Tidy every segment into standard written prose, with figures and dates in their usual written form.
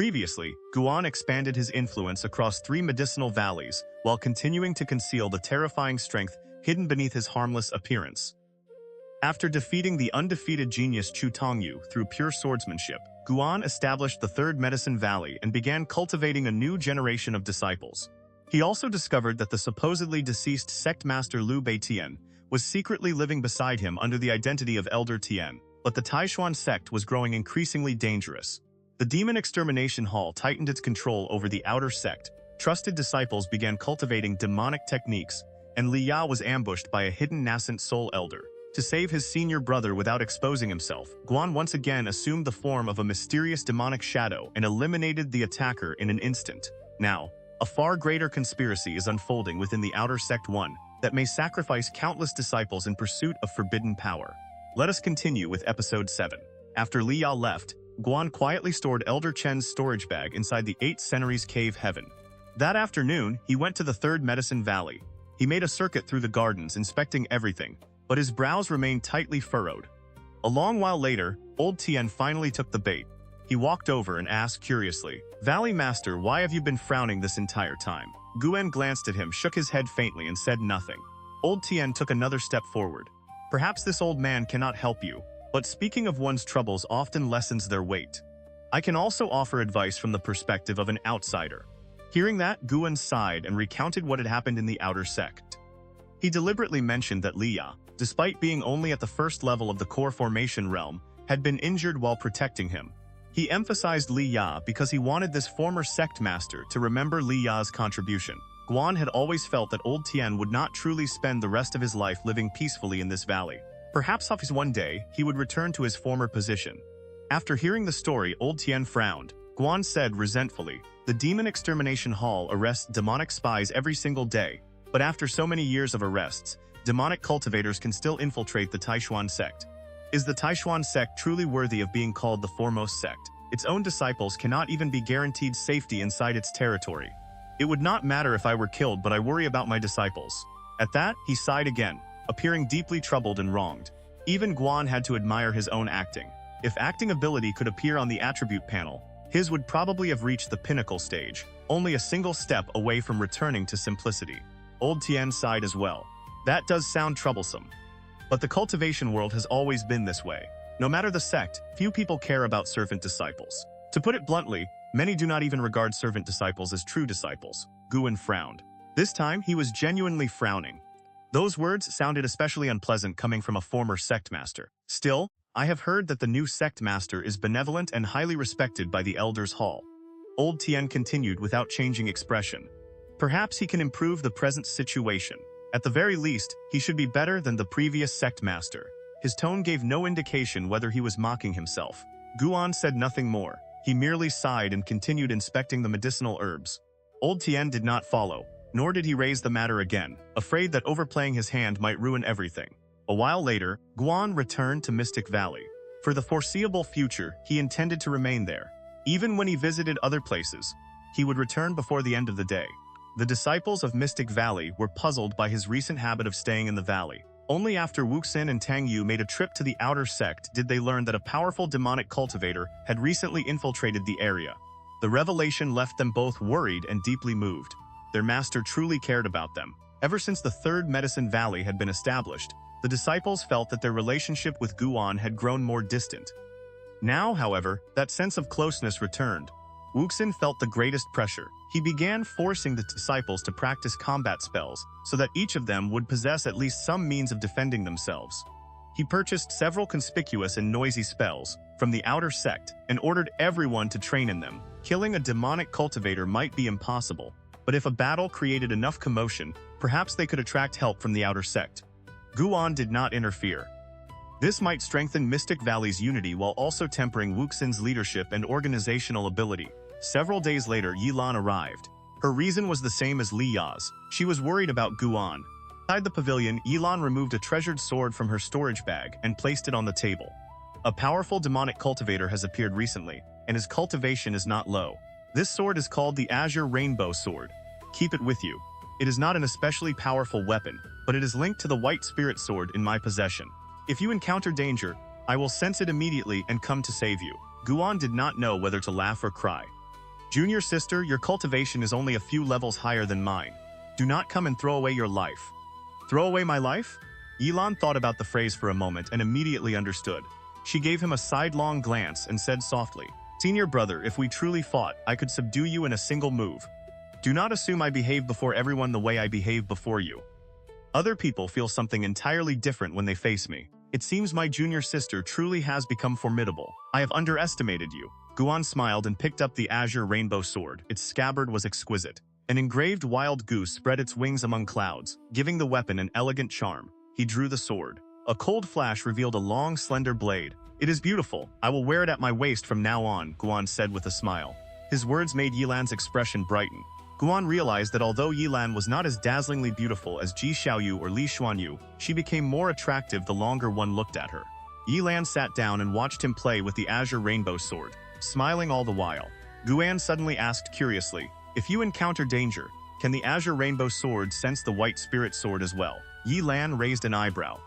Previously, Guan expanded his influence across 3 medicinal valleys while continuing to conceal the terrifying strength hidden beneath his harmless appearance. After defeating the undefeated genius Chu Tongyu through pure swordsmanship, Guan established the 3rd Medicine Valley and began cultivating a new generation of disciples. He also discovered that the supposedly deceased sect master Lu Tian was secretly living beside him under the identity of Elder Tian, but the Taixuan Sect was growing increasingly dangerous. The Demon Extermination Hall tightened its control over the outer sect, trusted disciples began cultivating demonic techniques, and Li Ya was ambushed by a hidden nascent soul elder. To save his senior brother without exposing himself, Guan once again assumed the form of a mysterious demonic shadow and eliminated the attacker in an instant. Now, a far greater conspiracy is unfolding within the outer sect one that may sacrifice countless disciples in pursuit of forbidden power. Let us continue with episode 7. After Li Ya left, Guan quietly stored Elder Chen's storage bag inside the 8 Centuries Cave Heaven. That afternoon, he went to the 3rd Medicine Valley. He made a circuit through the gardens, inspecting everything, but his brows remained tightly furrowed. A long while later, Old Tian finally took the bait. He walked over and asked curiously, "Valley Master, why have you been frowning this entire time?" Guan glanced at him, shook his head faintly, and said nothing. Old Tian took another step forward. "Perhaps this old man cannot help you, but speaking of one's troubles often lessens their weight. I can also offer advice from the perspective of an outsider." Hearing that, Guan sighed and recounted what had happened in the outer sect. He deliberately mentioned that Li Ya, despite being only at the 1st level of the core formation realm, had been injured while protecting him. He emphasized Li Ya because he wanted this former sect master to remember Li Ya's contribution. Guan had always felt that Old Tian would not truly spend the rest of his life living peacefully in this valley. Perhaps one day, he would return to his former position. After hearing the story, Old Tian frowned. Guan said resentfully, "The Demon Extermination Hall arrests demonic spies every single day, but after so many years of arrests, demonic cultivators can still infiltrate the Taixuan Sect. Is the Taixuan Sect truly worthy of being called the foremost sect? Its own disciples cannot even be guaranteed safety inside its territory. It would not matter if I were killed, but I worry about my disciples." At that, he sighed again, appearing deeply troubled and wronged. Even Guan had to admire his own acting. If acting ability could appear on the attribute panel, his would probably have reached the pinnacle stage, only a single step away from returning to simplicity. Old Tian sighed as well. That does sound troublesome. But the cultivation world has always been this way. No matter the sect, few people care about servant disciples. To put it bluntly, many do not even regard servant disciples as true disciples. Guan frowned. This time, he was genuinely frowning. Those words sounded especially unpleasant coming from a former sect master. Still, I have heard that the new sect master is benevolent and highly respected by the Elders' Hall. Old Tian continued without changing expression. Perhaps he can improve the present situation. At the very least, he should be better than the previous sect master. His tone gave no indication whether he was mocking himself. Guan said nothing more. He merely sighed and continued inspecting the medicinal herbs. Old Tian did not follow, nor did he raise the matter again, afraid that overplaying his hand might ruin everything. A while later, Guan returned to Mystic Valley. For the foreseeable future, he intended to remain there. Even when he visited other places, he would return before the end of the day. The disciples of Mystic Valley were puzzled by his recent habit of staying in the valley. Only after Wuxin and Tang Yu made a trip to the outer sect did they learn that a powerful demonic cultivator had recently infiltrated the area. The revelation left them both worried and deeply moved. Their master truly cared about them. Ever since the 3rd Medicine Valley had been established, the disciples felt that their relationship with Guan had grown more distant. Now, however, that sense of closeness returned. Wuxin felt the greatest pressure. He began forcing the disciples to practice combat spells, so that each of them would possess at least some means of defending themselves. He purchased several conspicuous and noisy spells from the outer sect and ordered everyone to train in them. Killing a demonic cultivator might be impossible, but if a battle created enough commotion, perhaps they could attract help from the outer sect. Guan did not interfere. This might strengthen Mystic Valley's unity while also tempering Wuxin's leadership and organizational ability. Several days later, Ye Lan arrived. Her reason was the same as Li Ya's. She was worried about Guan. Inside the pavilion, Ye Lan removed a treasured sword from her storage bag and placed it on the table. A powerful demonic cultivator has appeared recently, and his cultivation is not low. This sword is called the Azure Rainbow Sword. Keep it with you. It is not an especially powerful weapon, but it is linked to the White Spirit Sword in my possession. If you encounter danger, I will sense it immediately and come to save you. Guan did not know whether to laugh or cry. Junior sister, your cultivation is only a few levels higher than mine. Do not come and throw away your life. Throw away my life? Ye Lan thought about the phrase for a moment and immediately understood. She gave him a sidelong glance and said softly, Senior brother, if we truly fought, I could subdue you in a single move. Do not assume I behave before everyone the way I behave before you. Other people feel something entirely different when they face me. It seems my junior sister truly has become formidable. I have underestimated you. Guan smiled and picked up the azure rainbow sword. Its scabbard was exquisite. An engraved wild goose spread its wings among clouds, giving the weapon an elegant charm. He drew the sword. A cold flash revealed a long, slender blade. It is beautiful. I will wear it at my waist from now on, Guan said with a smile. His words made Ye Lan's expression brighten. Guan realized that although Ye Lan was not as dazzlingly beautiful as Ji Xiaoyu or Li Xuanyu, she became more attractive the longer one looked at her. Ye Lan sat down and watched him play with the azure rainbow sword, smiling all the while. Guan suddenly asked curiously, if you encounter danger, can the azure rainbow sword sense the white spirit sword as well? Ye Lan raised an eyebrow.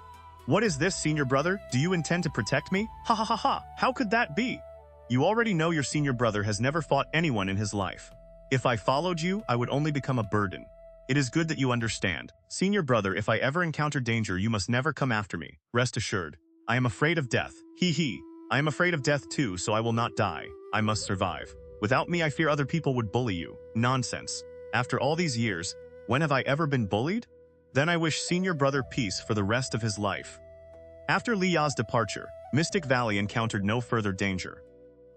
What is this, senior brother? Do you intend to protect me? Ha ha ha ha, how could that be? You already know your senior brother has never fought anyone in his life. If I followed you, I would only become a burden. It is good that you understand. Senior brother, if I ever encounter danger, you must never come after me. Rest assured. I am afraid of death. He. I am afraid of death too, so I will not die. I must survive. Without me, I fear other people would bully you. Nonsense. After all these years, when have I ever been bullied? Then I wish senior brother peace for the rest of his life. After Li Ya's departure, Mystic Valley encountered no further danger.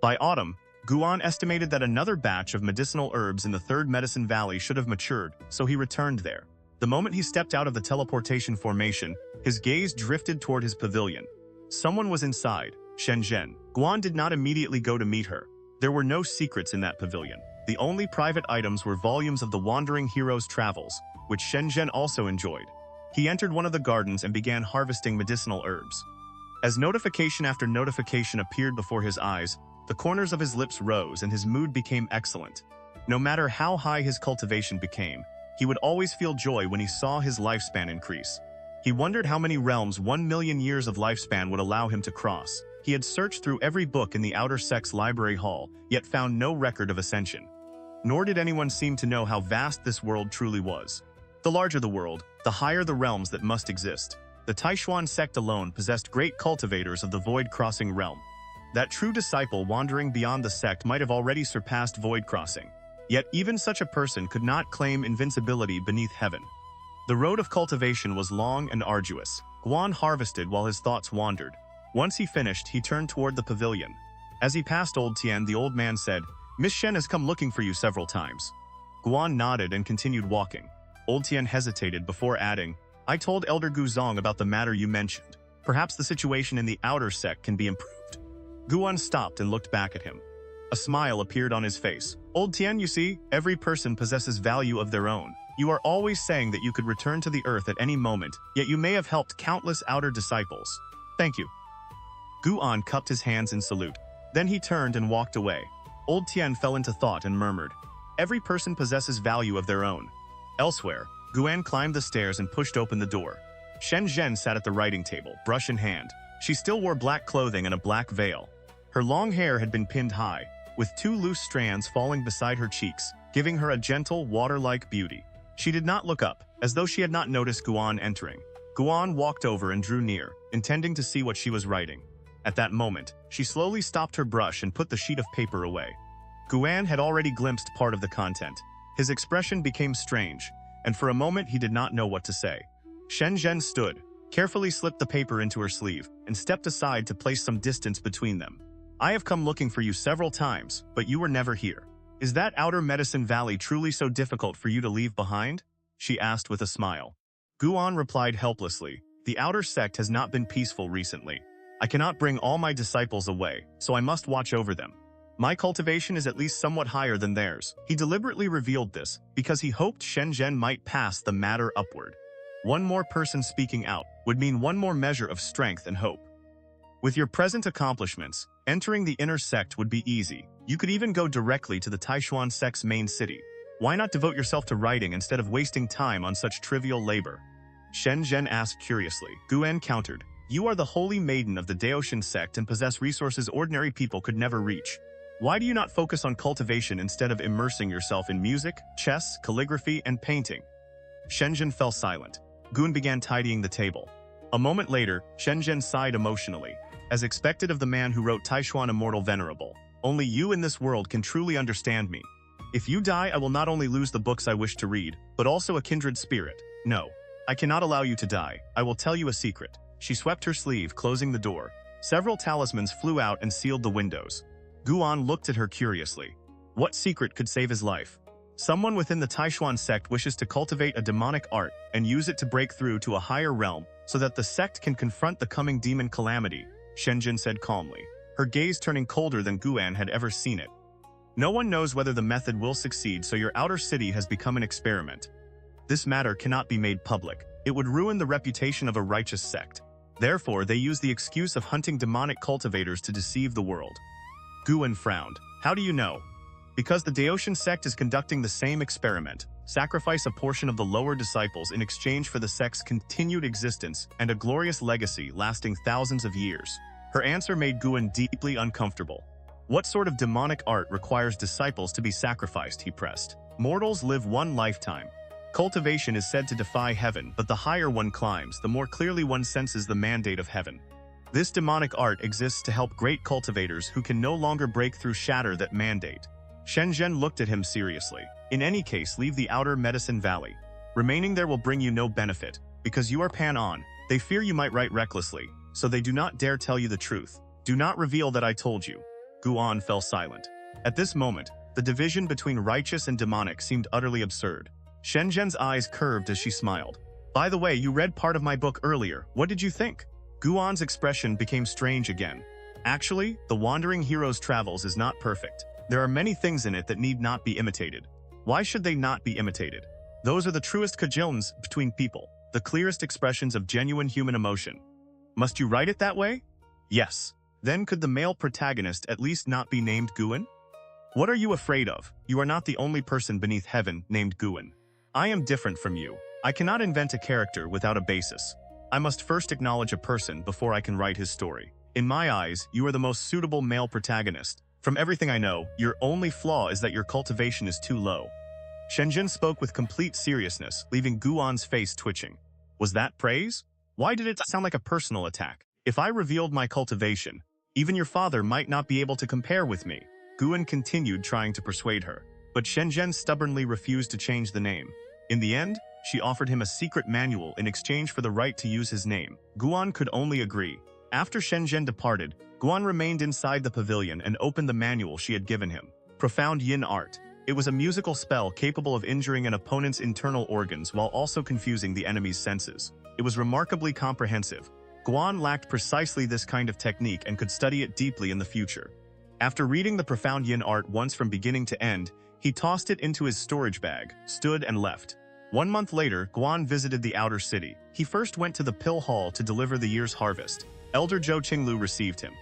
By autumn, Guan estimated that another batch of medicinal herbs in the third Medicine Valley should have matured, so he returned there. The moment he stepped out of the teleportation formation, his gaze drifted toward his pavilion. Someone was inside, Shenzhen. Guan did not immediately go to meet her. There were no secrets in that pavilion. The only private items were volumes of the Wandering Hero's Travels, which Shenzhen also enjoyed. He entered one of the gardens and began harvesting medicinal herbs. As notification after notification appeared before his eyes, the corners of his lips rose and his mood became excellent. No matter how high his cultivation became, he would always feel joy when he saw his lifespan increase. He wondered how many realms 1 million years of lifespan would allow him to cross. He had searched through every book in the Outer Sect's library hall, yet found no record of ascension. Nor did anyone seem to know how vast this world truly was. The larger the world, the higher the realms that must exist. The Taixuan Sect alone possessed great cultivators of the void-crossing realm. That true disciple wandering beyond the sect might have already surpassed void crossing. Yet even such a person could not claim invincibility beneath heaven. The road of cultivation was long and arduous. Guan harvested while his thoughts wandered. Once he finished, he turned toward the pavilion. As he passed Old Tian, the old man said, Miss Shen has come looking for you several times. Guan nodded and continued walking. Old Tian hesitated before adding, I told Elder Guzong about the matter you mentioned. Perhaps the situation in the outer sect can be improved. Guan stopped and looked back at him. A smile appeared on his face. Old Tian, you see, every person possesses value of their own. You are always saying that you could return to the earth at any moment, yet you may have helped countless outer disciples. Thank you. Guan cupped his hands in salute. Then he turned and walked away. Old Tian fell into thought and murmured, every person possesses value of their own. Elsewhere, Guan climbed the stairs and pushed open the door. Shenzhen sat at the writing table, brush in hand. She still wore black clothing and a black veil. Her long hair had been pinned high, with 2 loose strands falling beside her cheeks, giving her a gentle, water-like beauty. She did not look up, as though she had not noticed Guan entering. Guan walked over and drew near, intending to see what she was writing. At that moment, she slowly stopped her brush and put the sheet of paper away. Guan had already glimpsed part of the content. His expression became strange, and for a moment he did not know what to say. Shenzhen stood, carefully slipped the paper into her sleeve, and stepped aside to place some distance between them. I have come looking for you several times, but you were never here. Is that outer Medicine Valley truly so difficult for you to leave behind? She asked with a smile. Guan replied helplessly, the outer sect has not been peaceful recently. I cannot bring all my disciples away, so I must watch over them. My cultivation is at least somewhat higher than theirs. He deliberately revealed this, because he hoped Shenzhen might pass the matter upward. One more person speaking out would mean one more measure of strength and hope. With your present accomplishments, entering the inner sect would be easy. You could even go directly to the Taixuan Sect's main city. Why not devote yourself to writing instead of wasting time on such trivial labor? Shenzhen asked curiously. Guan countered, you are the holy maiden of the Taixuan Sect and possess resources ordinary people could never reach. Why do you not focus on cultivation instead of immersing yourself in music, chess, calligraphy, and painting? Shenzhen fell silent. Gun began tidying the table. A moment later, Shenzhen sighed emotionally. As expected of the man who wrote Taixuan Immortal Venerable, only you in this world can truly understand me. If you die, I will not only lose the books I wish to read, but also a kindred spirit. No, I cannot allow you to die. I will tell you a secret. She swept her sleeve, closing the door. Several talismans flew out and sealed the windows. Guan looked at her curiously. What secret could save his life? Someone within the Taixuan Sect wishes to cultivate a demonic art and use it to break through to a higher realm so that the sect can confront the coming demon calamity, Shenzhen said calmly, her gaze turning colder than Guan had ever seen it. No one knows whether the method will succeed, so your outer city has become an experiment. This matter cannot be made public. It would ruin the reputation of a righteous sect. Therefore, they use the excuse of hunting demonic cultivators to deceive the world. Guan frowned. How do you know? Because the Taixuan Sect is conducting the same experiment. Sacrifice a portion of the lower disciples in exchange for the sect's continued existence and a glorious legacy lasting thousands of years. Her answer made Guan deeply uncomfortable. What sort of demonic art requires disciples to be sacrificed, he pressed. Mortals live one lifetime. Cultivation is said to defy heaven, but the higher one climbs, the more clearly one senses the mandate of heaven. This demonic art exists to help great cultivators who can no longer break through shatter that mandate. Shenzhen looked at him seriously. In any case, leave the outer Medicine Valley. Remaining there will bring you no benefit. Because you are Pan-On, they fear you might write recklessly, so they do not dare tell you the truth. Do not reveal that I told you. Guan fell silent. At this moment, the division between righteous and demonic seemed utterly absurd. Shenzhen's eyes curved as she smiled. By the way, you read part of my book earlier. What did you think? Guan's expression became strange again. Actually, The Wandering Hero's Travels is not perfect. There are many things in it that need not be imitated. Why should they not be imitated? Those are the truest cajillons between people, the clearest expressions of genuine human emotion. Must you write it that way? Yes. Then could the male protagonist at least not be named Guan? What are you afraid of? You are not the only person beneath heaven named Guan. I am different from you. I cannot invent a character without a basis. I must first acknowledge a person before I can write his story. In my eyes, you are the most suitable male protagonist. From everything I know, your only flaw is that your cultivation is too low. Shenzhen spoke with complete seriousness, leaving Guan's face twitching. Was that praise? Why did it sound like a personal attack? If I revealed my cultivation, even your father might not be able to compare with me. Guan continued trying to persuade her, but Shenzhen stubbornly refused to change the name. In the end, she offered him a secret manual in exchange for the right to use his name. Guan could only agree. After Shenzhen departed, Guan remained inside the pavilion and opened the manual she had given him. Profound Yin Art. It was a musical spell capable of injuring an opponent's internal organs while also confusing the enemy's senses. It was remarkably comprehensive. Guan lacked precisely this kind of technique and could study it deeply in the future. After reading the Profound Yin Art once from beginning to end, he tossed it into his storage bag, stood and left. 1 month later, Guan visited the outer city. He first went to the Pill Hall to deliver the year's harvest. Elder Zhou Qinglu received him.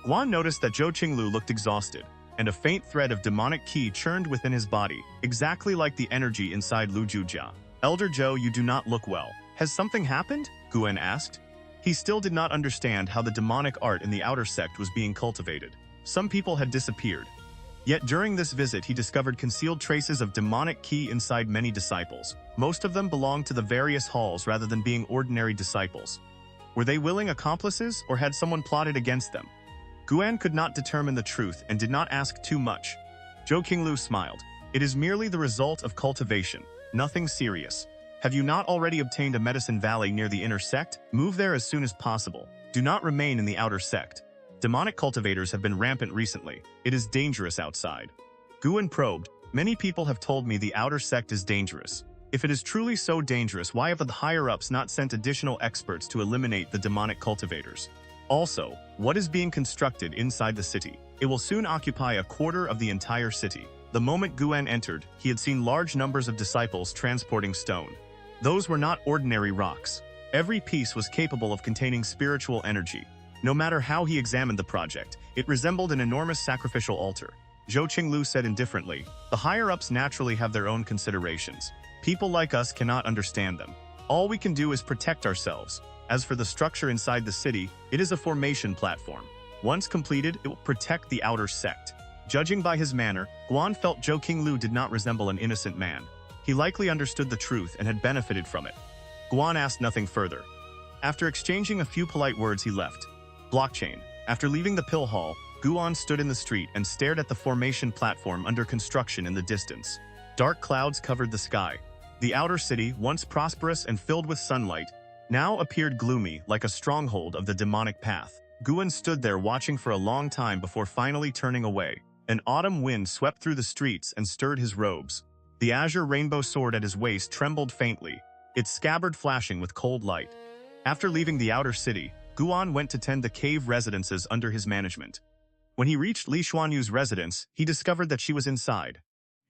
Guan noticed that Zhou Qinglu looked exhausted, and a faint thread of demonic qi churned within his body, exactly like the energy inside Lu Jiujia. Elder Zhou, you do not look well. Has something happened? Guan asked. He still did not understand how the demonic art in the outer sect was being cultivated. Some people had disappeared. Yet during this visit he discovered concealed traces of demonic qi inside many disciples. Most of them belonged to the various halls rather than being ordinary disciples. Were they willing accomplices, or had someone plotted against them? Guan could not determine the truth and did not ask too much. Zhou Qinglu smiled. It is merely the result of cultivation, nothing serious. Have you not already obtained a medicine valley near the inner sect? Move there as soon as possible. Do not remain in the outer sect. Demonic cultivators have been rampant recently. It is dangerous outside. Guan probed. Many people have told me the outer sect is dangerous. If it is truly so dangerous, why have the higher-ups not sent additional experts to eliminate the demonic cultivators? Also, what is being constructed inside the city? It will soon occupy a quarter of the entire city. The moment Guan entered, he had seen large numbers of disciples transporting stone. Those were not ordinary rocks. Every piece was capable of containing spiritual energy. No matter how he examined the project, it resembled an enormous sacrificial altar. Zhou Qinglu said indifferently, the higher-ups naturally have their own considerations. People like us cannot understand them. All we can do is protect ourselves. As for the structure inside the city, it is a formation platform. Once completed, it will protect the outer sect. Judging by his manner, Guan felt Zhou Qinglu did not resemble an innocent man. He likely understood the truth and had benefited from it. Guan asked nothing further. After exchanging a few polite words, he left. Blockchain. After leaving the pill hall, Guan stood in the street and stared at the formation platform under construction in the distance. Dark clouds covered the sky. The outer city, once prosperous and filled with sunlight, now appeared gloomy like a stronghold of the demonic path. Guan stood there watching for a long time before finally turning away. An autumn wind swept through the streets and stirred his robes. The azure rainbow sword at his waist trembled faintly, its scabbard flashing with cold light. After leaving the outer city, Guan went to tend the cave residences under his management. When he reached Li Xuanyu's residence, he discovered that she was inside.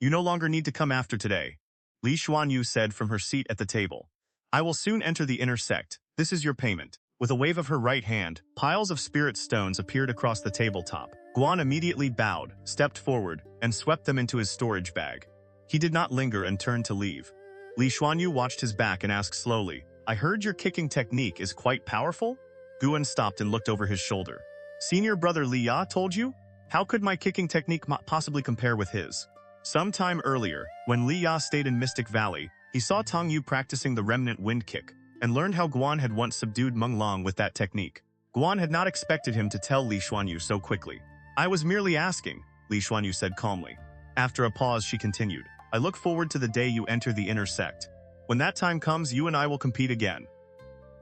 "You no longer need to come after today," Li Xuanyu said from her seat at the table. "I will soon enter the inner sect. This is your payment." With a wave of her right hand, piles of spirit stones appeared across the tabletop. Guan immediately bowed, stepped forward, and swept them into his storage bag. He did not linger and turned to leave. Li Xuanyu watched his back and asked slowly, "I heard your kicking technique is quite powerful?" Guan stopped and looked over his shoulder. "Senior brother Li Ya told you? How could my kicking technique possibly compare with his?" Some time earlier, when Li Ya stayed in Mystic Valley, he saw Tong Yu practicing the remnant wind kick, and learned how Guan had once subdued Meng Long with that technique. Guan had not expected him to tell Li Xuanyu so quickly. "I was merely asking," Li Xuanyu said calmly. After a pause, she continued, "I look forward to the day you enter the inner sect. When that time comes, you and I will compete again."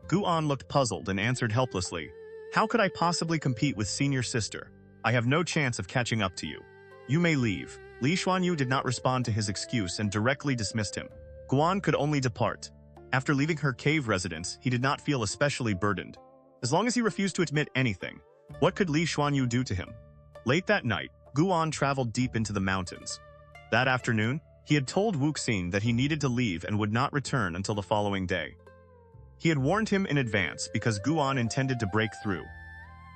Guan looked puzzled and answered helplessly, "How could I possibly compete with senior sister? I have no chance of catching up to you. You may leave." Li Xuanyu did not respond to his excuse and directly dismissed him. Guan could only depart. After leaving her cave residence, he did not feel especially burdened. As long as he refused to admit anything, what could Li Xuanyu do to him? Late that night, Guan traveled deep into the mountains. That afternoon, he had told Wuxin that he needed to leave and would not return until the following day. He had warned him in advance because Guan intended to break through.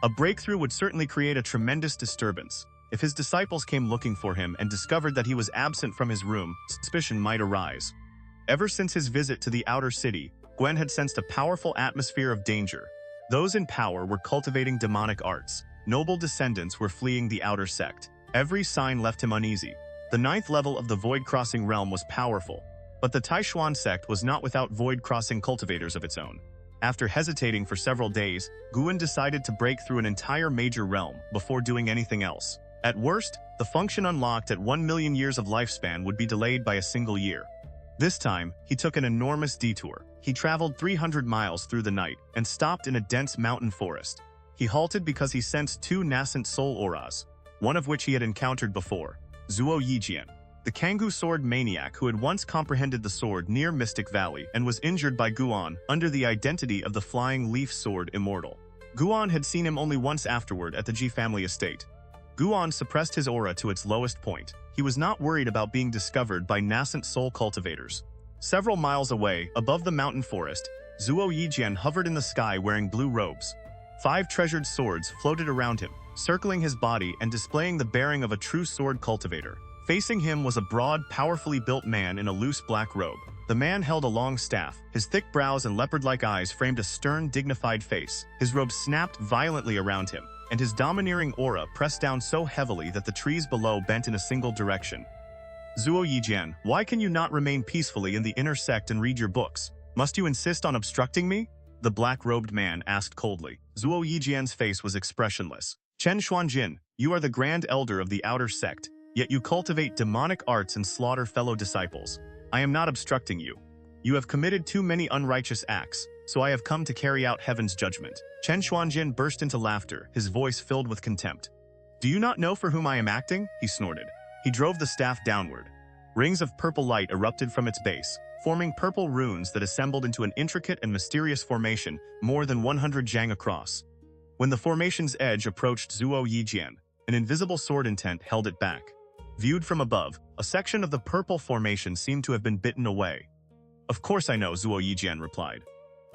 A breakthrough would certainly create a tremendous disturbance. If his disciples came looking for him and discovered that he was absent from his room, suspicion might arise. Ever since his visit to the outer city, Gwen had sensed a powerful atmosphere of danger. Those in power were cultivating demonic arts. Noble descendants were fleeing the outer sect. Every sign left him uneasy. The 9th level of the void-crossing realm was powerful, but the Taixuan Sect was not without void-crossing cultivators of its own. After hesitating for several days, Guan decided to break through an entire major realm before doing anything else. At worst, the function unlocked at 1 million years of lifespan would be delayed by a single year. This time, he took an enormous detour. He traveled 300 miles through the night and stopped in a dense mountain forest. He halted because he sensed 2 nascent soul auras, one of which he had encountered before, Zhuo Yijian, the Kangoo sword maniac who had once comprehended the sword near Mystic Valley and was injured by Guan under the identity of the Flying Leaf Sword Immortal. Guan had seen him only once afterward at the Ji family estate. Guan suppressed his aura to its lowest point. He was not worried about being discovered by nascent soul cultivators. Several miles away, above the mountain forest, Zhuo Yijian hovered in the sky wearing blue robes. 5 treasured swords floated around him, circling his body and displaying the bearing of a true sword cultivator. Facing him was a broad, powerfully built man in a loose black robe. The man held a long staff. His thick brows and leopard-like eyes framed a stern, dignified face. His robe snapped violently around him, and his domineering aura pressed down so heavily that the trees below bent in a single direction. "Zhuo Yijian, why can you not remain peacefully in the inner sect and read your books? Must you insist on obstructing me?" the black-robed man asked coldly. Zhuo Yijian's face was expressionless. "Chen Xuanjin, you are the grand elder of the outer sect, yet you cultivate demonic arts and slaughter fellow disciples. I am not obstructing you. You have committed too many unrighteous acts, so I have come to carry out heaven's judgment." Chen Xuanjin burst into laughter, his voice filled with contempt. "Do you not know for whom I am acting?" he snorted. He drove the staff downward. Rings of purple light erupted from its base, forming purple runes that assembled into an intricate and mysterious formation more than 100 jang across. When the formation's edge approached Zhuo Yijian, an invisible sword intent held it back. Viewed from above, a section of the purple formation seemed to have been bitten away. "Of course I know," Zhuo Yijian replied.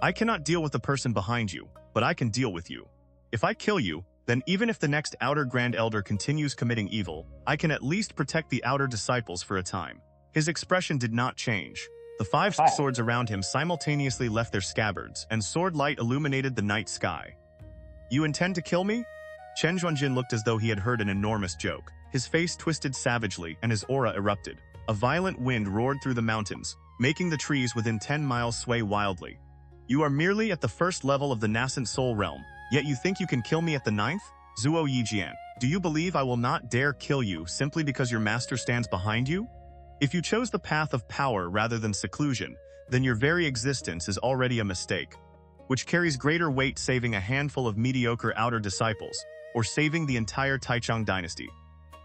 "I cannot deal with the person behind you, but I can deal with you. If I kill you, then even if the next outer Grand Elder continues committing evil, I can at least protect the outer disciples for a time." His expression did not change. The 5 swords around him simultaneously left their scabbards, and sword light illuminated the night sky. "You intend to kill me?" Chen Xuanjin looked as though he had heard an enormous joke. His face twisted savagely and his aura erupted. A violent wind roared through the mountains, making the trees within 10 miles sway wildly. You are merely at the first level of the nascent soul realm, yet you think you can kill me at the 9th? Zhuo Yijian, do you believe I will not dare kill you simply because your master stands behind you? If you chose the path of power rather than seclusion, then your very existence is already a mistake, which carries greater weight saving a handful of mediocre outer disciples, or saving the entire Taixuan dynasty.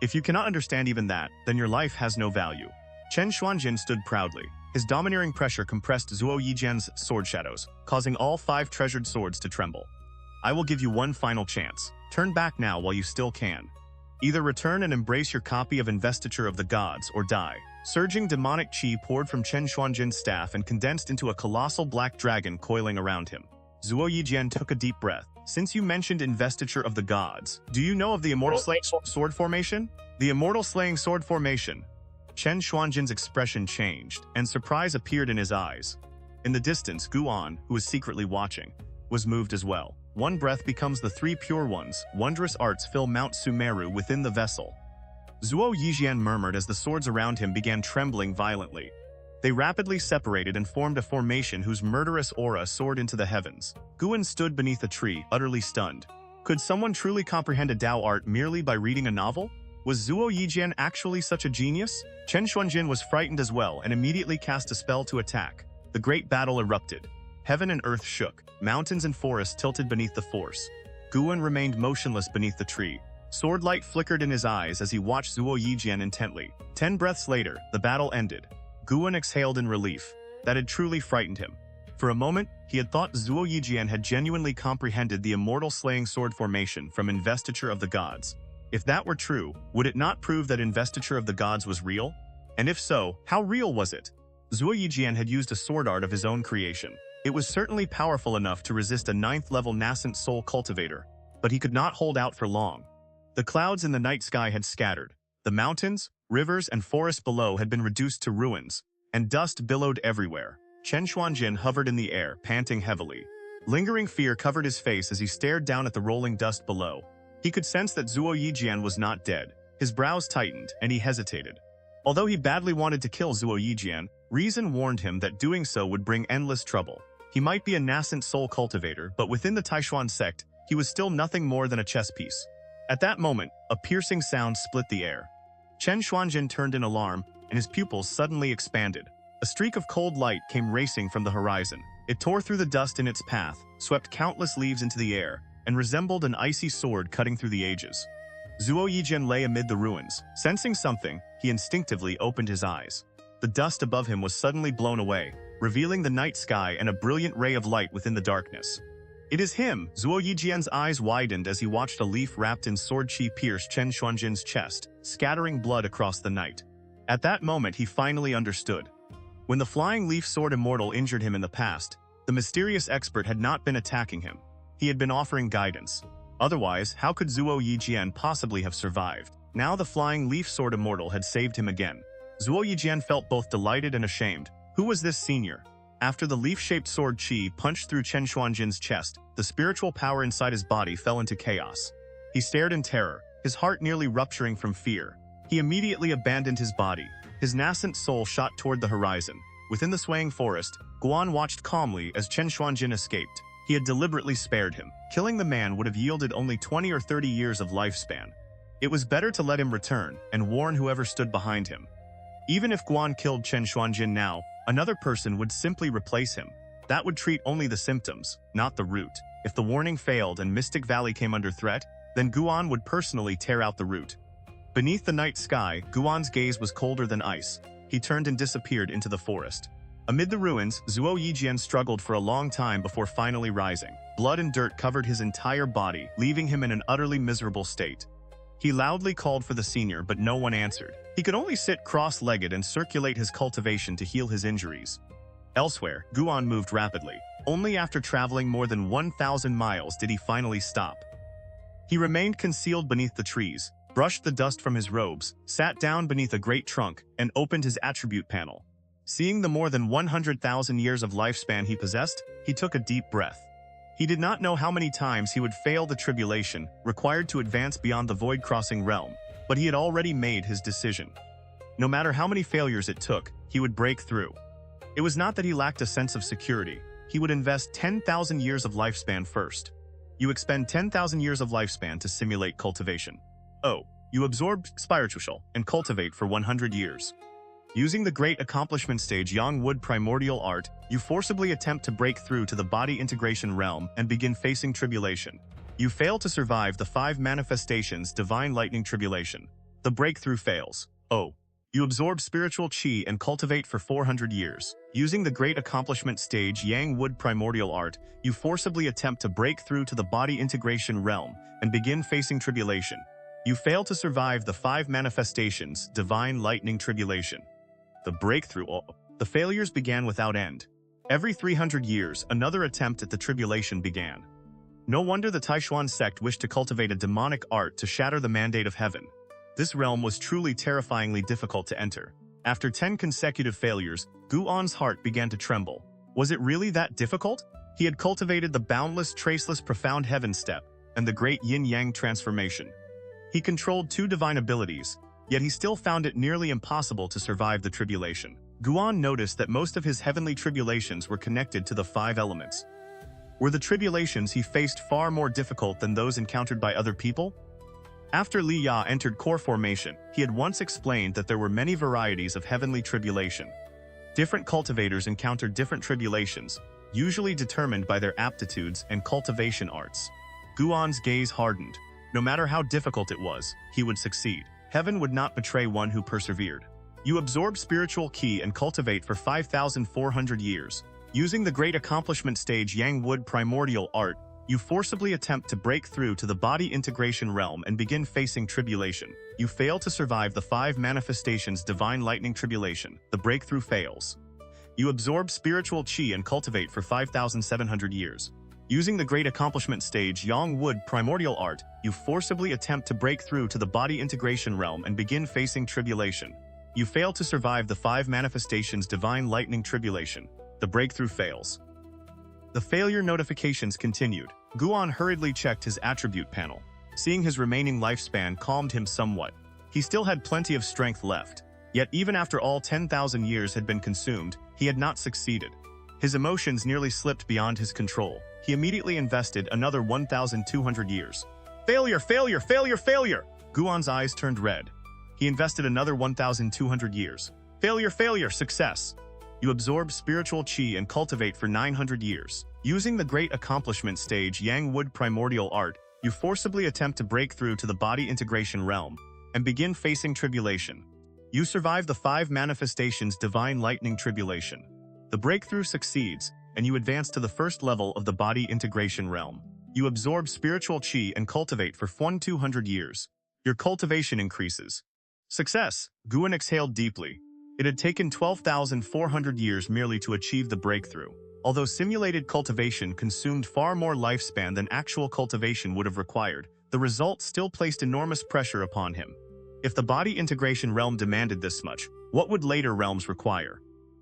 If you cannot understand even that, then your life has no value. Chen Xuanjin stood proudly. His domineering pressure compressed Zhuo Yijian's sword shadows, causing all 5 treasured swords to tremble. I will give you one final chance. Turn back now while you still can. Either return and embrace your copy of Investiture of the Gods, or die. Surging demonic chi poured from Chen Xuanjin's staff and condensed into a colossal black dragon coiling around him. Zhuo Yijian took a deep breath. Since you mentioned Investiture of the Gods, do you know of the Immortal Slaying Sword Formation? The Immortal Slaying Sword Formation. Chen Xuanjin's expression changed, and surprise appeared in his eyes. In the distance, Guan, who was secretly watching, was moved as well. One breath becomes the 3 pure ones. Wondrous arts fill Mount Sumeru within the vessel. Zhuo Yijian murmured as the swords around him began trembling violently. They rapidly separated and formed a formation whose murderous aura soared into the heavens. Guan stood beneath a tree, utterly stunned. Could someone truly comprehend a Dao art merely by reading a novel? Was Zhuo Yijian actually such a genius? Chen Xuanjin was frightened as well and immediately cast a spell to attack. The great battle erupted. Heaven and earth shook. Mountains and forests tilted beneath the force. Guan remained motionless beneath the tree. Sword light flickered in his eyes as he watched Zhuo Yijian intently. 10 breaths later, the battle ended. Guan exhaled in relief. That had truly frightened him. For a moment, he had thought Zhuo Yijian had genuinely comprehended the immortal slaying sword formation from Investiture of the Gods. If that were true, would it not prove that Investiture of the Gods was real? And if so, how real was it? Zhuo Yijian had used a sword art of his own creation. It was certainly powerful enough to resist a 9th-level nascent soul cultivator, but he could not hold out for long. The clouds in the night sky had scattered. The mountains, rivers, and forests below had been reduced to ruins, and dust billowed everywhere. Chen Xuanjin hovered in the air, panting heavily. Lingering fear covered his face as he stared down at the rolling dust below. He could sense that Zhuo Yijian was not dead. His brows tightened, and he hesitated. Although he badly wanted to kill Zhuo Yijian, reason warned him that doing so would bring endless trouble. He might be a nascent soul cultivator, but within the Taixuan Sect, he was still nothing more than a chess piece. At that moment, a piercing sound split the air. Chen Xuanjin turned in alarm, and his pupils suddenly expanded. A streak of cold light came racing from the horizon. It tore through the dust in its path, swept countless leaves into the air, and resembled an icy sword cutting through the ages. Zhuo Yijian lay amid the ruins. Sensing something, he instinctively opened his eyes. The dust above him was suddenly blown away, revealing the night sky and a brilliant ray of light within the darkness. It is him! Zhuo Yijian's eyes widened as he watched a leaf wrapped in sword chi pierce Chen Xuanjin's chest, scattering blood across the night. At that moment he finally understood. When the flying leaf sword immortal injured him in the past, the mysterious expert had not been attacking him. He had been offering guidance. Otherwise, how could Zhuo Yijian possibly have survived? Now the flying leaf sword immortal had saved him again. Zhuo Yijian felt both delighted and ashamed. Who was this senior? After the leaf-shaped sword chi punched through Chen Xuanjin's chest, the spiritual power inside his body fell into chaos. He stared in terror, his heart nearly rupturing from fear. He immediately abandoned his body. His nascent soul shot toward the horizon. Within the swaying forest, Guan watched calmly as Chen Xuanjin escaped. He had deliberately spared him. Killing the man would have yielded only 20 or 30 years of lifespan. It was better to let him return and warn whoever stood behind him. Even if Guan killed Chen Xuanjin now, another person would simply replace him. That would treat only the symptoms, not the root. If the warning failed and Mystic Valley came under threat, then Guan would personally tear out the root. Beneath the night sky, Guan's gaze was colder than ice. He turned and disappeared into the forest. Amid the ruins, Zhuo Yijian struggled for a long time before finally rising. Blood and dirt covered his entire body, leaving him in an utterly miserable state. He loudly called for the senior, but no one answered. He could only sit cross-legged and circulate his cultivation to heal his injuries. Elsewhere, Guan moved rapidly. Only after traveling more than 1,000 miles did he finally stop. He remained concealed beneath the trees, brushed the dust from his robes, sat down beneath a great trunk, and opened his attribute panel. Seeing the more than 100,000 years of lifespan he possessed, he took a deep breath. He did not know how many times he would fail the tribulation required to advance beyond the void-crossing realm, but he had already made his decision. No matter how many failures it took, he would break through. It was not that he lacked a sense of security. He would invest 10,000 years of lifespan first. You expend 10,000 years of lifespan to simulate cultivation. Oh, you absorb spiritual and cultivate for 100 years. Using the Great Accomplishment Stage Yang Wood Primordial Art, you forcibly attempt to break through to the body integration realm and begin facing tribulation. You fail to survive the 5 manifestations Divine Lightning Tribulation. The breakthrough fails. Oh. You absorb spiritual chi and cultivate for 400 years. Using the Great Accomplishment Stage Yang Wood Primordial Art, you forcibly attempt to break through to the body integration realm and begin facing tribulation. You fail to survive the 5 manifestations Divine Lightning Tribulation. The breakthrough. The failures began without end. Every 300 years, another attempt at the tribulation began. No wonder the Taixuan Sect wished to cultivate a demonic art to shatter the mandate of heaven. This realm was truly terrifyingly difficult to enter. After 10 consecutive failures, Guan's heart began to tremble. Was it really that difficult? He had cultivated the boundless, traceless, profound heaven step and the great yin-yang transformation. He controlled 2 divine abilities, yet he still found it nearly impossible to survive the tribulation. Guan noticed that most of his heavenly tribulations were connected to the 5 elements. Were the tribulations he faced far more difficult than those encountered by other people? After Li Ya entered core formation, he had once explained that there were many varieties of heavenly tribulation. Different cultivators encountered different tribulations, usually determined by their aptitudes and cultivation arts. Guan's gaze hardened. No matter how difficult it was, he would succeed. Heaven would not betray one who persevered. You absorb spiritual ki and cultivate for 5,400 years. Using the Great Accomplishment Stage Yang Wood Primordial Art, you forcibly attempt to break through to the body integration realm and begin facing tribulation. You fail to survive the 5 manifestations Divine Lightning Tribulation. The breakthrough fails. You absorb spiritual chi and cultivate for 5,700 years. Using the Great Accomplishment Stage Yang Wood Primordial Art, you forcibly attempt to break through to the body integration realm and begin facing tribulation. You fail to survive the 5 manifestations Divine Lightning Tribulation. The breakthrough fails. The failure notifications continued. Guan hurriedly checked his attribute panel. Seeing his remaining lifespan calmed him somewhat. He still had plenty of strength left. Yet even after all 10,000 years had been consumed, he had not succeeded. His emotions nearly slipped beyond his control. He immediately invested another 1,200 years. Failure, failure, failure, failure! Guan's eyes turned red. He invested another 1,200 years. Failure, failure, success! You absorb spiritual chi and cultivate for 900 years. Using the Great Accomplishment Stage Yang Wood Primordial Art, you forcibly attempt to break through to the body integration realm and begin facing tribulation. You survive the 5 manifestations Divine Lightning Tribulation. The breakthrough succeeds, and you advance to the first level of the body integration realm. You absorb spiritual chi and cultivate for 1,200 years. Your cultivation increases. Success! Guan exhaled deeply. It had taken 12,400 years merely to achieve the breakthrough. Although simulated cultivation consumed far more lifespan than actual cultivation would have required, the result still placed enormous pressure upon him. If the body integration realm demanded this much, what would later realms require?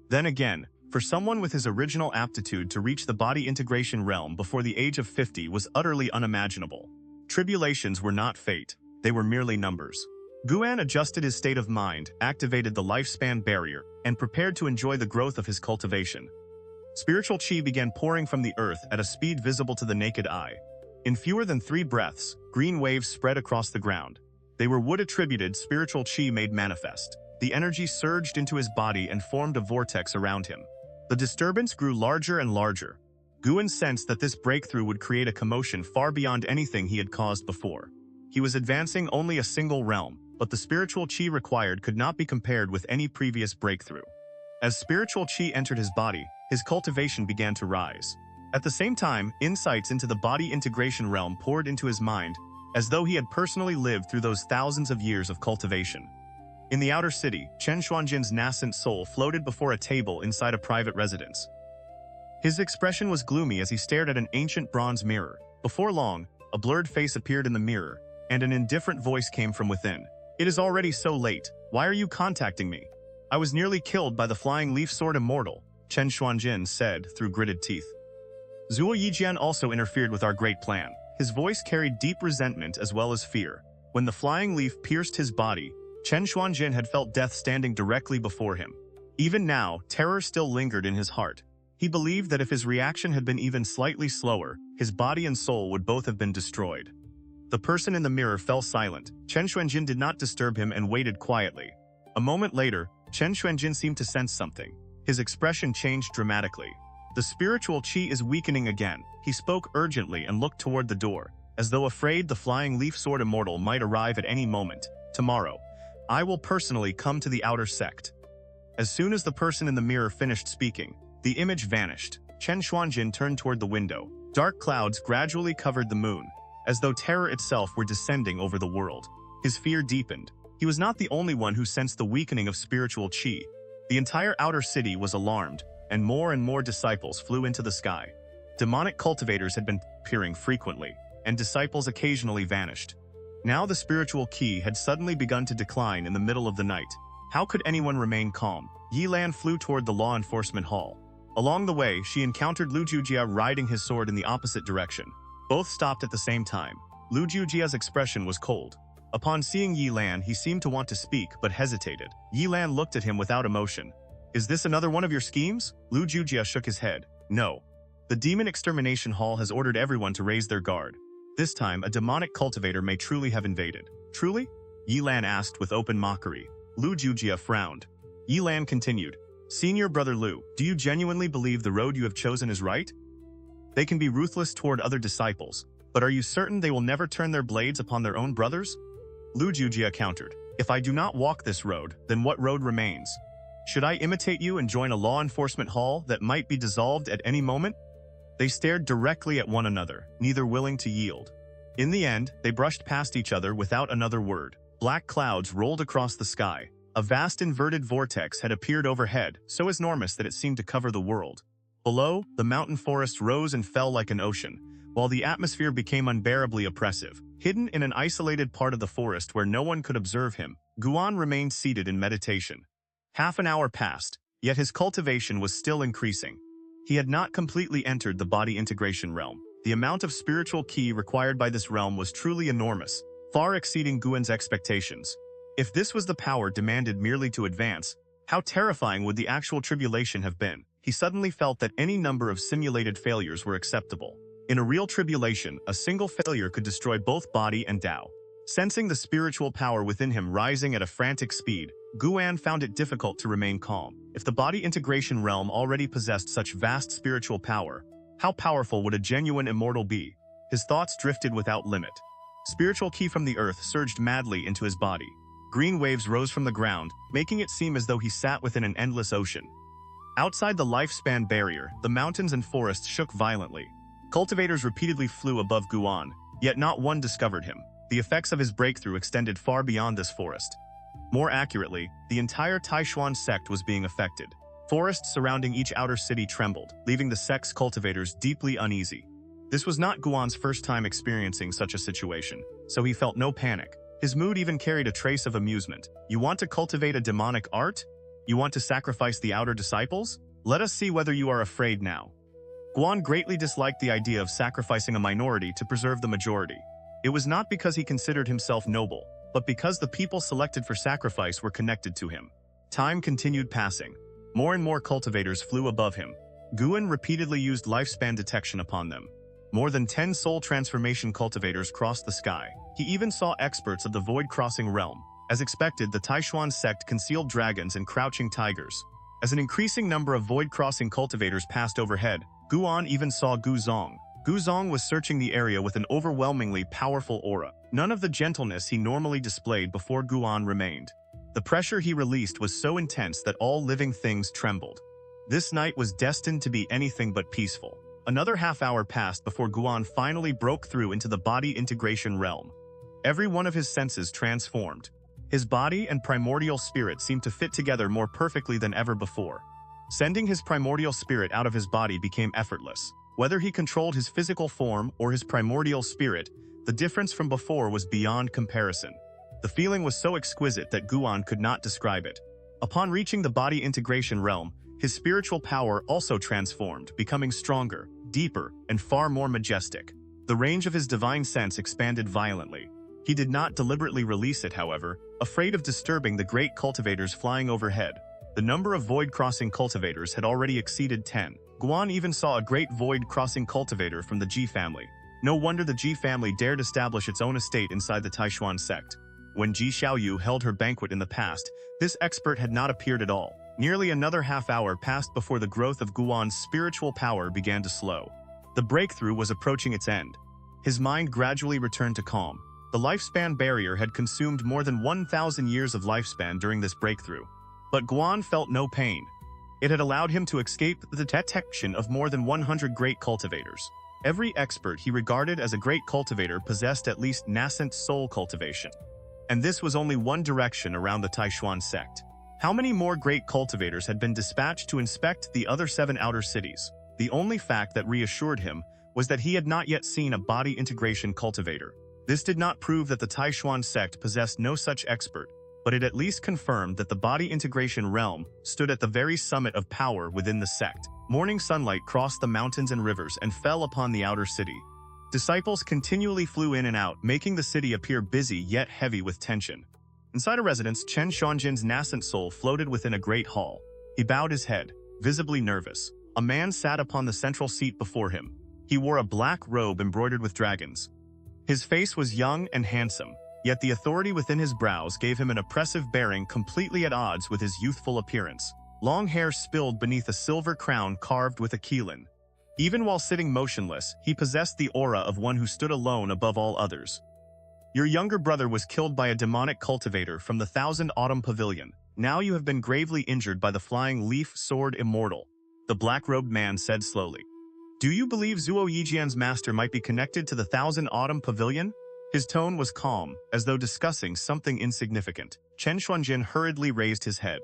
Then again, for someone with his original aptitude to reach the body integration realm before the age of 50 was utterly unimaginable. Tribulations were not fate, they were merely numbers. Guan adjusted his state of mind, activated the lifespan barrier, and prepared to enjoy the growth of his cultivation. Spiritual chi began pouring from the earth at a speed visible to the naked eye. In fewer than 3 breaths, green waves spread across the ground. They were wood-attributed spiritual chi made manifest. The energy surged into his body and formed a vortex around him. The disturbance grew larger and larger. Guan sensed that this breakthrough would create a commotion far beyond anything he had caused before. He was advancing only a single realm, but the spiritual chi required could not be compared with any previous breakthrough. As spiritual chi entered his body, his cultivation began to rise. At the same time, insights into the body integration realm poured into his mind, as though he had personally lived through those thousands of years of cultivation. In the outer city, Chen Xuanjin's nascent soul floated before a table inside a private residence. His expression was gloomy as he stared at an ancient bronze mirror. Before long, a blurred face appeared in the mirror, and an indifferent voice came from within. "It is already so late. Why are you contacting me? I was nearly killed by the flying leaf sword immortal," Chen Xuanjin said through gritted teeth. Lu Jiujia also interfered with our great plan. His voice carried deep resentment as well as fear. When the flying leaf pierced his body, Chen Xuanjin had felt death standing directly before him. Even now, terror still lingered in his heart. He believed that if his reaction had been even slightly slower, his body and soul would both have been destroyed. The person in the mirror fell silent. Chen Xuanjin did not disturb him and waited quietly. A moment later, Chen Xuanjin seemed to sense something. His expression changed dramatically. The spiritual qi is weakening again. He spoke urgently and looked toward the door, as though afraid the flying leaf sword immortal might arrive at any moment. Tomorrow, I will personally come to the outer sect. As soon as the person in the mirror finished speaking, the image vanished. Chen Xuanjin turned toward the window. Dark clouds gradually covered the moon, as though terror itself were descending over the world. His fear deepened. He was not the only one who sensed the weakening of spiritual qi. The entire outer city was alarmed, and more disciples flew into the sky. Demonic cultivators had been appearing frequently, and disciples occasionally vanished. Now the spiritual qi had suddenly begun to decline in the middle of the night. How could anyone remain calm? Ye Lan flew toward the law enforcement hall. Along the way, she encountered Lu Jiujia riding his sword in the opposite direction. Both stopped at the same time. Lu Jiujia's expression was cold. Upon seeing Ye Lan, he seemed to want to speak, but hesitated. Ye Lan looked at him without emotion. Is this another one of your schemes? Lu Jiujia shook his head. No. The Demon Extermination Hall has ordered everyone to raise their guard. This time, a demonic cultivator may truly have invaded. Truly? Ye Lan asked with open mockery. Lu Jiujia frowned. Ye Lan continued. Senior brother Lu, do you genuinely believe the road you have chosen is right? They can be ruthless toward other disciples, but are you certain they will never turn their blades upon their own brothers? Lu Jiujia countered. If I do not walk this road, then what road remains? Should I imitate you and join a law enforcement hall that might be dissolved at any moment? They stared directly at one another, neither willing to yield. In the end, they brushed past each other without another word. Black clouds rolled across the sky. A vast inverted vortex had appeared overhead, so enormous that it seemed to cover the world. Below, the mountain forest rose and fell like an ocean, while the atmosphere became unbearably oppressive. Hidden in an isolated part of the forest where no one could observe him, Guan remained seated in meditation. Half an hour passed, yet his cultivation was still increasing. He had not completely entered the body integration realm. The amount of spiritual qi required by this realm was truly enormous, far exceeding Guan's expectations. If this was the power demanded merely to advance, how terrifying would the actual tribulation have been? He suddenly felt that any number of simulated failures were acceptable. In a real tribulation, a single failure could destroy both body and Tao. Sensing the spiritual power within him rising at a frantic speed, Guan found it difficult to remain calm. If the body integration realm already possessed such vast spiritual power, how powerful would a genuine immortal be? His thoughts drifted without limit. Spiritual qi from the earth surged madly into his body. Green waves rose from the ground, making it seem as though he sat within an endless ocean. Outside the lifespan barrier, the mountains and forests shook violently. Cultivators repeatedly flew above Guan, yet not one discovered him. The effects of his breakthrough extended far beyond this forest. More accurately, the entire Taixuan Sect was being affected. Forests surrounding each outer city trembled, leaving the sect's cultivators deeply uneasy. This was not Guan's first time experiencing such a situation, so he felt no panic. His mood even carried a trace of amusement. You want to cultivate a demonic art? You want to sacrifice the outer disciples? Let us see whether you are afraid now. Guan greatly disliked the idea of sacrificing a minority to preserve the majority. It was not because he considered himself noble, but because the people selected for sacrifice were connected to him. Time continued passing. More and more cultivators flew above him. Guan repeatedly used lifespan detection upon them. More than 10 soul transformation cultivators crossed the sky. He even saw experts of the void-crossing realm. As expected, the Taixuan Sect concealed dragons and crouching tigers. As an increasing number of void-crossing cultivators passed overhead, Guan even saw Guzong. Guzong was searching the area with an overwhelmingly powerful aura. None of the gentleness he normally displayed before Guan remained. The pressure he released was so intense that all living things trembled. This night was destined to be anything but peaceful. Another half-hour passed before Guan finally broke through into the body integration realm. Every one of his senses transformed. His body and primordial spirit seemed to fit together more perfectly than ever before. Sending his primordial spirit out of his body became effortless. Whether he controlled his physical form or his primordial spirit, the difference from before was beyond comparison. The feeling was so exquisite that Guan could not describe it. Upon reaching the body integration realm, his spiritual power also transformed, becoming stronger, deeper, and far more majestic. The range of his divine sense expanded violently. He did not deliberately release it, however, afraid of disturbing the great cultivators flying overhead. The number of void-crossing cultivators had already exceeded 10. Guan even saw a great void-crossing cultivator from the Ji family. No wonder the Ji family dared establish its own estate inside the Taixuan Sect. When Ji Xiaoyu held her banquet in the past, this expert had not appeared at all. Nearly another half-hour passed before the growth of Guan's spiritual power began to slow. The breakthrough was approaching its end. His mind gradually returned to calm. The lifespan barrier had consumed more than 1,000 years of lifespan during this breakthrough. But Guan felt no pain. It had allowed him to escape the detection of more than 100 great cultivators. Every expert he regarded as a great cultivator possessed at least nascent soul cultivation. And this was only one direction around the Taixuan Sect. How many more great cultivators had been dispatched to inspect the other 7 outer cities? The only fact that reassured him was that he had not yet seen a body integration cultivator. This did not prove that the Taixuan Sect possessed no such expert, but it at least confirmed that the body integration realm stood at the very summit of power within the sect. Morning sunlight crossed the mountains and rivers and fell upon the outer city. Disciples continually flew in and out, making the city appear busy yet heavy with tension. Inside a residence, Chen Xuanjin's nascent soul floated within a great hall. He bowed his head, visibly nervous. A man sat upon the central seat before him. He wore a black robe embroidered with dragons. His face was young and handsome, yet the authority within his brows gave him an oppressive bearing completely at odds with his youthful appearance. Long hair spilled beneath a silver crown carved with a Ye-Lan. Even while sitting motionless, he possessed the aura of one who stood alone above all others. Your younger brother was killed by a demonic cultivator from the Thousand Autumn Pavilion. Now you have been gravely injured by the flying leaf sword immortal, the black-robed man said slowly. Do you believe Zuo Yijian's master might be connected to the Thousand Autumn Pavilion? His tone was calm, as though discussing something insignificant. Chen Xuanjin hurriedly raised his head.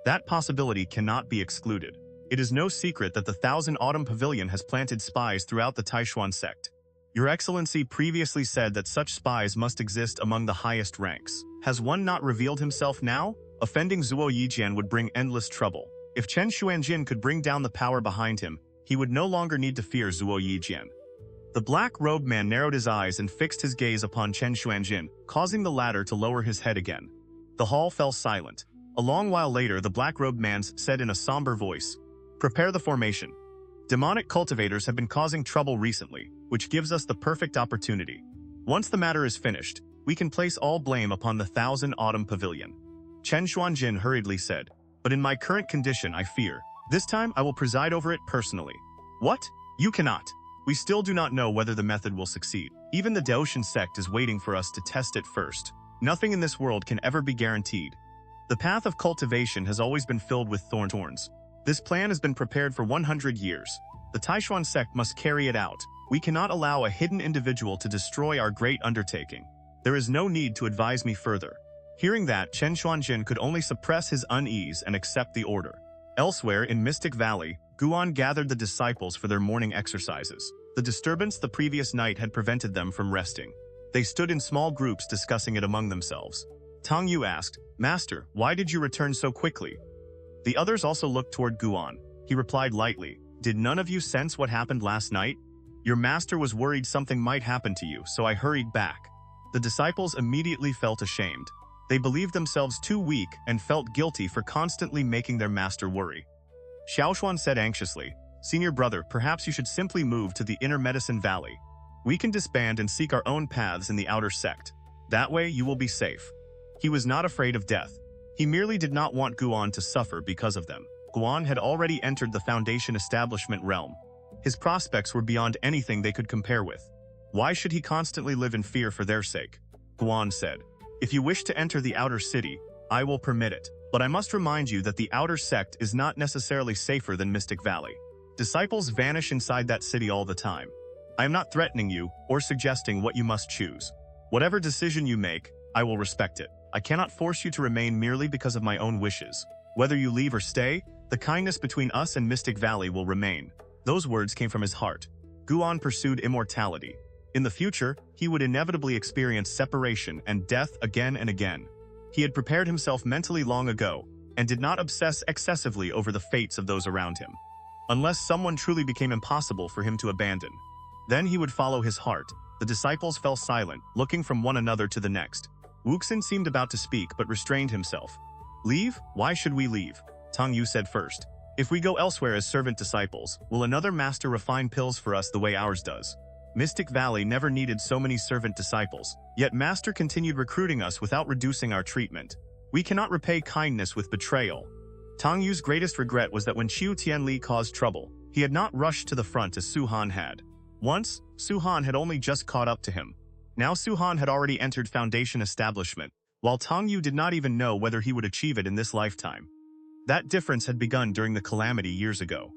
That possibility cannot be excluded. It is no secret that the Thousand Autumn Pavilion has planted spies throughout the Taixuan Sect. Your Excellency previously said that such spies must exist among the highest ranks. Has one not revealed himself now? Offending Zuo Yijian would bring endless trouble. If Chen Xuanjin could bring down the power behind him, he would no longer need to fear Zuo Yijian. The black-robed man narrowed his eyes and fixed his gaze upon Chen Xuanjin, causing the latter to lower his head again. The hall fell silent. A long while later, the black-robed man said in a somber voice, Prepare the formation. Demonic cultivators have been causing trouble recently, which gives us the perfect opportunity. Once the matter is finished, we can place all blame upon the Thousand Autumn Pavilion. Chen Xuanjin hurriedly said, But in my current condition, I fear. This time, I will preside over it personally. What? You cannot. We still do not know whether the method will succeed. Even the Taixuan Sect is waiting for us to test it first. Nothing in this world can ever be guaranteed. The path of cultivation has always been filled with thorns. This plan has been prepared for 100 years. The Taixuan Sect must carry it out. We cannot allow a hidden individual to destroy our great undertaking. There is no need to advise me further. Hearing that, Chen Xuanjin could only suppress his unease and accept the order. Elsewhere in Mystic Valley, Guan gathered the disciples for their morning exercises. The disturbance the previous night had prevented them from resting. They stood in small groups discussing it among themselves. Tang Yu asked, Master, why did you return so quickly? The others also looked toward Guan. He replied lightly, Did none of you sense what happened last night? Your master was worried something might happen to you, so I hurried back. The disciples immediately felt ashamed. They believed themselves too weak and felt guilty for constantly making their master worry. Xiaoshuan said anxiously, Senior brother, perhaps you should simply move to the Inner Medicine Valley. We can disband and seek our own paths in the outer sect. That way you will be safe. He was not afraid of death. He merely did not want Guan to suffer because of them. Guan had already entered the Foundation establishment realm. His prospects were beyond anything they could compare with. Why should he constantly live in fear for their sake? Guan said, If you wish to enter the outer city, I will permit it. But I must remind you that the outer sect is not necessarily safer than Mystic Valley. Disciples vanish inside that city all the time. I am not threatening you or suggesting what you must choose. Whatever decision you make, I will respect it. I cannot force you to remain merely because of my own wishes. Whether you leave or stay, the kindness between us and Mystic Valley will remain. Those words came from his heart. Guan pursued immortality. In the future, he would inevitably experience separation and death again and again. He had prepared himself mentally long ago, and did not obsess excessively over the fates of those around him. Unless someone truly became impossible for him to abandon. Then he would follow his heart. The disciples fell silent, looking from one another to the next. Wuxin seemed about to speak but restrained himself. Leave? Why should we leave? Tang Yu said first. If we go elsewhere as servant disciples, will another master refine pills for us the way ours does? Mystic Valley never needed so many servant disciples, yet master continued recruiting us without reducing our treatment. We cannot repay kindness with betrayal. Tang Yu's greatest regret was that when Chu Xian caused trouble, he had not rushed to the front as Su Han had. Once, Su Han had only just caught up to him. Now Su Han had already entered Foundation establishment, while Tang Yu did not even know whether he would achieve it in this lifetime. That difference had begun during the calamity years ago.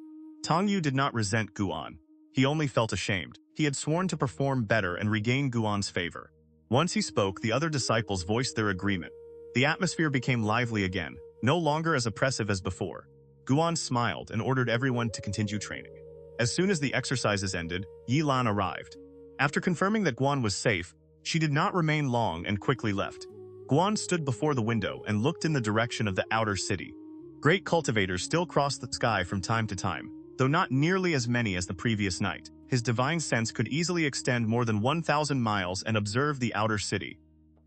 Tang Yu did not resent Guan. He only felt ashamed. He had sworn to perform better and regain Guan's favor. Once he spoke, the other disciples voiced their agreement. The atmosphere became lively again, no longer as oppressive as before. Guan smiled and ordered everyone to continue training. As soon as the exercises ended, Ye Lan arrived. After confirming that Guan was safe, she did not remain long and quickly left. Guan stood before the window and looked in the direction of the outer city. Great cultivators still crossed the sky from time to time, though not nearly as many as the previous night. His divine sense could easily extend more than 1,000 miles and observe the outer city.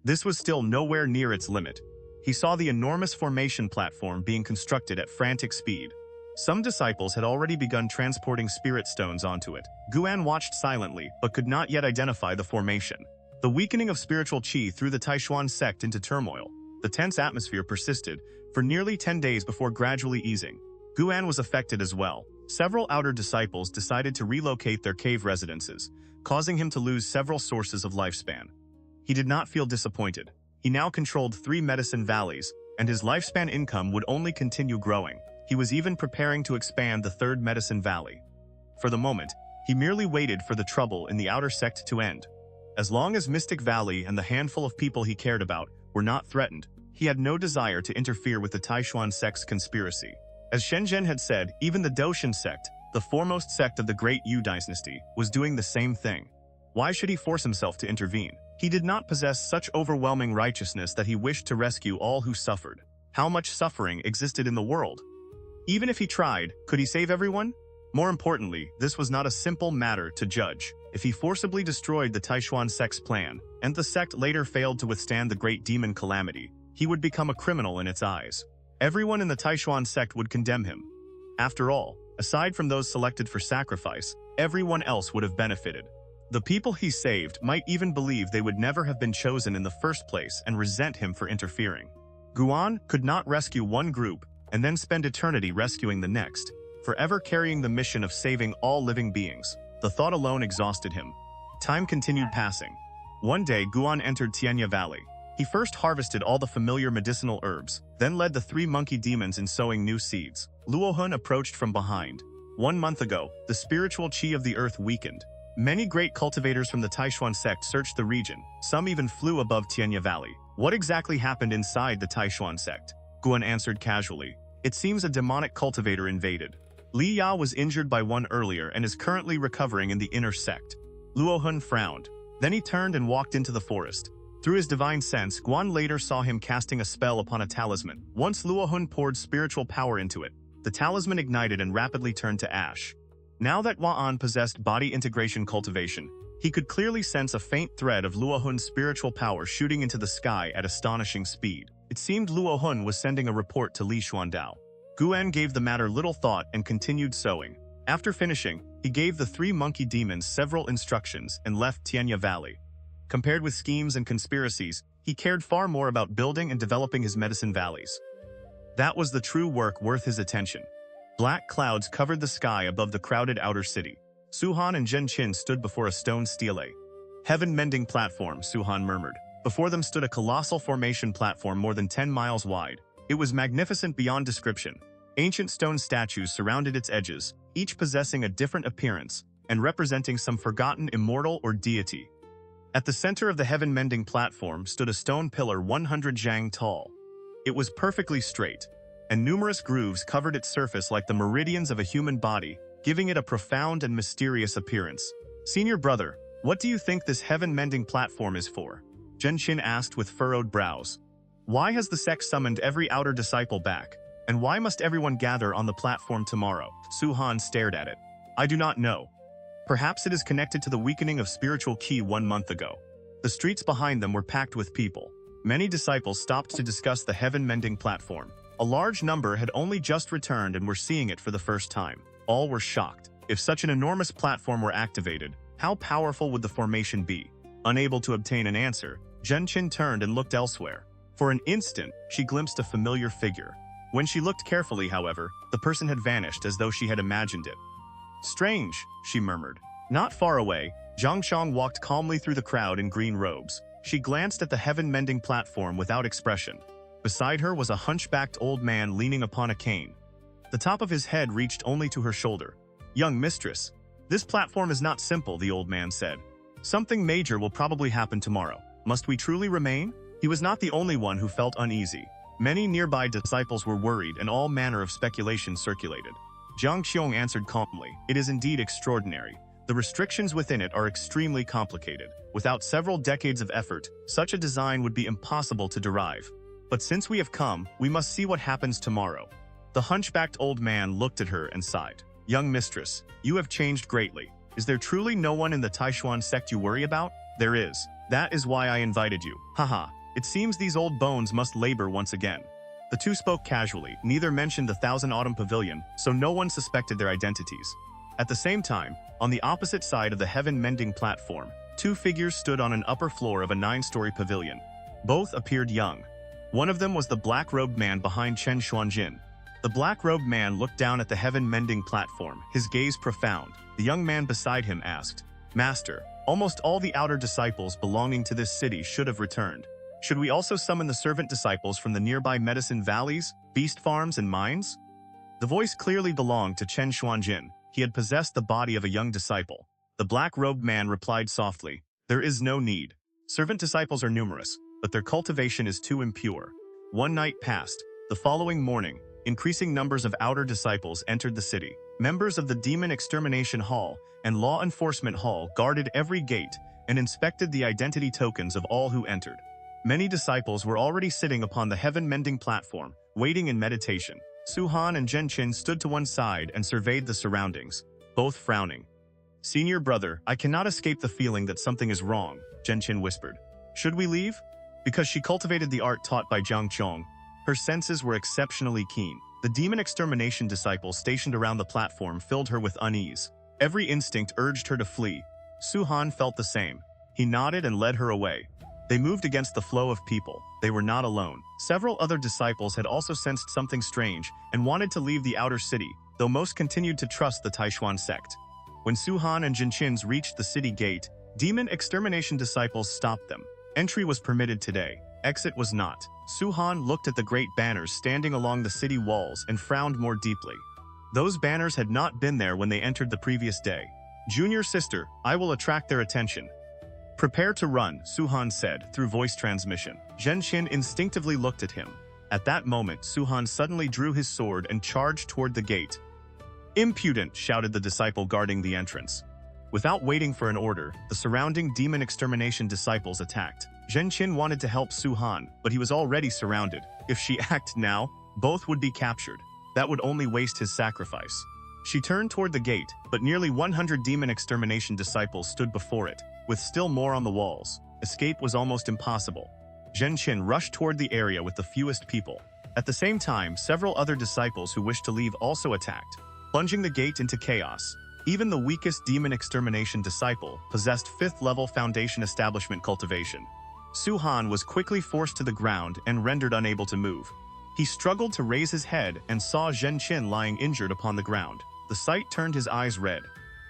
This was still nowhere near its limit. He saw the enormous formation platform being constructed at frantic speed. Some disciples had already begun transporting spirit stones onto it. Guan watched silently, but could not yet identify the formation. The weakening of spiritual qi threw the Taixuan Sect into turmoil. The tense atmosphere persisted for nearly 10 days before gradually easing. Guan was affected as well. Several outer disciples decided to relocate their cave residences, causing him to lose several sources of lifespan. He did not feel disappointed. He now controlled 3 medicine valleys, and his lifespan income would only continue growing. He was even preparing to expand the 3rd medicine valley. For the moment, he merely waited for the trouble in the outer sect to end. As long as Mystic Valley and the handful of people he cared about were not threatened, he had no desire to interfere with the Taixuan Sect's conspiracy. As Shenzhen had said, even the Taixuan Sect, the foremost sect of the Great Yu dynasty, was doing the same thing. Why should he force himself to intervene? He did not possess such overwhelming righteousness that he wished to rescue all who suffered. How much suffering existed in the world? Even if he tried, could he save everyone? More importantly, this was not a simple matter to judge. If he forcibly destroyed the Taixuan Sect's plan, and the sect later failed to withstand the Great Demon Calamity, he would become a criminal in its eyes. Everyone in the Taixuan Sect would condemn him. After all, aside from those selected for sacrifice, everyone else would have benefited. The people he saved might even believe they would never have been chosen in the first place and resent him for interfering. Guan could not rescue one group and then spend eternity rescuing the next, forever carrying the mission of saving all living beings. The thought alone exhausted him. Time continued passing. One day, Guan entered Xianxia Valley. He first harvested all the familiar medicinal herbs, then led the 3 monkey demons in sowing new seeds. Luohun approached from behind. 1 month ago, the spiritual qi of the earth weakened. Many great cultivators from the Taixuan Sect searched the region. Some even flew above Xianxia Valley. What exactly happened inside the Taixuan Sect? Guan answered casually. It seems a demonic cultivator invaded. Li Ya was injured by one earlier and is currently recovering in the inner sect. Luohun frowned. Then he turned and walked into the forest. Through his divine sense, Guan later saw him casting a spell upon a talisman. Once Luohun poured spiritual power into it, the talisman ignited and rapidly turned to ash. Now that Huan possessed body integration cultivation, he could clearly sense a faint thread of Luohun's spiritual power shooting into the sky at astonishing speed. It seemed Luohun was sending a report to Li Xuandao. Guan gave the matter little thought and continued sowing. After finishing, he gave the 3 monkey demons several instructions and left Xianxia Valley. Compared with schemes and conspiracies, he cared far more about building and developing his medicine valleys. That was the true work worth his attention. Black clouds covered the sky above the crowded outer city. Suhan and Zhen Qin stood before a stone stele. Heaven-Mending Platform, Suhan murmured. Before them stood a colossal formation platform more than 10 miles wide. It was magnificent beyond description. Ancient stone statues surrounded its edges, each possessing a different appearance and representing some forgotten immortal or deity. At the center of the Heaven-Mending Platform stood a stone pillar 100 zhang tall. It was perfectly straight, and numerous grooves covered its surface like the meridians of a human body, giving it a profound and mysterious appearance. Senior brother, what do you think this Heaven-Mending Platform is for? Zhen Qin asked with furrowed brows. Why has the sect summoned every outer disciple back? And why must everyone gather on the platform tomorrow? Suhan stared at it. I do not know. Perhaps it is connected to the weakening of spiritual ki 1 month ago. The streets behind them were packed with people. Many disciples stopped to discuss the Heaven-Mending Platform. A large number had only just returned and were seeing it for the first time. All were shocked. If such an enormous platform were activated, how powerful would the formation be? Unable to obtain an answer, Zhen Qin turned and looked elsewhere. For an instant, she glimpsed a familiar figure. When she looked carefully, however, the person had vanished as though she had imagined it. "Strange," she murmured. Not far away, Xianxia walked calmly through the crowd in green robes. She glanced at the Heaven-Mending Platform without expression. Beside her was a hunchbacked old man leaning upon a cane. The top of his head reached only to her shoulder. "Young mistress, this platform is not simple," the old man said. "Something major will probably happen tomorrow. Must we truly remain?" He was not the only one who felt uneasy. Many nearby disciples were worried and all manner of speculation circulated. Zhang Qiong answered calmly, "It is indeed extraordinary. The restrictions within it are extremely complicated. Without several decades of effort, such a design would be impossible to derive. But since we have come, we must see what happens tomorrow." The hunchbacked old man looked at her and sighed. "Young mistress, you have changed greatly. Is there truly no one in the Taixuan Sect you worry about?" "There is. That is why I invited you. Haha. It seems these old bones must labor once again." The two spoke casually. Neither mentioned the Thousand Autumn Pavilion, so no one suspected their identities. At the same time, on the opposite side of the Heaven-Mending Platform, two figures stood on an upper floor of a 9-story pavilion. Both appeared young. One of them was the black-robed man behind Chen Xuanjin. The black-robed man looked down at the Heaven-Mending Platform, his gaze profound. The young man beside him asked, "Master, almost all the outer disciples belonging to this city should have returned. Should we also summon the servant disciples from the nearby medicine valleys, beast farms, and mines?" The voice clearly belonged to Chen Xuanjin. He had possessed the body of a young disciple. The black-robed man replied softly, "There is no need. Servant disciples are numerous, but their cultivation is too impure." 1 night passed. The following morning, increasing numbers of outer disciples entered the city. Members of the Demon Extermination Hall and Law Enforcement Hall guarded every gate and inspected the identity tokens of all who entered. Many disciples were already sitting upon the Heaven-Mending Platform, waiting in meditation. Su Han and Zhen Qin stood to one side and surveyed the surroundings, both frowning. "Senior brother, I cannot escape the feeling that something is wrong," Zhen Qin whispered. "Should we leave?" Because she cultivated the art taught by Zhang Qiong, her senses were exceptionally keen. The Demon Extermination disciples stationed around the platform filled her with unease. Every instinct urged her to flee. Su Han felt the same. He nodded and led her away. They moved against the flow of people. They were not alone. Several other disciples had also sensed something strange and wanted to leave the outer city, though most continued to trust the Taixuan Sect. When Su Han and Zhen Qin reached the city gate, Demon Extermination disciples stopped them. Entry was permitted today. Exit was not. Su Han looked at the great banners standing along the city walls and frowned more deeply. Those banners had not been there when they entered the previous day. "Junior sister, I will attract their attention." "Prepare to run," Su Han said through voice transmission. Zhen Qin instinctively looked at him. At that moment, Su Han suddenly drew his sword and charged toward the gate. "Impudent!" shouted the disciple guarding the entrance. Without waiting for an order, the surrounding Demon Extermination disciples attacked. Zhen Qin wanted to help Su Han, but he was already surrounded. If she acted now, both would be captured. That would only waste his sacrifice. She turned toward the gate, but nearly 100 Demon Extermination disciples stood before it, with still more on the walls. Escape was almost impossible. Zhen Qin rushed toward the area with the fewest people. At the same time, several other disciples who wished to leave also attacked, plunging the gate into chaos. Even the weakest Demon Extermination disciple possessed 5th-level Foundation Establishment cultivation. Su Han was quickly forced to the ground and rendered unable to move. He struggled to raise his head and saw Zhen Qin lying injured upon the ground. The sight turned his eyes red.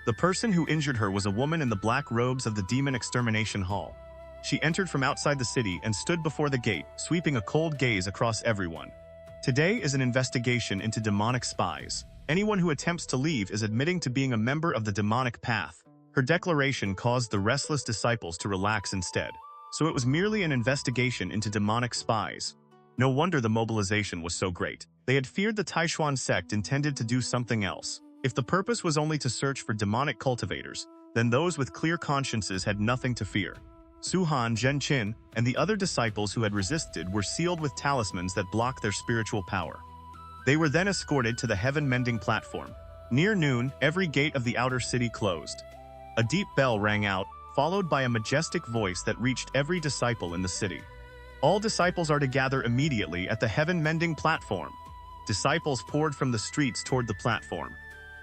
The person who injured her was a woman in the black robes of the Demon Extermination Hall. She entered from outside the city and stood before the gate, sweeping a cold gaze across everyone. "Today is an investigation into demonic spies. Anyone who attempts to leave is admitting to being a member of the demonic path." Her declaration caused the restless disciples to relax instead. So it was merely an investigation into demonic spies. No wonder the mobilization was so great. They had feared the Taixuan Sect intended to do something else. If the purpose was only to search for demonic cultivators, then those with clear consciences had nothing to fear. Su Han, Zhen Qin, and the other disciples who had resisted were sealed with talismans that blocked their spiritual power. They were then escorted to the Heaven-Mending Platform. Near noon, every gate of the outer city closed. A deep bell rang out, followed by a majestic voice that reached every disciple in the city. All disciples are to gather immediately at the Heaven-Mending Platform. Disciples poured from the streets toward the platform.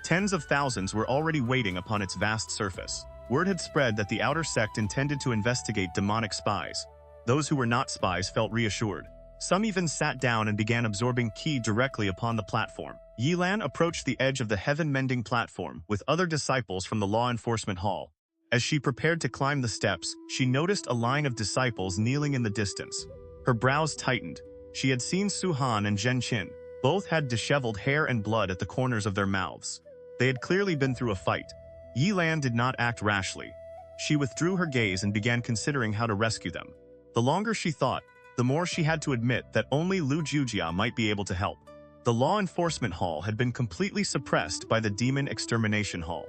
Tens of thousands were already waiting upon its vast surface. Word had spread that the outer sect intended to investigate demonic spies. Those who were not spies felt reassured. Some even sat down and began absorbing Qi directly upon the platform. Ye Lan approached the edge of the Heaven-Mending Platform with other disciples from the Law Enforcement Hall. As she prepared to climb the steps, she noticed a line of disciples kneeling in the distance. Her brows tightened. She had seen Chu Xian and Zhen Qin. Both had disheveled hair and blood at the corners of their mouths. They had clearly been through a fight. Ye Lan did not act rashly. She withdrew her gaze and began considering how to rescue them. The longer she thought, the more she had to admit that only Lu Jiujia might be able to help. The Law Enforcement Hall had been completely suppressed by the Demon Extermination Hall.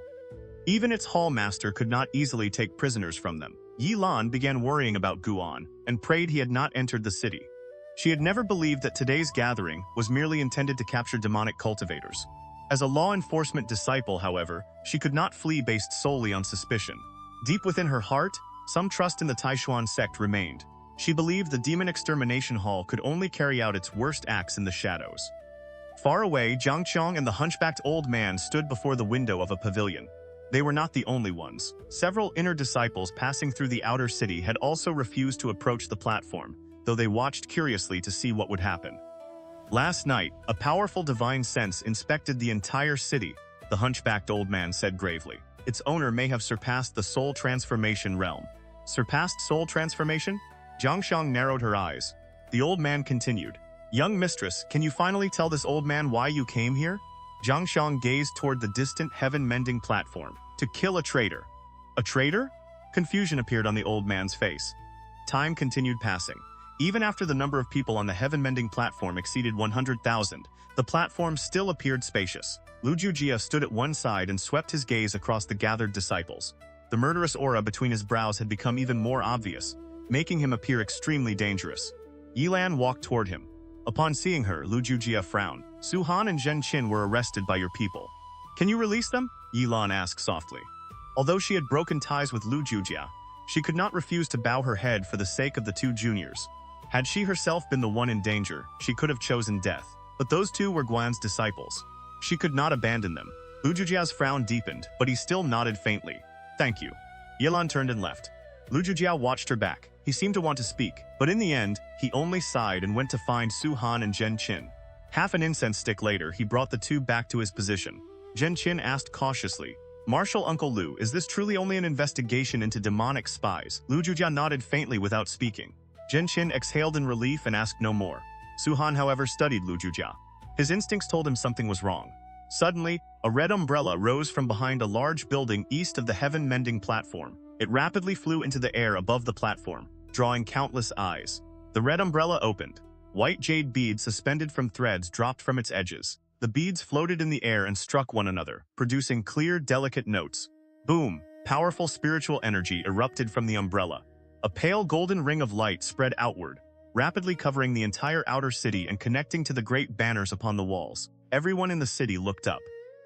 Even its hall master could not easily take prisoners from them. Ye Lan began worrying about Guan and prayed he had not entered the city. She had never believed that today's gathering was merely intended to capture demonic cultivators. As a law enforcement disciple, however, she could not flee based solely on suspicion. Deep within her heart, some trust in the Taixuan Sect remained. She believed the Demon Extermination Hall could only carry out its worst acts in the shadows. Far away, Xianxia and the hunchbacked old man stood before the window of a pavilion. They were not the only ones. Several inner disciples passing through the outer city had also refused to approach the platform, though they watched curiously to see what would happen. Last night, a powerful divine sense inspected the entire city, the hunchbacked old man said gravely. Its owner may have surpassed the soul transformation realm. Surpassed soul transformation? Xianxia narrowed her eyes. The old man continued. Young mistress, can you finally tell this old man why you came here? Xianxia gazed toward the distant Heaven-Mending Platform. To kill a traitor. A traitor? Confusion appeared on the old man's face. Time continued passing. Even after the number of people on the Heaven-Mending Platform exceeded 100,000, the platform still appeared spacious. Lu Jiujia stood at one side and swept his gaze across the gathered disciples. The murderous aura between his brows had become even more obvious, making him appear extremely dangerous. Ye Lan walked toward him. Upon seeing her, Lu Jiujia frowned. Chu Xian and Zhen Qin were arrested by your people. Can you release them? Ye Lan asked softly. Although she had broken ties with Lu Jiujia, she could not refuse to bow her head for the sake of the two juniors. Had she herself been the one in danger, she could have chosen death. But those two were Guan's disciples. She could not abandon them. Lu Jiujia's frown deepened, but he still nodded faintly. Thank you. Ye Lan turned and left. Lu Jiujia watched her back. He seemed to want to speak, but in the end, he only sighed and went to find Chu Xian and Zhen Qin. Half an incense stick later, he brought the two back to his position. Zhen Qin asked cautiously, Marshal Uncle Lu, is this truly only an investigation into demonic spies? Lu Jiujia nodded faintly without speaking. Zhen Qin exhaled in relief and asked no more. Chu Xian, however, studied Lu Jiujia. His instincts told him something was wrong. Suddenly, a red umbrella rose from behind a large building east of the Heaven-Mending Platform. It rapidly flew into the air above the platform, drawing countless eyes. The red umbrella opened. White jade beads suspended from threads dropped from its edges. The beads floated in the air and struck one another, producing clear, delicate notes. Boom! Powerful spiritual energy erupted from the umbrella. A pale golden ring of light spread outward, rapidly covering the entire outer city and connecting to the great banners upon the walls. Everyone in the city looked up.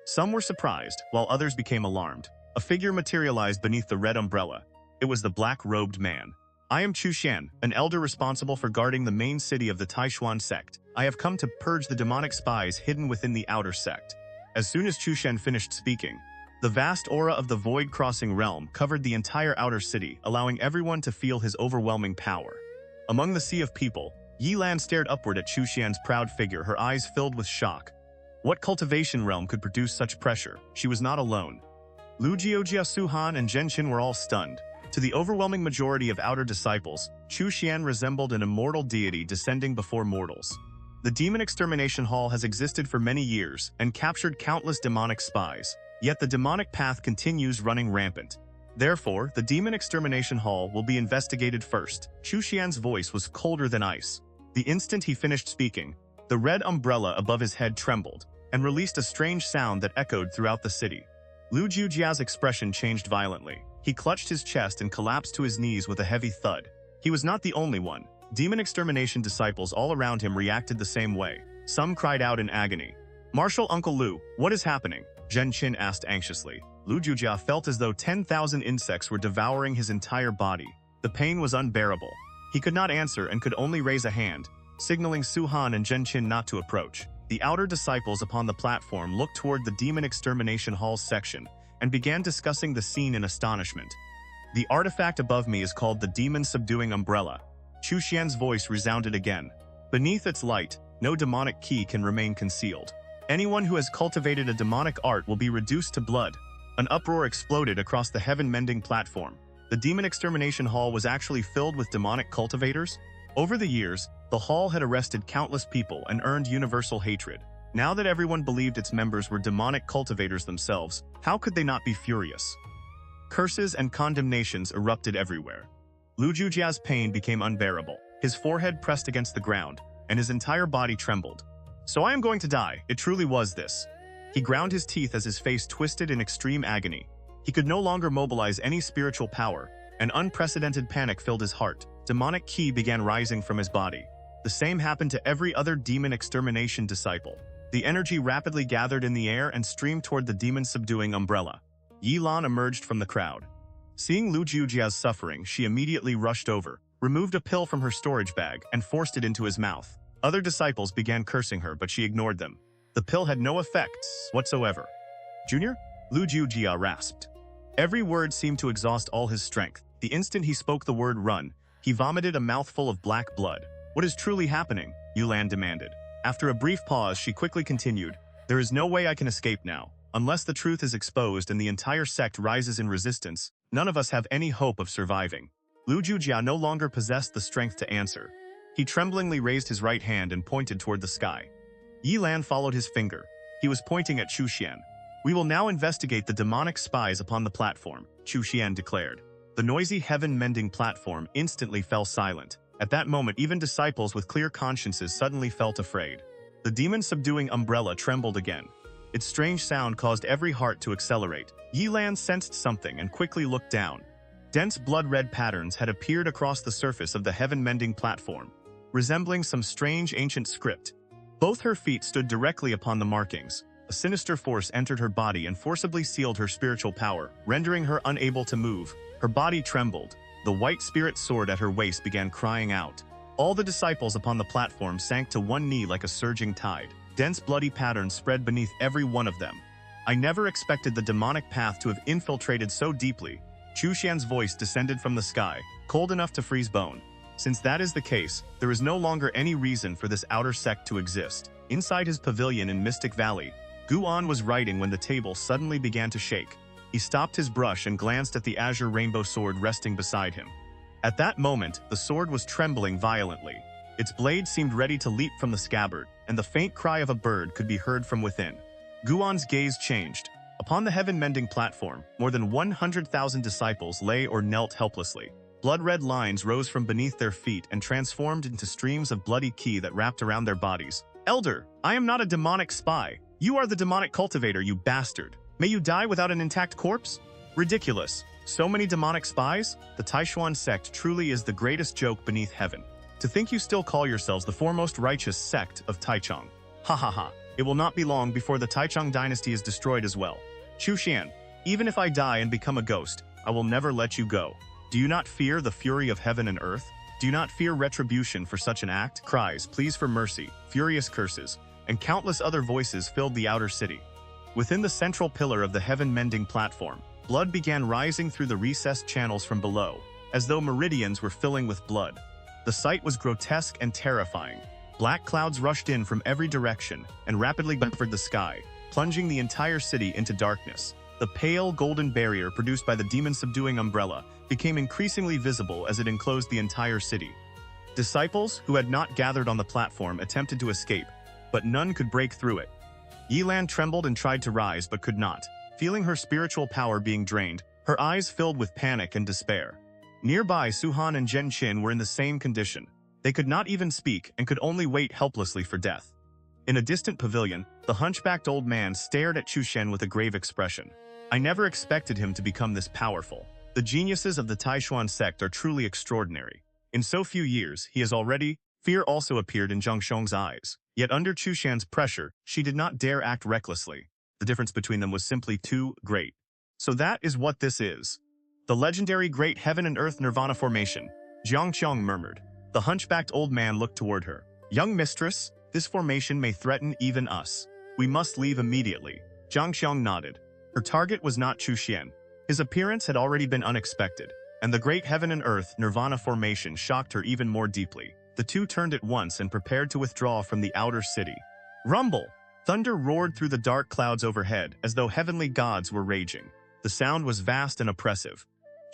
Some were surprised, while others became alarmed. A figure materialized beneath the red umbrella. It was the black-robed man. I am Chu Xian, an elder responsible for guarding the main city of the Taixuan Sect. I have come to purge the demonic spies hidden within the outer sect. As soon as Chu Xian finished speaking, the vast aura of the void-crossing realm covered the entire outer city, allowing everyone to feel his overwhelming power. Among the sea of people, Ye Lan stared upward at Chu Xian's proud figure, her eyes filled with shock. What cultivation realm could produce such pressure? She was not alone. Lu Jiujia, Chu Xian, and Zhen Qin were all stunned. To the overwhelming majority of outer disciples, Chu Xian resembled an immortal deity descending before mortals. The Demon Extermination Hall has existed for many years and captured countless demonic spies. Yet the demonic path continues running rampant. Therefore, the Demon Extermination Hall will be investigated first. Chu Xian's voice was colder than ice. The instant he finished speaking, the red umbrella above his head trembled and released a strange sound that echoed throughout the city. Lu Jiujia's expression changed violently. He clutched his chest and collapsed to his knees with a heavy thud. He was not the only one. Demon Extermination disciples all around him reacted the same way. Some cried out in agony. Marshal Uncle Lu, what is happening? Zhen Qin asked anxiously. Lu Jiujia felt as though 10,000 insects were devouring his entire body. The pain was unbearable. He could not answer and could only raise a hand, signaling Su Han and Zhen Qin not to approach. The outer disciples upon the platform looked toward the Demon Extermination Hall section and began discussing the scene in astonishment. The artifact above me is called the Demon Subduing Umbrella. Chu Xian's voice resounded again. Beneath its light, no demonic key can remain concealed. Anyone who has cultivated a demonic art will be reduced to blood. An uproar exploded across the Heaven-Mending Platform. The Demon Extermination Hall was actually filled with demonic cultivators. Over the years, the hall had arrested countless people and earned universal hatred. Now that everyone believed its members were demonic cultivators themselves, how could they not be furious? Curses and condemnations erupted everywhere. Lu Jiujia's pain became unbearable. His forehead pressed against the ground, and his entire body trembled. So I am going to die, it truly was this. He ground his teeth as his face twisted in extreme agony. He could no longer mobilize any spiritual power. An unprecedented panic filled his heart. Demonic ki began rising from his body. The same happened to every other demon extermination disciple. The energy rapidly gathered in the air and streamed toward the demon subduing umbrella. Ye Lan emerged from the crowd. Seeing Lu Jiujia's suffering, she immediately rushed over, removed a pill from her storage bag, and forced it into his mouth. Other disciples began cursing her, but she ignored them. The pill had no effects whatsoever. Junior? Lu Jiujia rasped. Every word seemed to exhaust all his strength. The instant he spoke the word run, he vomited a mouthful of black blood. What is truly happening? Ye Lan demanded. After a brief pause, she quickly continued, There is no way I can escape now. Unless the truth is exposed and the entire sect rises in resistance, none of us have any hope of surviving. Lu Jiujia no longer possessed the strength to answer. He tremblingly raised his right hand and pointed toward the sky. Ye Lan followed his finger. He was pointing at Chu Xian. We will now investigate the demonic spies upon the platform, Chu Xian declared. The noisy Heaven-Mending Platform instantly fell silent. At that moment, even disciples with clear consciences suddenly felt afraid. The demon subduing umbrella trembled again. Its strange sound caused every heart to accelerate. Ye Lan sensed something and quickly looked down. Dense blood-red patterns had appeared across the surface of the Heaven-Mending Platform, resembling some strange ancient script. Both her feet stood directly upon the markings. A sinister force entered her body and forcibly sealed her spiritual power, rendering her unable to move. Her body trembled. The white spirit sword at her waist began crying out. All the disciples upon the platform sank to one knee like a surging tide. Dense bloody patterns spread beneath every one of them. I never expected the demonic path to have infiltrated so deeply. Chu Xian's voice descended from the sky, cold enough to freeze bone. Since that is the case, there is no longer any reason for this outer sect to exist. Inside his pavilion in Mystic Valley, Guan was writing when the table suddenly began to shake. He stopped his brush and glanced at the azure rainbow sword resting beside him. At that moment, the sword was trembling violently. Its blade seemed ready to leap from the scabbard, and the faint cry of a bird could be heard from within. Guan's gaze changed. Upon the Heaven-Mending Platform, more than 100,000 disciples lay or knelt helplessly. Blood-red lines rose from beneath their feet and transformed into streams of bloody ki that wrapped around their bodies. Elder, I am not a demonic spy. You are the demonic cultivator, you bastard. May you die without an intact corpse? Ridiculous. So many demonic spies? The Taixuan Sect truly is the greatest joke beneath heaven. To think you still call yourselves the foremost righteous sect of Taichung. Ha ha ha. It will not be long before the Taichung dynasty is destroyed as well. Chu Xian, even if I die and become a ghost, I will never let you go. Do you not fear the fury of heaven and earth? Do you not fear retribution for such an act? Cries, pleas for mercy, furious curses, and countless other voices filled the outer city. Within the central pillar of the Heaven-Mending Platform, blood began rising through the recessed channels from below, as though meridians were filling with blood. The sight was grotesque and terrifying. Black clouds rushed in from every direction and rapidly covered the sky, plunging the entire city into darkness. The pale golden barrier produced by the demon-subduing umbrella became increasingly visible as it enclosed the entire city. Disciples who had not gathered on the platform attempted to escape, but none could break through it. Ye Lan trembled and tried to rise but could not. Feeling her spiritual power being drained, her eyes filled with panic and despair. Nearby, Su Han and Zhen Qin were in the same condition. They could not even speak and could only wait helplessly for death. In a distant pavilion, the hunchbacked old man stared at Chu Xian with a grave expression. I never expected him to become this powerful. The geniuses of the Taixuan Sect are truly extraordinary. In so few years, he has already... Fear also appeared in Zhang Shong's eyes. Yet under Chu Xian's pressure, she did not dare act recklessly. The difference between them was simply too great. So that is what this is. The legendary Great Heaven and Earth Nirvana Formation, Xianxia murmured. The hunchbacked old man looked toward her. Young mistress, this formation may threaten even us. We must leave immediately. Xianxia nodded. Her target was not Chu Xian. His appearance had already been unexpected, and the Great Heaven and Earth Nirvana Formation shocked her even more deeply. The two turned at once and prepared to withdraw from the outer city. Rumble! Thunder roared through the dark clouds overhead as though heavenly gods were raging. The sound was vast and oppressive.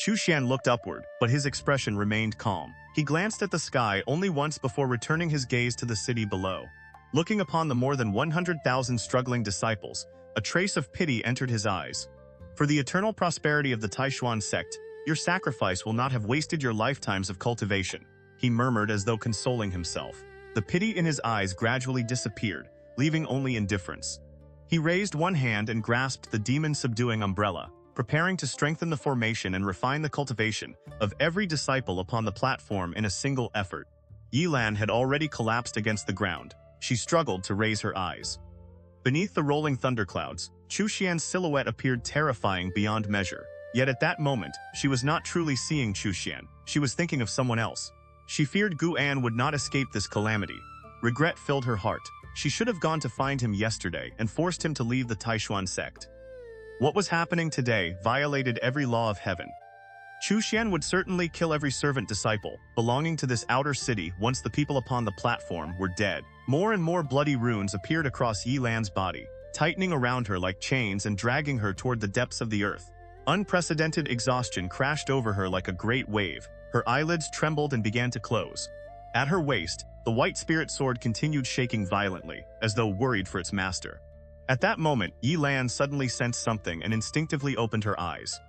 Chu Xian looked upward, but his expression remained calm. He glanced at the sky only once before returning his gaze to the city below. Looking upon the more than 100,000 struggling disciples, a trace of pity entered his eyes. For the eternal prosperity of the Taixuan Sect, your sacrifice will not have wasted your lifetimes of cultivation, he murmured as though consoling himself. The pity in his eyes gradually disappeared, leaving only indifference. He raised one hand and grasped the demon-subduing umbrella, preparing to strengthen the formation and refine the cultivation of every disciple upon the platform in a single effort. Ye Lan had already collapsed against the ground. She struggled to raise her eyes. Beneath the rolling thunderclouds, Chu Xian's silhouette appeared terrifying beyond measure. Yet at that moment, she was not truly seeing Chu Xian. She was thinking of someone else. She feared Gu An would not escape this calamity. Regret filled her heart. She should have gone to find him yesterday and forced him to leave the Taixuan Sect. What was happening today violated every law of heaven. Chu Xian would certainly kill every servant disciple belonging to this outer city once the people upon the platform were dead. More and more bloody runes appeared across Ye Lan's body, tightening around her like chains and dragging her toward the depths of the earth. Unprecedented exhaustion crashed over her like a great wave. Her eyelids trembled and began to close. At her waist, the white spirit sword continued shaking violently, as though worried for its master. At that moment, Ye Lan suddenly sensed something and instinctively opened her eyes.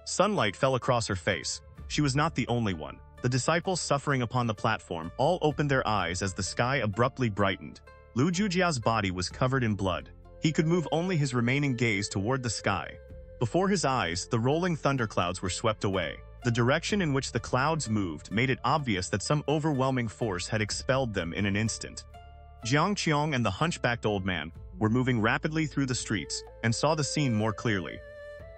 Sunlight fell across her face. She was not the only one. The disciples suffering upon the platform all opened their eyes as the sky abruptly brightened. Lu Jiujia's body was covered in blood. He could move only his remaining gaze toward the sky. Before his eyes, the rolling thunderclouds were swept away. The direction in which the clouds moved made it obvious that some overwhelming force had expelled them in an instant. Zhang Qin and the hunchbacked old man were moving rapidly through the streets and saw the scene more clearly.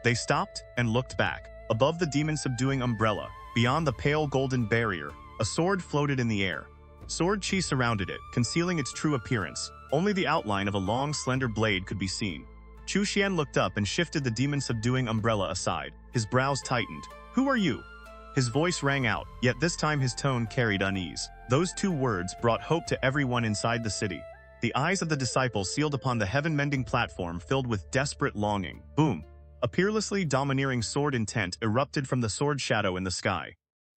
They stopped and looked back. Above the demon-subduing umbrella, beyond the pale golden barrier, a sword floated in the air. Sword chi surrounded it, concealing its true appearance. Only the outline of a long, slender blade could be seen. Chu Xian looked up and shifted the demon-subduing umbrella aside. His brows tightened. "Who are you?" His voice rang out, yet this time his tone carried unease. Those two words brought hope to everyone inside the city. The eyes of the disciples sealed upon the Heaven-Mending Platform filled with desperate longing. Boom! A peerlessly domineering sword intent erupted from the sword shadow in the sky.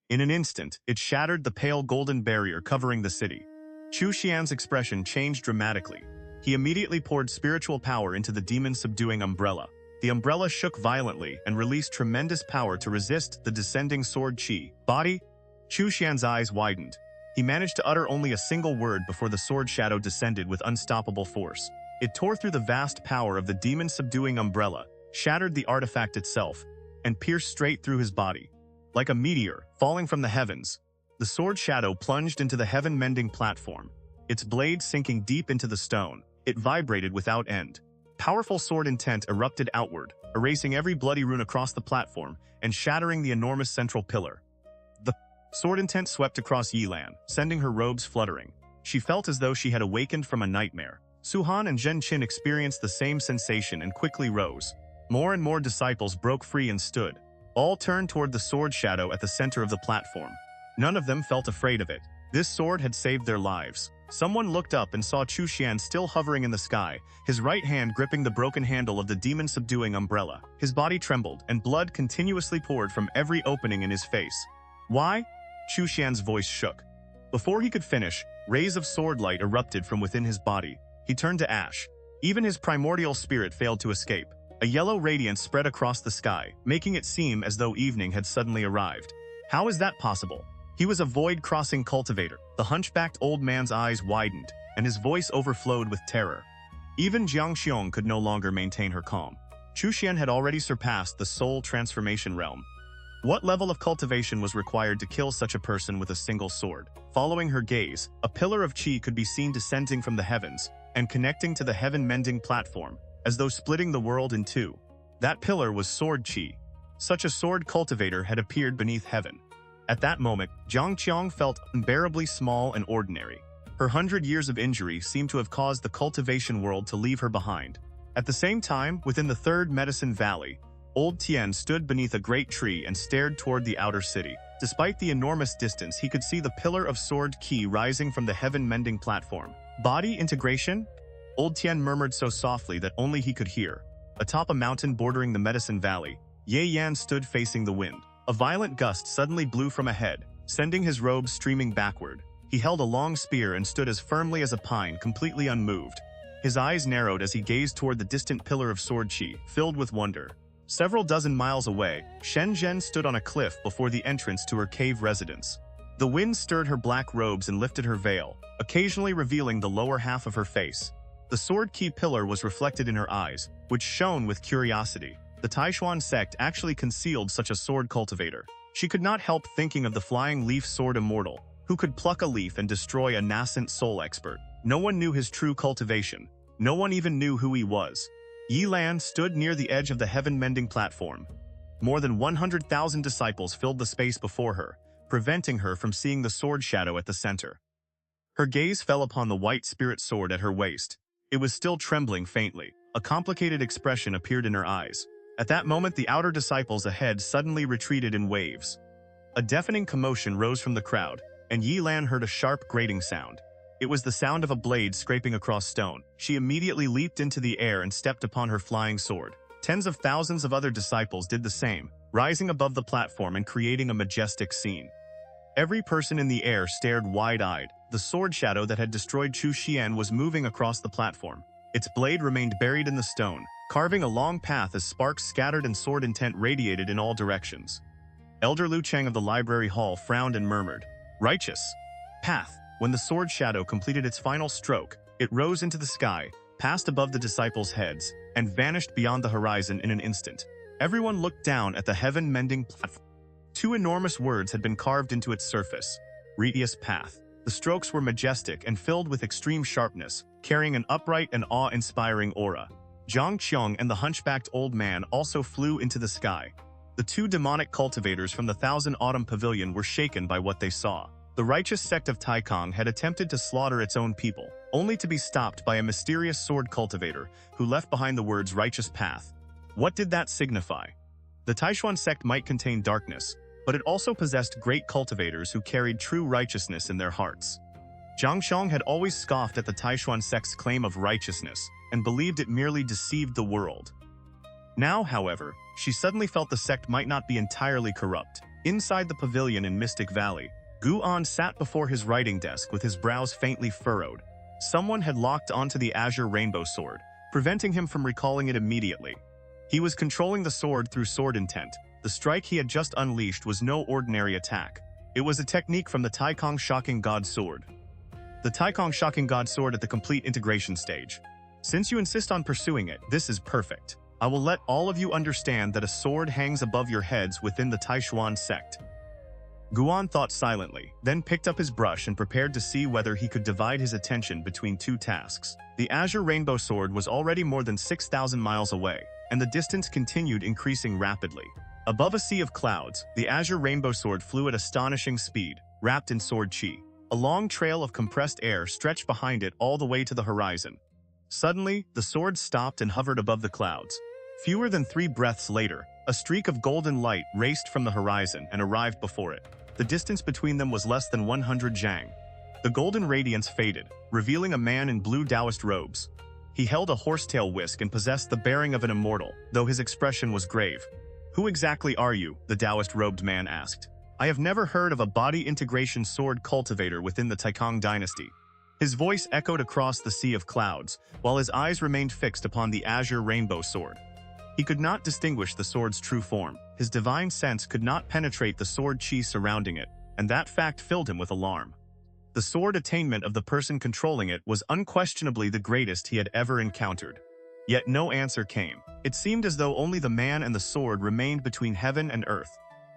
In an instant, it shattered the pale golden barrier covering the city. Chu Xian's expression changed dramatically. He immediately poured spiritual power into the demon-subduing umbrella. The umbrella shook violently and released tremendous power to resist the descending sword chi. Body? Chu Xian's eyes widened. He managed to utter only a single word before the sword shadow descended with unstoppable force. It tore through the vast power of the demon-subduing umbrella, shattered the artifact itself, and pierced straight through his body. Like a meteor, falling from the heavens, the sword shadow plunged into the Heaven-Mending Platform. Its blade sinking deep into the stone, it vibrated without end. Powerful sword intent erupted outward, erasing every bloody rune across the platform and shattering the enormous central pillar. The sword intent swept across Ye Lan, sending her robes fluttering. She felt as though she had awakened from a nightmare. Suhan and Zhen Qin experienced the same sensation and quickly rose. More and more disciples broke free and stood. All turned toward the sword shadow at the center of the platform. None of them felt afraid of it. This sword had saved their lives. Someone looked up and saw Chu Xian still hovering in the sky, his right hand gripping the broken handle of the demon-subduing umbrella. His body trembled, and blood continuously poured from every opening in his face. Why? Chu Xian's voice shook. Before he could finish, rays of sword light erupted from within his body. He turned to ash. Even his primordial spirit failed to escape. A yellow radiance spread across the sky, making it seem as though evening had suddenly arrived. How is that possible? He was a void-crossing cultivator. The hunchbacked old man's eyes widened, and his voice overflowed with terror. Even Xianxia could no longer maintain her calm. Chu Xian had already surpassed the soul transformation realm. What level of cultivation was required to kill such a person with a single sword? Following her gaze, a pillar of chi could be seen descending from the heavens and connecting to the Heaven-Mending Platform, as though splitting the world in two. That pillar was Sword Qi. Such a sword cultivator had appeared beneath heaven. At that moment, Zhang Qiang felt unbearably small and ordinary. Her 100 years of injury seemed to have caused the cultivation world to leave her behind. At the same time, within the Third Medicine Valley, Old Tian stood beneath a great tree and stared toward the outer city. Despite the enormous distance, he could see the pillar of Sword Qi rising from the Heaven-Mending Platform. Body integration? Old Tian murmured so softly that only he could hear. Atop a mountain bordering the Medicine Valley, Ye Lan stood facing the wind. A violent gust suddenly blew from ahead, sending his robes streaming backward. He held a long spear and stood as firmly as a pine, completely unmoved. His eyes narrowed as he gazed toward the distant pillar of Sword Qi, filled with wonder. Several dozen miles away, Shenzhen stood on a cliff before the entrance to her cave residence. The wind stirred her black robes and lifted her veil, occasionally revealing the lower half of her face. The Sword Qi pillar was reflected in her eyes, which shone with curiosity. The Taixuan Sect actually concealed such a sword cultivator. She could not help thinking of the flying leaf sword immortal, who could pluck a leaf and destroy a nascent soul expert. No one knew his true cultivation. No one even knew who he was. Ye Lan stood near the edge of the Heaven-Mending Platform. More than 100,000 disciples filled the space before her, preventing her from seeing the sword shadow at the center. Her gaze fell upon the white spirit sword at her waist. It was still trembling faintly. A complicated expression appeared in her eyes. At that moment, the outer disciples ahead suddenly retreated in waves. A deafening commotion rose from the crowd, and Ye Lan heard a sharp grating sound. It was the sound of a blade scraping across stone. She immediately leaped into the air and stepped upon her flying sword. Tens of thousands of other disciples did the same, rising above the platform and creating a majestic scene. Every person in the air stared wide-eyed. The sword shadow that had destroyed Chu Xian was moving across the platform. Its blade remained buried in the stone, carving a long path as sparks scattered and sword intent radiated in all directions. Elder Lu Cheng of the library hall frowned and murmured, "Righteous path." When the sword shadow completed its final stroke, it rose into the sky, passed above the disciples' heads, and vanished beyond the horizon in an instant. Everyone looked down at the Heaven-Mending Platform. Two enormous words had been carved into its surface. Righteous path. The strokes were majestic and filled with extreme sharpness, carrying an upright and awe-inspiring aura. Zhang Qiang and the hunchbacked old man also flew into the sky. The two demonic cultivators from the Thousand Autumn Pavilion were shaken by what they saw. The righteous sect of Taikang had attempted to slaughter its own people, only to be stopped by a mysterious sword cultivator who left behind the words righteous path. What did that signify? The Taixuan sect might contain darkness, but it also possessed great cultivators who carried true righteousness in their hearts. Zhang Qiang had always scoffed at the Taixuan sect's claim of righteousness and believed it merely deceived the world. Now, however, she suddenly felt the sect might not be entirely corrupt. Inside the pavilion in Mystic Valley, Guan sat before his writing desk with his brows faintly furrowed. Someone had locked onto the azure rainbow sword, preventing him from recalling it immediately. He was controlling the sword through sword intent. The strike he had just unleashed was no ordinary attack. It was a technique from the Taikang Shocking God Sword. The Taikang Shocking God Sword at the complete integration stage. Since you insist on pursuing it, this is perfect. I will let all of you understand that a sword hangs above your heads within the Taixuan sect. Guan thought silently, then picked up his brush and prepared to see whether he could divide his attention between two tasks. The azure rainbow sword was already more than 6,000 miles away, and the distance continued increasing rapidly. Above a sea of clouds, the azure rainbow sword flew at astonishing speed, wrapped in sword qi. A long trail of compressed air stretched behind it all the way to the horizon. Suddenly, the sword stopped and hovered above the clouds. Fewer than 3 breaths later, a streak of golden light raced from the horizon and arrived before it. The distance between them was less than 100 zhang. The golden radiance faded, revealing a man in blue Taoist robes. He held a horsetail whisk and possessed the bearing of an immortal, though his expression was grave. "Who exactly are you?" the Taoist-robed man asked. "I have never heard of a body integration sword cultivator within the Taikang dynasty." His voice echoed across the sea of clouds, while his eyes remained fixed upon the azure rainbow sword. He could not distinguish the sword's true form. His divine sense could not penetrate the sword qi surrounding it, and that fact filled him with alarm. The sword attainment of the person controlling it was unquestionably the greatest he had ever encountered. Yet no answer came. It seemed as though only the man and the sword remained between heaven and earth.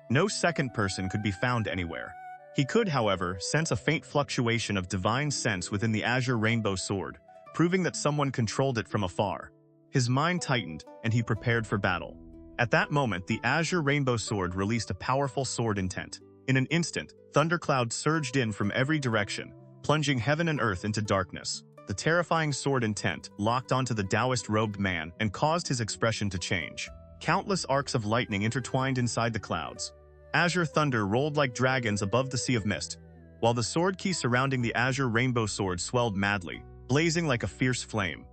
No second person could be found anywhere. He could, however, sense a faint fluctuation of divine sense within the azure rainbow sword, proving that someone controlled it from afar. His mind tightened, and he prepared for battle. At that moment, the azure rainbow sword released a powerful sword intent. In an instant, thunderclouds surged in from every direction, plunging heaven and earth into darkness. The terrifying sword intent locked onto the Taoist-robed man and caused his expression to change. Countless arcs of lightning intertwined inside the clouds. Azure thunder rolled like dragons above the sea of mist, while the sword key surrounding the azure rainbow sword swelled madly, blazing like a fierce flame.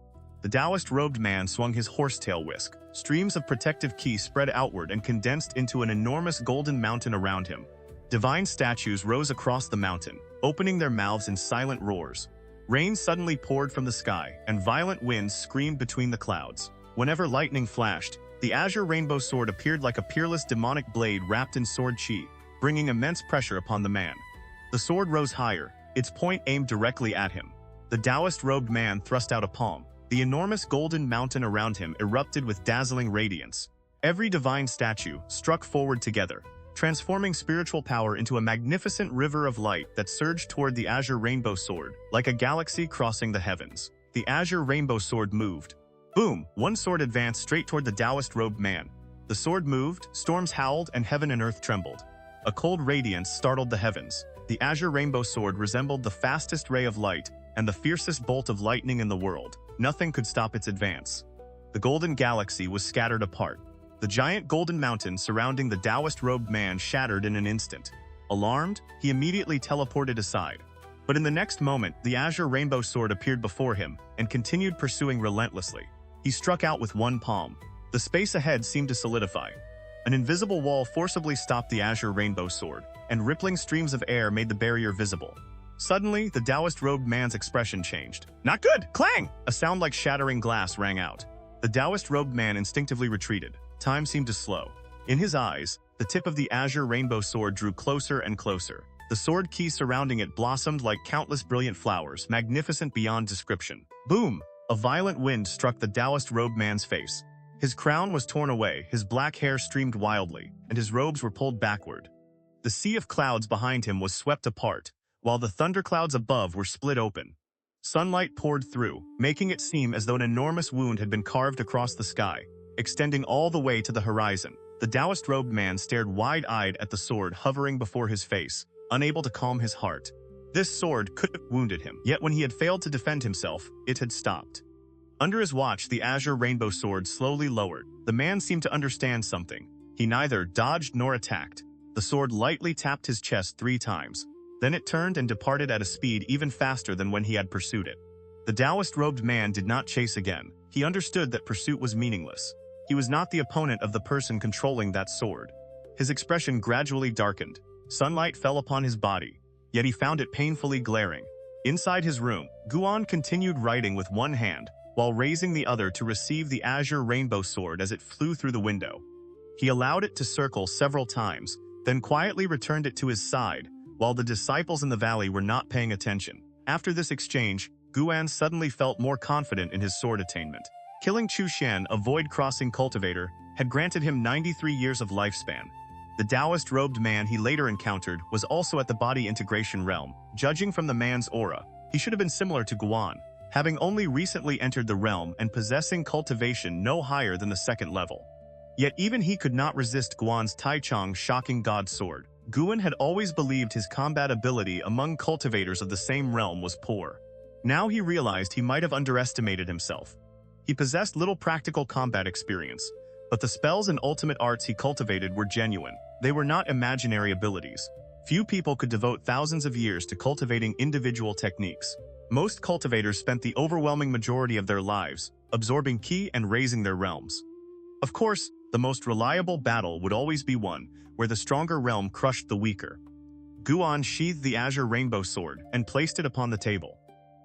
The Taoist-robed man swung his horsetail whisk. Streams of protective ki spread outward and condensed into an enormous golden mountain around him. Divine statues rose across the mountain, opening their mouths in silent roars. Rain suddenly poured from the sky, and violent winds screamed between the clouds. Whenever lightning flashed, the azure rainbow sword appeared like a peerless demonic blade wrapped in sword chi, bringing immense pressure upon the man. The sword rose higher, its point aimed directly at him. The Taoist-robed man thrust out a palm. The enormous golden mountain around him erupted with dazzling radiance. Every divine statue struck forward together, transforming spiritual power into a magnificent river of light that surged toward the azure rainbow sword, like a galaxy crossing the heavens. The azure rainbow sword moved. Boom! One sword advanced straight toward the Taoist-robed man. The sword moved, storms howled, and heaven and earth trembled. A cold radiance startled the heavens. The azure rainbow sword resembled the fastest ray of light and the fiercest bolt of lightning in the world. Nothing could stop its advance. The golden galaxy was scattered apart. The giant golden mountain surrounding the Taoist-robed man shattered in an instant. Alarmed, he immediately teleported aside. But in the next moment, the azure rainbow sword appeared before him and continued pursuing relentlessly. He struck out with one palm. The space ahead seemed to solidify. An invisible wall forcibly stopped the azure rainbow sword, and rippling streams of air made the barrier visible. Suddenly, the Taoist-robed man's expression changed. "Not good! Clang!" A sound like shattering glass rang out. The Taoist-robed man instinctively retreated. Time seemed to slow. In his eyes, the tip of the azure rainbow sword drew closer and closer. The sword key surrounding it blossomed like countless brilliant flowers, magnificent beyond description. Boom! A violent wind struck the Taoist-robed man's face. His crown was torn away, his black hair streamed wildly, and his robes were pulled backward. The sea of clouds behind him was swept apart, while the thunderclouds above were split open. Sunlight poured through, making it seem as though an enormous wound had been carved across the sky, extending all the way to the horizon. The Taoist-robed man stared wide-eyed at the sword hovering before his face, unable to calm his heart. This sword could have wounded him, yet when he had failed to defend himself, it had stopped. Under his watch, the azure rainbow sword slowly lowered. The man seemed to understand something. He neither dodged nor attacked. The sword lightly tapped his chest 3 times. Then it turned and departed at a speed even faster than when he had pursued it. The Taoist-robed man did not chase again. He understood that pursuit was meaningless. He was not the opponent of the person controlling that sword. His expression gradually darkened. Sunlight fell upon his body, yet he found it painfully glaring. Inside his room, Guan continued writing with one hand, while raising the other to receive the azure rainbow sword as it flew through the window. He allowed it to circle several times, then quietly returned it to his side, while the disciples in the valley were not paying attention. After this exchange, Guan suddenly felt more confident in his sword attainment. Killing Chu Xian, a void-crossing cultivator, had granted him 93 years of lifespan. The Taoist-robed man he later encountered was also at the body integration realm. Judging from the man's aura, he should have been similar to Guan, having only recently entered the realm and possessing cultivation no higher than the 2nd level. Yet even he could not resist Guan's Taixuan shocking god sword. Guan had always believed his combat ability among cultivators of the same realm was poor. Now he realized he might have underestimated himself. He possessed little practical combat experience, but the spells and ultimate arts he cultivated were genuine. They were not imaginary abilities. Few people could devote thousands of years to cultivating individual techniques. Most cultivators spent the overwhelming majority of their lives absorbing ki and raising their realms. Of course, the most reliable battle would always be one where the stronger realm crushed the weaker. Guan sheathed the azure rainbow sword and placed it upon the table.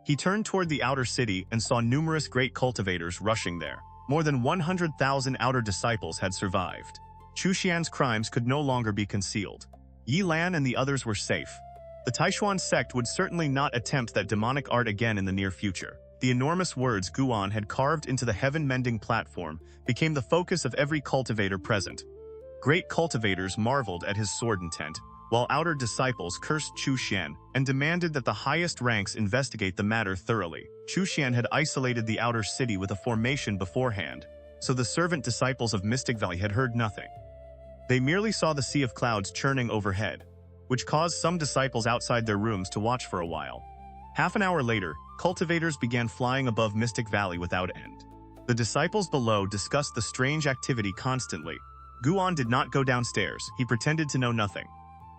He turned toward the outer city and saw numerous great cultivators rushing there. More than 100,000 outer disciples had survived. Chu Xian's crimes could no longer be concealed. Ye Lan and the others were safe. The Taixuan Sect would certainly not attempt that demonic art again in the near future. The enormous words Guan had carved into the Heaven-Mending Platform became the focus of every cultivator present. Great cultivators marveled at his sword intent, while outer disciples cursed Chu Xian and demanded that the highest ranks investigate the matter thoroughly. Chu Xian had isolated the outer city with a formation beforehand, so the servant disciples of Mystic Valley had heard nothing. They merely saw the sea of clouds churning overhead, which caused some disciples outside their rooms to watch for a while. Half an hour later, cultivators began flying above Mystic Valley without end. The disciples below discussed the strange activity constantly. Guan did not go downstairs. He pretended to know nothing.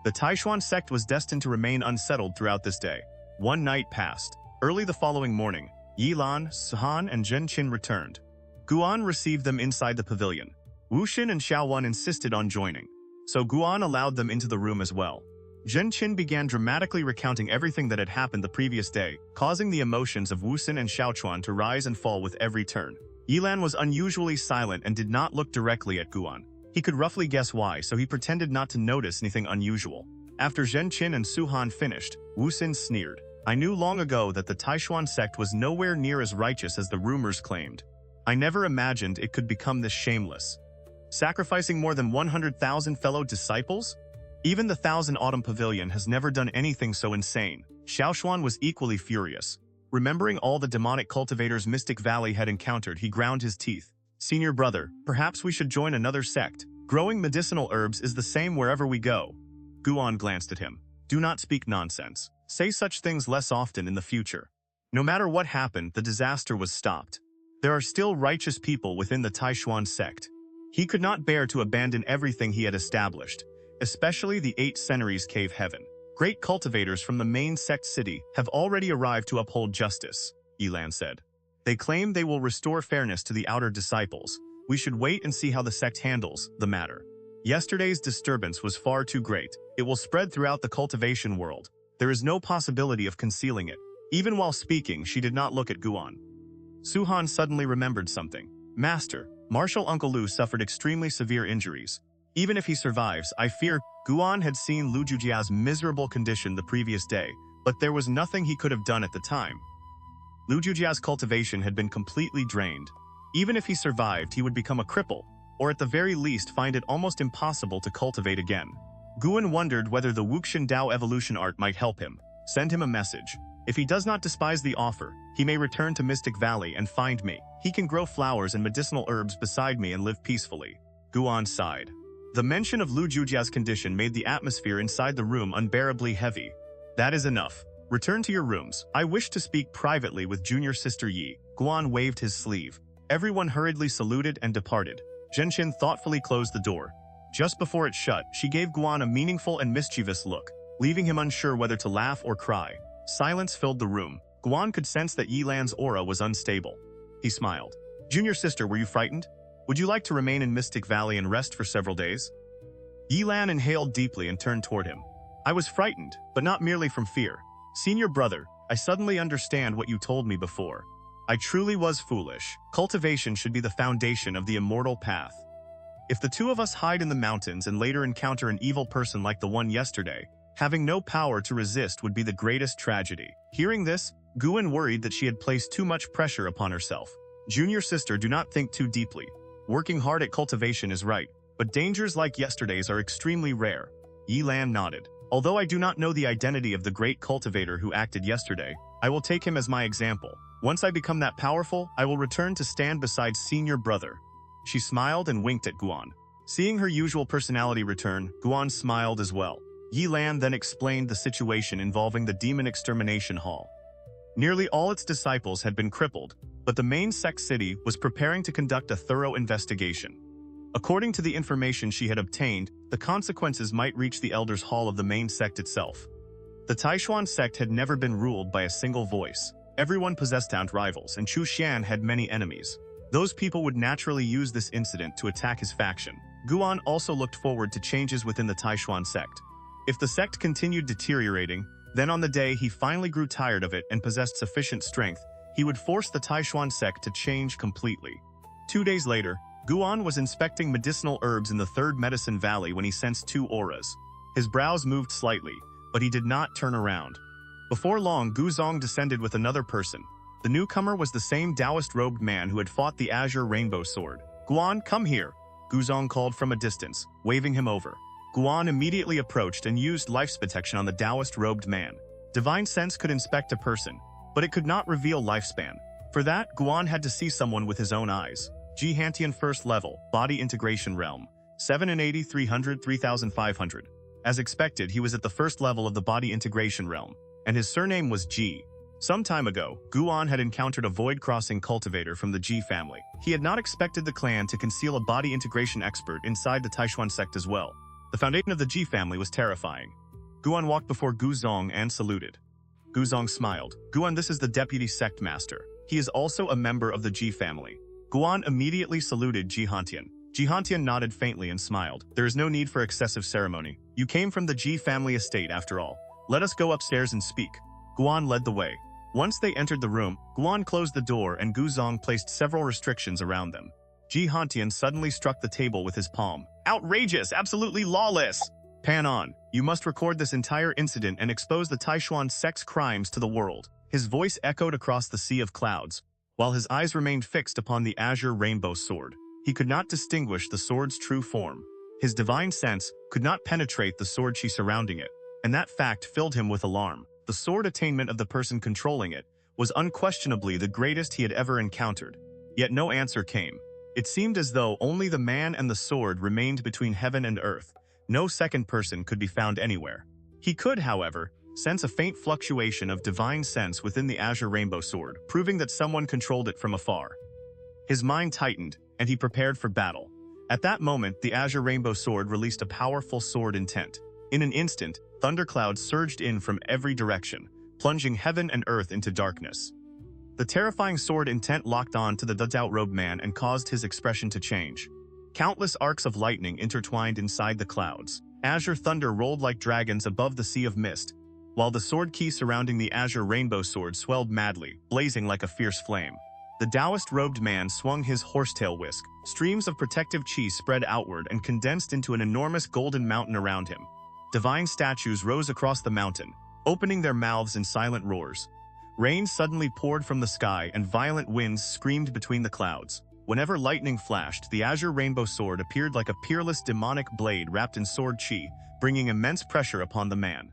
The Taixuan Sect was destined to remain unsettled throughout this day. One night passed. Early the following morning, Ye Lan, Suhan, and Zhen Qin returned. Guan received them inside the pavilion. Wuxin and Xiaowan insisted on joining, so Guan allowed them into the room as well. Zhen Qin began dramatically recounting everything that had happened the previous day, causing the emotions of Wuxin and Xiaochuan to rise and fall with every turn. Ye Lan was unusually silent and did not look directly at Guan. He could roughly guess why, so he pretended not to notice anything unusual. After Zhen Qin and Suhan finished, Wuxin sneered. I knew long ago that the Taixuan Sect was nowhere near as righteous as the rumors claimed. I never imagined it could become this shameless. Sacrificing more than 100,000 fellow disciples? Even the Thousand Autumn Pavilion has never done anything so insane. Xiaoxuan was equally furious. Remembering all the demonic cultivators Mystic Valley had encountered, he ground his teeth. Senior brother, perhaps we should join another sect. Growing medicinal herbs is the same wherever we go. Guan glanced at him. Do not speak nonsense. Say such things less often in the future. No matter what happened, the disaster was stopped. There are still righteous people within the Taixuan Sect. He could not bear to abandon everything he had established, especially the 8 centuries cave heaven. Great cultivators from the main sect city have already arrived to uphold justice, Ye Lan said. They claim they will restore fairness to the outer disciples. We should wait and see how the sect handles the matter. Yesterday's disturbance was far too great. It will spread throughout the cultivation world. There is no possibility of concealing it. Even while speaking, she did not look at Guan. Suhan suddenly remembered something. Master, Martial Uncle Lu suffered extremely severe injuries. Even if he survives, I fear. Guan had seen Lu Jiujia's miserable condition the previous day, but there was nothing he could have done at the time. Lu Jiujia's cultivation had been completely drained. Even if he survived, he would become a cripple, or at the very least find it almost impossible to cultivate again. Guan wondered whether the Wuxin Dao evolution art might help him. Send him a message. If he does not despise the offer, he may return to Mystic Valley and find me. He can grow flowers and medicinal herbs beside me and live peacefully. Guan sighed. The mention of Lu Jiujia's condition made the atmosphere inside the room unbearably heavy. That is enough. Return to your rooms. I wish to speak privately with junior sister Yi. Guan waved his sleeve. Everyone hurriedly saluted and departed. Zhen Qin thoughtfully closed the door. Just before it shut, she gave Guan a meaningful and mischievous look, leaving him unsure whether to laugh or cry. Silence filled the room. Guan could sense that Ye Lan's aura was unstable. He smiled. Junior sister, were you frightened? Would you like to remain in Mystic Valley and rest for several days? Ye Lan inhaled deeply and turned toward him. I was frightened, but not merely from fear. Senior brother, I suddenly understand what you told me before. I truly was foolish. Cultivation should be the foundation of the immortal path. If the two of us hide in the mountains and later encounter an evil person like the one yesterday, having no power to resist would be the greatest tragedy. Hearing this, Guan worried that she had placed too much pressure upon herself. Junior sister, do not think too deeply. Working hard at cultivation is right, but dangers like yesterday's are extremely rare. Ye Lan nodded. Although I do not know the identity of the great cultivator who acted yesterday, I will take him as my example. Once I become that powerful, I will return to stand beside senior brother. She smiled and winked at Guan. Seeing her usual personality return, Guan smiled as well. Ye Lan then explained the situation involving the Demon Extermination Hall. Nearly all its disciples had been crippled, but the main sect city was preparing to conduct a thorough investigation. According to the information she had obtained, the consequences might reach the Elders' Hall of the main sect itself. The Taixuan Sect had never been ruled by a single voice. Everyone possessed rivals, and Chu Xian had many enemies. Those people would naturally use this incident to attack his faction. Guan also looked forward to changes within the Taixuan Sect. If the sect continued deteriorating, then on the day he finally grew tired of it and possessed sufficient strength, he would force the Taixuan Sect to change completely. 2 days later, Guan was inspecting medicinal herbs in the Third Medicine Valley when he sensed 2 auras. His brows moved slightly, but he did not turn around. Before long, Guzong descended with another person. The newcomer was the same Taoist-robed man who had fought the Azure Rainbow Sword. Guan, come here, Guzong called from a distance, waving him over. Guan immediately approached and used life's protection on the Taoist-robed man. Divine Sense could inspect a person, but it could not reveal lifespan. For that, Guan had to see someone with his own eyes. Xianxia First Level, Body Integration Realm, 780 300 3500. As expected, he was at the first level of the Body Integration Realm, and his surname was Ji. Some time ago, Guan had encountered a void-crossing cultivator from the Ji family. He had not expected the clan to conceal a body integration expert inside the Taixuan Sect as well. The foundation of the Ji family was terrifying. Guan walked before Gu Zong and saluted. Gu Zong smiled. Guan, this is the deputy sect master. He is also a member of the Ji family. Guan immediately saluted Xianxia. Xianxia nodded faintly and smiled. There is no need for excessive ceremony. You came from the Ji family estate after all. Let us go upstairs and speak. Guan led the way. Once they entered the room, Guan closed the door and Gu Zong placed several restrictions around them. Xianxia suddenly struck the table with his palm. Outrageous! Absolutely lawless! Pan on. You must record this entire incident and expose the Taixuan Sect's crimes to the world. His voice echoed across the sea of clouds, while his eyes remained fixed upon the azure rainbow sword. He could not distinguish the sword's true form. His divine sense could not penetrate the sword chi surrounding it, and that fact filled him with alarm. The sword attainment of the person controlling it was unquestionably the greatest he had ever encountered. Yet no answer came. It seemed as though only the man and the sword remained between heaven and earth. No second person could be found anywhere. He could, however, sense a faint fluctuation of divine sense within the azure rainbow sword, proving that someone controlled it from afar. His mind tightened, and he prepared for battle. At that moment, the azure rainbow sword released a powerful sword intent. In an instant, thunderclouds surged in from every direction, plunging heaven and earth into darkness. The terrifying sword intent locked on to the Taoist-robed man and caused his expression to change. Countless arcs of lightning intertwined inside the clouds. Azure thunder rolled like dragons above the sea of mist, while the sword key surrounding the azure rainbow sword swelled madly, blazing like a fierce flame. The Taoist-robed man swung his horsetail whisk. Streams of protective chi spread outward and condensed into an enormous golden mountain around him. Divine statues rose across the mountain, opening their mouths in silent roars. Rain suddenly poured from the sky and violent winds screamed between the clouds. Whenever lightning flashed, the azure rainbow sword appeared like a peerless demonic blade wrapped in sword chi, bringing immense pressure upon the man.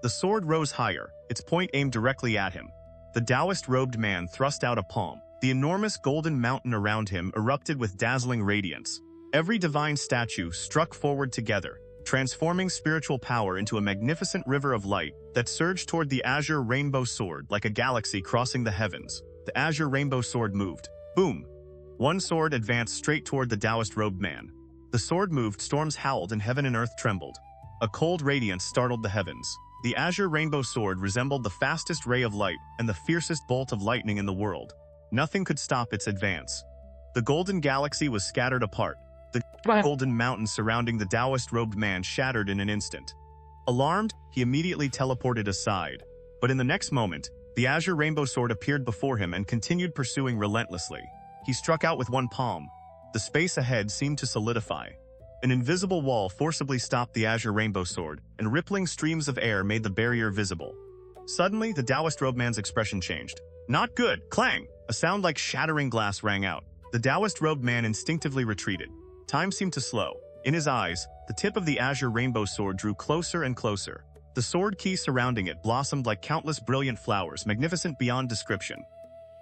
The sword rose higher, its point aimed directly at him. The Taoist-robed man thrust out a palm. The enormous golden mountain around him erupted with dazzling radiance. Every divine statue struck forward together, transforming spiritual power into a magnificent river of light that surged toward the azure rainbow sword like a galaxy crossing the heavens. The azure rainbow sword moved. Boom! One sword advanced straight toward the Taoist-robed man. The sword moved, storms howled, and heaven and earth trembled. A cold radiance startled the heavens. The azure rainbow sword resembled the fastest ray of light and the fiercest bolt of lightning in the world. Nothing could stop its advance. The golden galaxy was scattered apart. The golden mountain surrounding the Taoist-robed man shattered in an instant. Alarmed, he immediately teleported aside. But in the next moment, the azure rainbow sword appeared before him and continued pursuing relentlessly. He struck out with one palm. The space ahead seemed to solidify. An invisible wall forcibly stopped the azure rainbow sword, and rippling streams of air made the barrier visible. Suddenly, the Taoist-robed man's expression changed. Not good! Clang! A sound like shattering glass rang out. The Taoist-robed man instinctively retreated. Time seemed to slow. In his eyes, the tip of the azure rainbow sword drew closer and closer. The sword key surrounding it blossomed like countless brilliant flowers, magnificent beyond description.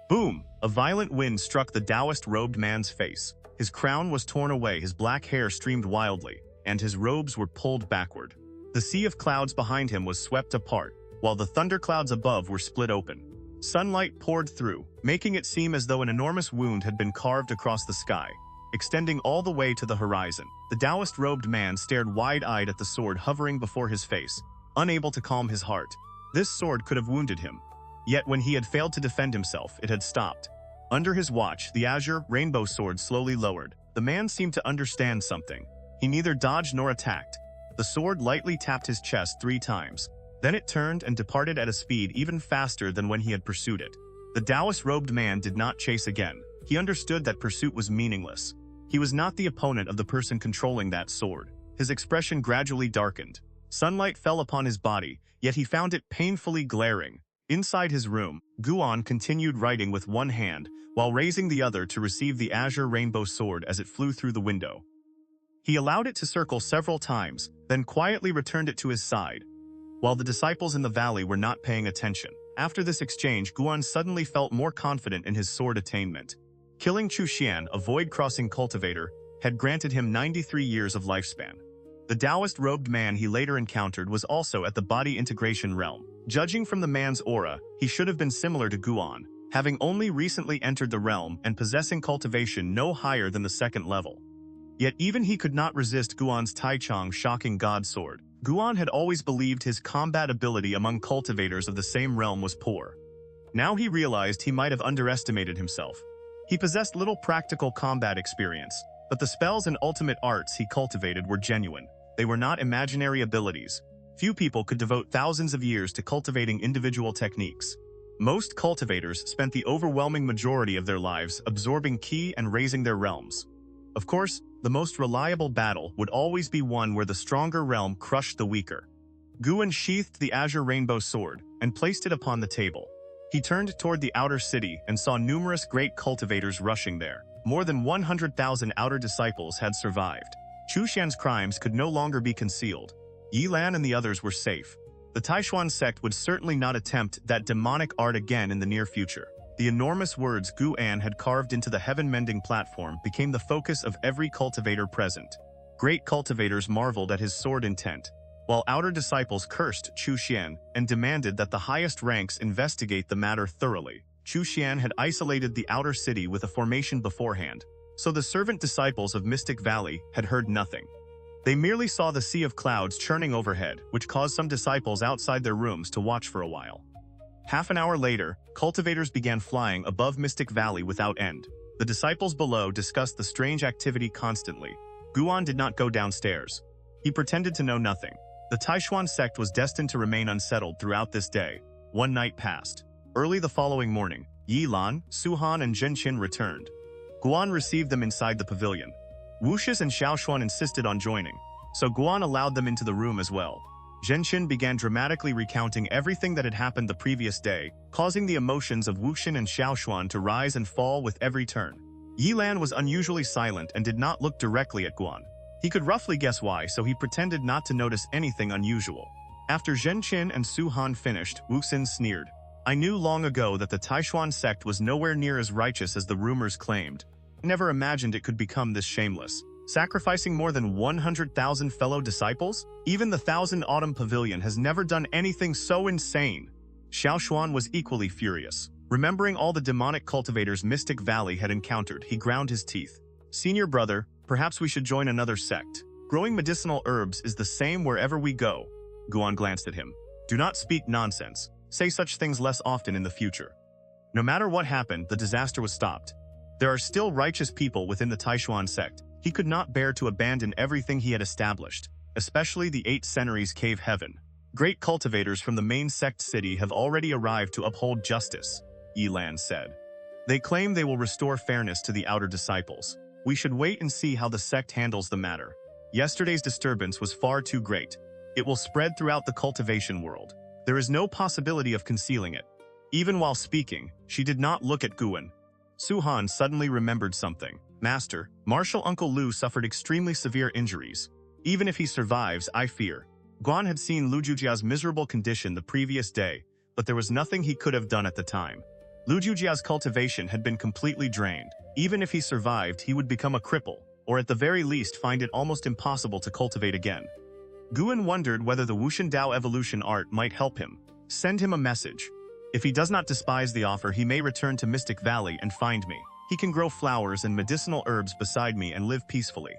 Boom! A violent wind struck the Taoist-robed man's face. His crown was torn away, his black hair streamed wildly, and his robes were pulled backward. The sea of clouds behind him was swept apart, while the thunderclouds above were split open. Sunlight poured through, making it seem as though an enormous wound had been carved across the sky, extending all the way to the horizon. The Taoist-robed man stared wide-eyed at the sword hovering before his face, unable to calm his heart. This sword could have wounded him. Yet when he had failed to defend himself, it had stopped. Under his watch, the azure rainbow sword slowly lowered. The man seemed to understand something. He neither dodged nor attacked. The sword lightly tapped his chest 3 times. Then it turned and departed at a speed even faster than when he had pursued it. The Taoist-robed man did not chase again. He understood that pursuit was meaningless. He was not the opponent of the person controlling that sword. His expression gradually darkened. Sunlight fell upon his body, yet he found it painfully glaring. Inside his room, Guan continued writing with one hand, while raising the other to receive the azure rainbow sword as it flew through the window. He allowed it to circle several times, then quietly returned it to his side. While the disciples in the valley were not paying attention, after this exchange, Guan suddenly felt more confident in his sword attainment. Killing Chu Xian, a void-crossing cultivator, had granted him 93 years of lifespan. The Taoist-robed man he later encountered was also at the body integration realm. Judging from the man's aura, he should have been similar to Guan, having only recently entered the realm and possessing cultivation no higher than the second level. Yet even he could not resist Guan's Taichang shocking god sword. Guan had always believed his combat ability among cultivators of the same realm was poor. Now he realized he might have underestimated himself. He possessed little practical combat experience, but the spells and ultimate arts he cultivated were genuine. They were not imaginary abilities. Few people could devote thousands of years to cultivating individual techniques. Most cultivators spent the overwhelming majority of their lives absorbing ki and raising their realms. Of course, the most reliable battle would always be one where the stronger realm crushed the weaker. Guan sheathed the azure rainbow sword and placed it upon the table. He turned toward the outer city and saw numerous great cultivators rushing there. More than 100,000 outer disciples had survived. Chu Xian's crimes could no longer be concealed. Ye Lan and the others were safe. The Taixuan Sect would certainly not attempt that demonic art again in the near future. The enormous words Guan had carved into the Heaven-Mending Platform became the focus of every cultivator present. Great cultivators marveled at his sword intent, while outer disciples cursed Chu Xian and demanded that the highest ranks investigate the matter thoroughly. Chu Xian had isolated the outer city with a formation beforehand, so the servant disciples of Mystic Valley had heard nothing. They merely saw the sea of clouds churning overhead, which caused some disciples outside their rooms to watch for a while. Half an hour later, cultivators began flying above Mystic Valley without end. The disciples below discussed the strange activity constantly. Guan did not go downstairs. He pretended to know nothing. The Taixuan Sect was destined to remain unsettled throughout this day. One night passed. Early the following morning, Ye Lan, Su Han, and Zhen Qin returned. Guan received them inside the pavilion. Wuxius and Xiaoshuan insisted on joining, so Guan allowed them into the room as well. Zhen Qin began dramatically recounting everything that had happened the previous day, causing the emotions of Wuxian and Xiaoshuan to rise and fall with every turn. Ye Lan was unusually silent and did not look directly at Guan. He could roughly guess why, so he pretended not to notice anything unusual. After Zhen Qin and Su Han finished, Wuxian sneered. I knew long ago that the Taixuan Sect was nowhere near as righteous as the rumors claimed. I never imagined it could become this shameless. Sacrificing more than 100,000 fellow disciples? Even the Thousand Autumn Pavilion has never done anything so insane. Xiaoshuan was equally furious. Remembering all the demonic cultivators Mystic Valley had encountered, he ground his teeth. Senior brother, perhaps we should join another sect. Growing medicinal herbs is the same wherever we go. Guan glanced at him. Do not speak nonsense. Say such things less often in the future. No matter what happened, the disaster was stopped. There are still righteous people within the Taixuan Sect. He could not bear to abandon everything he had established, especially the 8 centuries cave heaven. Great cultivators from the main sect city have already arrived to uphold justice, Ye Lan said. They claim they will restore fairness to the outer disciples. We should wait and see how the sect handles the matter. Yesterday's disturbance was far too great. It will spread throughout the cultivation world. There is no possibility of concealing it. Even while speaking, she did not look at Guan. Su Han suddenly remembered something. Master, Martial Uncle Lu suffered extremely severe injuries. Even if he survives, I fear. Guan had seen Lu Jiujia's miserable condition the previous day, but there was nothing he could have done at the time. Lu Jiujia's cultivation had been completely drained. Even if he survived, he would become a cripple, or at the very least find it almost impossible to cultivate again. Guan wondered whether the Wuxian Dao evolution art might help him. Send him a message. If he does not despise the offer, he may return to Mystic Valley and find me. He can grow flowers and medicinal herbs beside me and live peacefully.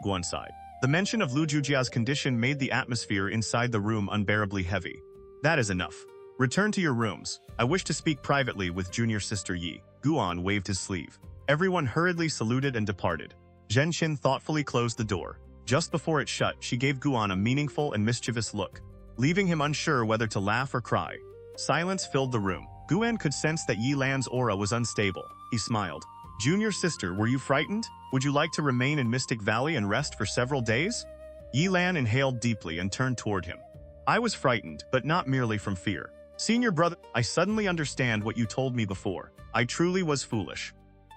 Guan sighed. The mention of Lu Jiujia's condition made the atmosphere inside the room unbearably heavy. That is enough. Return to your rooms. I wish to speak privately with junior sister Yi. Guan waved his sleeve. Everyone hurriedly saluted and departed. Zhen Qin thoughtfully closed the door. Just before it shut, she gave Guan a meaningful and mischievous look, leaving him unsure whether to laugh or cry. Silence filled the room. Guan could sense that Ye Lan's aura was unstable. He smiled. Junior sister, were you frightened? Would you like to remain in Mystic Valley and rest for several days? Ye Lan inhaled deeply and turned toward him. I was frightened, but not merely from fear. Senior brother, I suddenly understand what you told me before. I truly was foolish.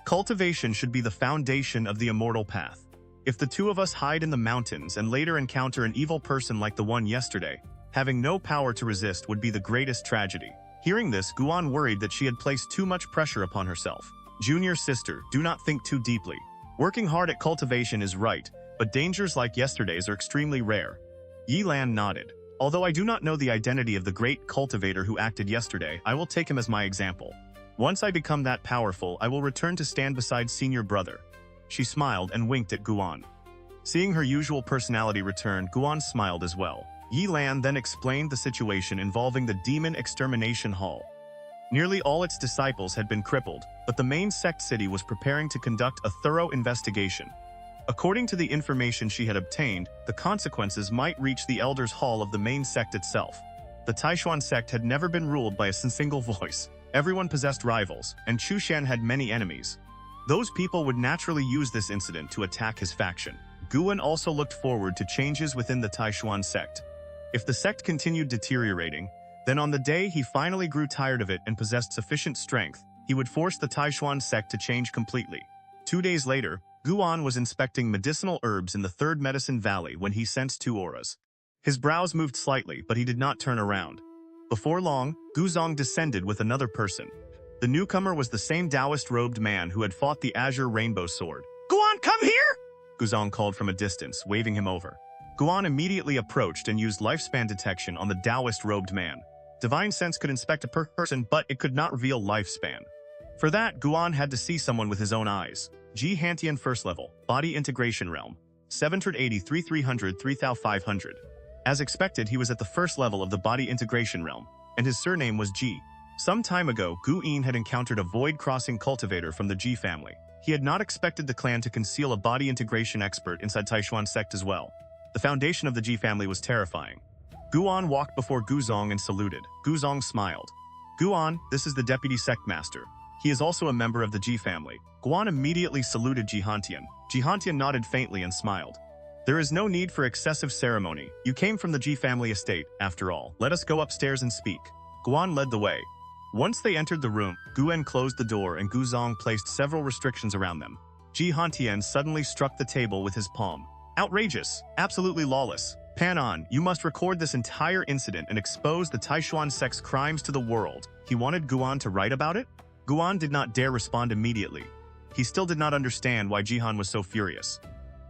Cultivation should be the foundation of the immortal path. If the two of us hide in the mountains and later encounter an evil person like the one yesterday, having no power to resist would be the greatest tragedy. Hearing this, Guan worried that she had placed too much pressure upon herself. Junior sister, do not think too deeply. Working hard at cultivation is right, but dangers like yesterday's are extremely rare. Ye Lan nodded. Although I do not know the identity of the great cultivator who acted yesterday, I will take him as my example. Once I become that powerful, I will return to stand beside senior brother. She smiled and winked at Guan. Seeing her usual personality return, Guan smiled as well. Ye Lan then explained the situation involving the Demon Extermination Hall. Nearly all its disciples had been crippled, but the main sect city was preparing to conduct a thorough investigation. According to the information she had obtained, the consequences might reach the Elders' Hall of the main sect itself. The Taixuan Sect had never been ruled by a single voice. Everyone possessed rivals, and Chu Xian had many enemies. Those people would naturally use this incident to attack his faction. Guan also looked forward to changes within the Taixuan Sect. If the sect continued deteriorating, then on the day he finally grew tired of it and possessed sufficient strength, he would force the Taixuan Sect to change completely. 2 days later, Guan was inspecting medicinal herbs in the Third Medicine Valley when he sensed 2 auras. His brows moved slightly, but he did not turn around. Before long, Guzong descended with another person. The newcomer was the same Taoist-robed man who had fought the Azure Rainbow Sword. "Guan, come here!" Guzong called from a distance, waving him over. Guan immediately approached and used lifespan detection on the Taoist-robed man. Divine Sense could inspect a person, but it could not reveal lifespan. For that, Guan had to see someone with his own eyes. Xianxia First Level, Body Integration Realm, 783 300 3500. As expected, he was at the first level of the Body Integration Realm, and his surname was Ji. Some time ago, Gu Yin had encountered a void-crossing cultivator from the Ji family. He had not expected the clan to conceal a body integration expert inside Taixuan Sect as well. The foundation of the Ji family was terrifying. Guan walked before Guzong and saluted. Guzong smiled. "Guan, this is the Deputy Sect Master. He is also a member of the Ji family." Guan immediately saluted Jihantian. Jihantian nodded faintly and smiled. "There is no need for excessive ceremony. You came from the Ji family estate, after all. Let us go upstairs and speak." Guan led the way. Once they entered the room, Guan closed the door and Guzong placed several restrictions around them. Jihantian suddenly struck the table with his palm. "Outrageous! Absolutely lawless! Panon, you must record this entire incident and expose the Taixuan Sect's crimes to the world." He wanted Guan to write about it? Guan did not dare respond immediately. He still did not understand why Jihan was so furious.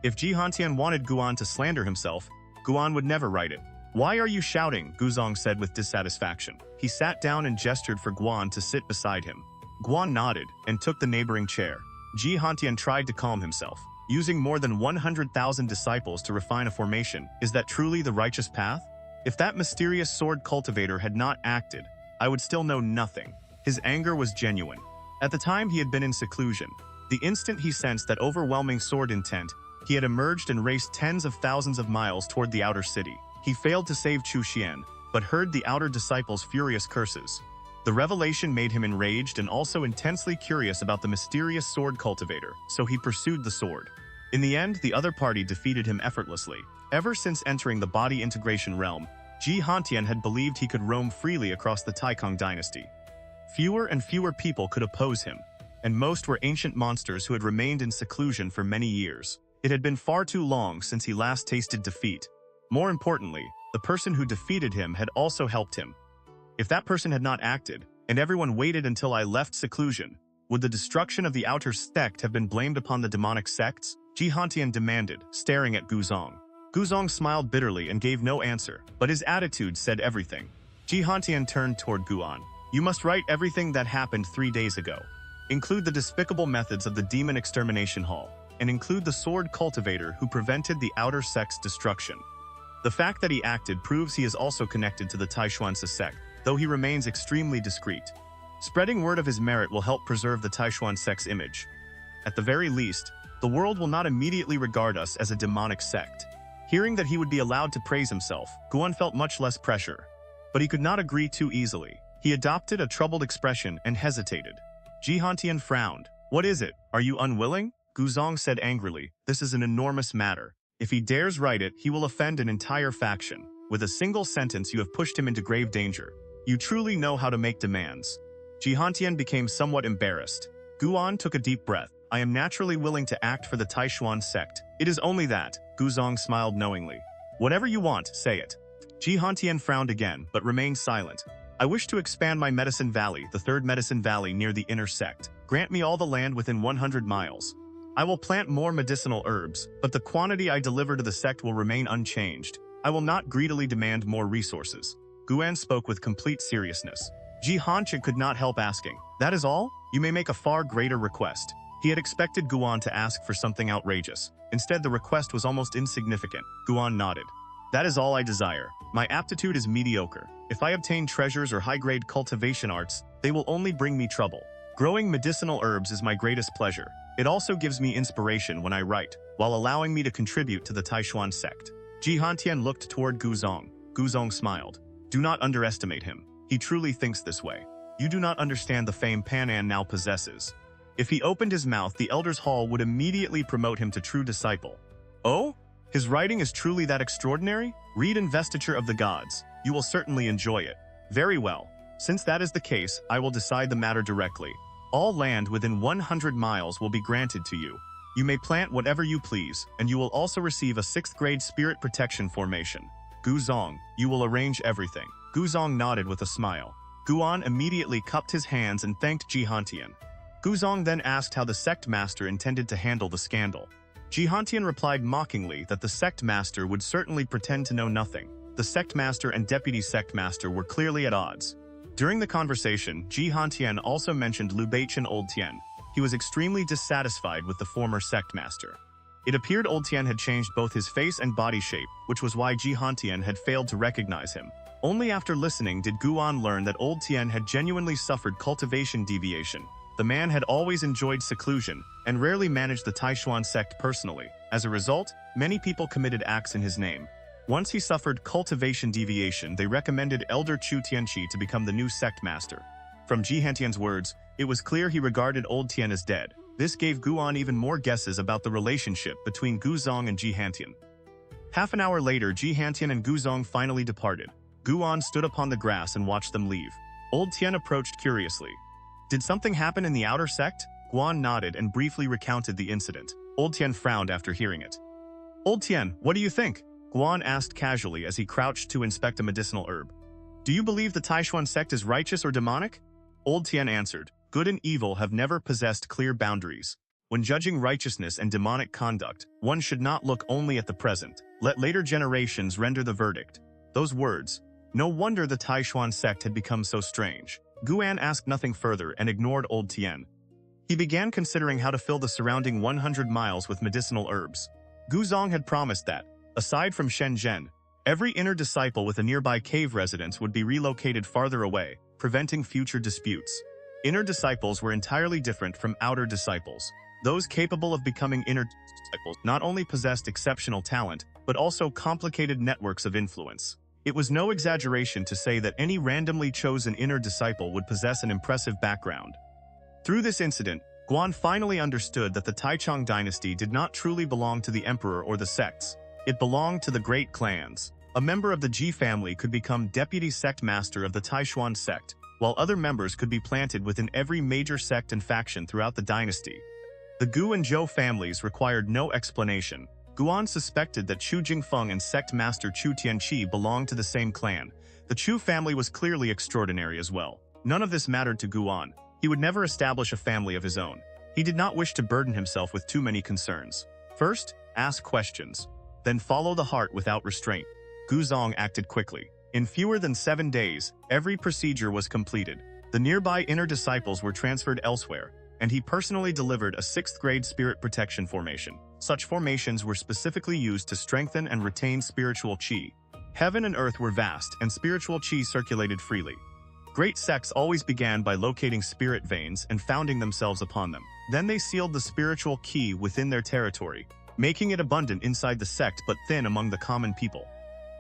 If Jihantian wanted Guan to slander himself, Guan would never write it. "Why are you shouting?" Guzong said with dissatisfaction. He sat down and gestured for Guan to sit beside him. Guan nodded and took the neighboring chair. Jihantian tried to calm himself. Using more than 100,000 disciples to refine a formation, is that truly the righteous path? If that mysterious sword cultivator had not acted, I would still know nothing. His anger was genuine. At the time he had been in seclusion. The instant he sensed that overwhelming sword intent, he had emerged and raced tens of thousands of miles toward the outer city. He failed to save Chu Xian, but heard the outer disciples' furious curses. The revelation made him enraged and also intensely curious about the mysterious sword cultivator, so he pursued the sword. In the end, the other party defeated him effortlessly. Ever since entering the body integration realm, Jihantian had believed he could roam freely across the Taikang dynasty. Fewer and fewer people could oppose him, and most were ancient monsters who had remained in seclusion for many years. It had been far too long since he last tasted defeat. More importantly, the person who defeated him had also helped him. If that person had not acted, and everyone waited until I left seclusion, would the destruction of the outer sect have been blamed upon the demonic sects? Jihantian demanded, staring at Guzong. Guzong smiled bitterly and gave no answer, but his attitude said everything. Jihantian turned toward Guan. "You must write everything that happened 3 days ago. Include the despicable methods of the Demon Extermination Hall, and include the sword cultivator who prevented the outer sect's destruction. The fact that he acted proves he is also connected to the Taixuan Sect, though he remains extremely discreet. Spreading word of his merit will help preserve the Taixuan Sect's image. At the very least, the world will not immediately regard us as a demonic sect." Hearing that he would be allowed to praise himself, Guan felt much less pressure. But he could not agree too easily. He adopted a troubled expression and hesitated. Jihantian frowned. "What is it? Are you unwilling?" Guzong said angrily, "This is an enormous matter. If he dares write it, he will offend an entire faction. With a single sentence, you have pushed him into grave danger. You truly know how to make demands." Jihantian became somewhat embarrassed. Guan took a deep breath. I am naturally willing to act for the Taixuan Sect. It is only that. Guzong smiled knowingly. Whatever you want, say it. Xianxia frowned again, but remained silent. I wish to expand my medicine valley, the third medicine valley near the inner sect. Grant me all the land within 100 miles. I will plant more medicinal herbs, but the quantity I deliver to the sect will remain unchanged. I will not greedily demand more resources. Guan spoke with complete seriousness. Xianxia could not help asking, that is all? You may make a far greater request. He had expected Guan to ask for something outrageous. Instead, the request was almost insignificant. Guan nodded. That is all I desire. My aptitude is mediocre. If I obtain treasures or high-grade cultivation arts, they will only bring me trouble. Growing medicinal herbs is my greatest pleasure. It also gives me inspiration when I write, while allowing me to contribute to the Taixuan Sect. Xianxia looked toward Guzong. Guzong smiled. Do not underestimate him. He truly thinks this way. You do not understand the fame Panan now possesses. If he opened his mouth, the Elders' Hall would immediately promote him to true disciple. Oh? His writing is truly that extraordinary? Read Investiture of the Gods. You will certainly enjoy it. Very well. Since that is the case, I will decide the matter directly. All land within 100 miles will be granted to you. You may plant whatever you please, and you will also receive a 6th grade spirit protection formation. Guzong, you will arrange everything. Guzong nodded with a smile. Guan immediately cupped his hands and thanked Xianxia. Guzong then asked how the sect master intended to handle the scandal. Xianxia replied mockingly that the sect master would certainly pretend to know nothing. The sect master and deputy sect master were clearly at odds. During the conversation, Xianxia also mentioned Lu Jiujia Old Tian. He was extremely dissatisfied with the former sect master. It appeared Old Tian had changed both his face and body shape, which was why Xianxia had failed to recognize him. Only after listening did Guan learn that Old Tian had genuinely suffered cultivation deviation. The man had always enjoyed seclusion and rarely managed the Taixuan Sect personally. As a result, many people committed acts in his name. Once he suffered cultivation deviation, they recommended Elder Chu Xian to become the new sect master. From Xianxia's words, it was clear he regarded Old Tian as dead. This gave Guan even more guesses about the relationship between Guzong and Xianxia. Half an hour later, Xianxia and Guzong finally departed. Guan stood upon the grass and watched them leave. Old Tian approached curiously. Did something happen in the outer sect? Guan nodded and briefly recounted the incident. Old Tian frowned after hearing it. Old Tian, what do you think? Guan asked casually as he crouched to inspect a medicinal herb. Do you believe the Taixuan Sect is righteous or demonic? Old Tian answered, good and evil have never possessed clear boundaries. When judging righteousness and demonic conduct, one should not look only at the present. Let later generations render the verdict. Those words. No wonder the Taixuan Sect had become so strange. Guan asked nothing further and ignored Old Tian. He began considering how to fill the surrounding 100 miles with medicinal herbs. Guzong had promised that, aside from Shenzhen, every inner disciple with a nearby cave residence would be relocated farther away, preventing future disputes. Inner disciples were entirely different from outer disciples. Those capable of becoming inner disciples not only possessed exceptional talent, but also complicated networks of influence. It was no exaggeration to say that any randomly chosen inner disciple would possess an impressive background. Through this incident, Guan finally understood that the Taichung dynasty did not truly belong to the emperor or the sects. It belonged to the great clans. A member of the Ji family could become deputy sect master of the Taixuan Sect, while other members could be planted within every major sect and faction throughout the dynasty. The Gu and Zhou families required no explanation. Guan suspected that Chu Jingfeng and sect master Chu Tianqi belonged to the same clan. The Chu family was clearly extraordinary as well. None of this mattered to Guan. He would never establish a family of his own. He did not wish to burden himself with too many concerns. First, ask questions. Then follow the heart without restraint. Guzong acted quickly. In fewer than 7 days, every procedure was completed. The nearby inner disciples were transferred elsewhere, and he personally delivered a 6th grade spirit protection formation. Such formations were specifically used to strengthen and retain spiritual qi. Heaven and earth were vast, and spiritual qi circulated freely. Great sects always began by locating spirit veins and founding themselves upon them. Then they sealed the spiritual qi within their territory, making it abundant inside the sect but thin among the common people.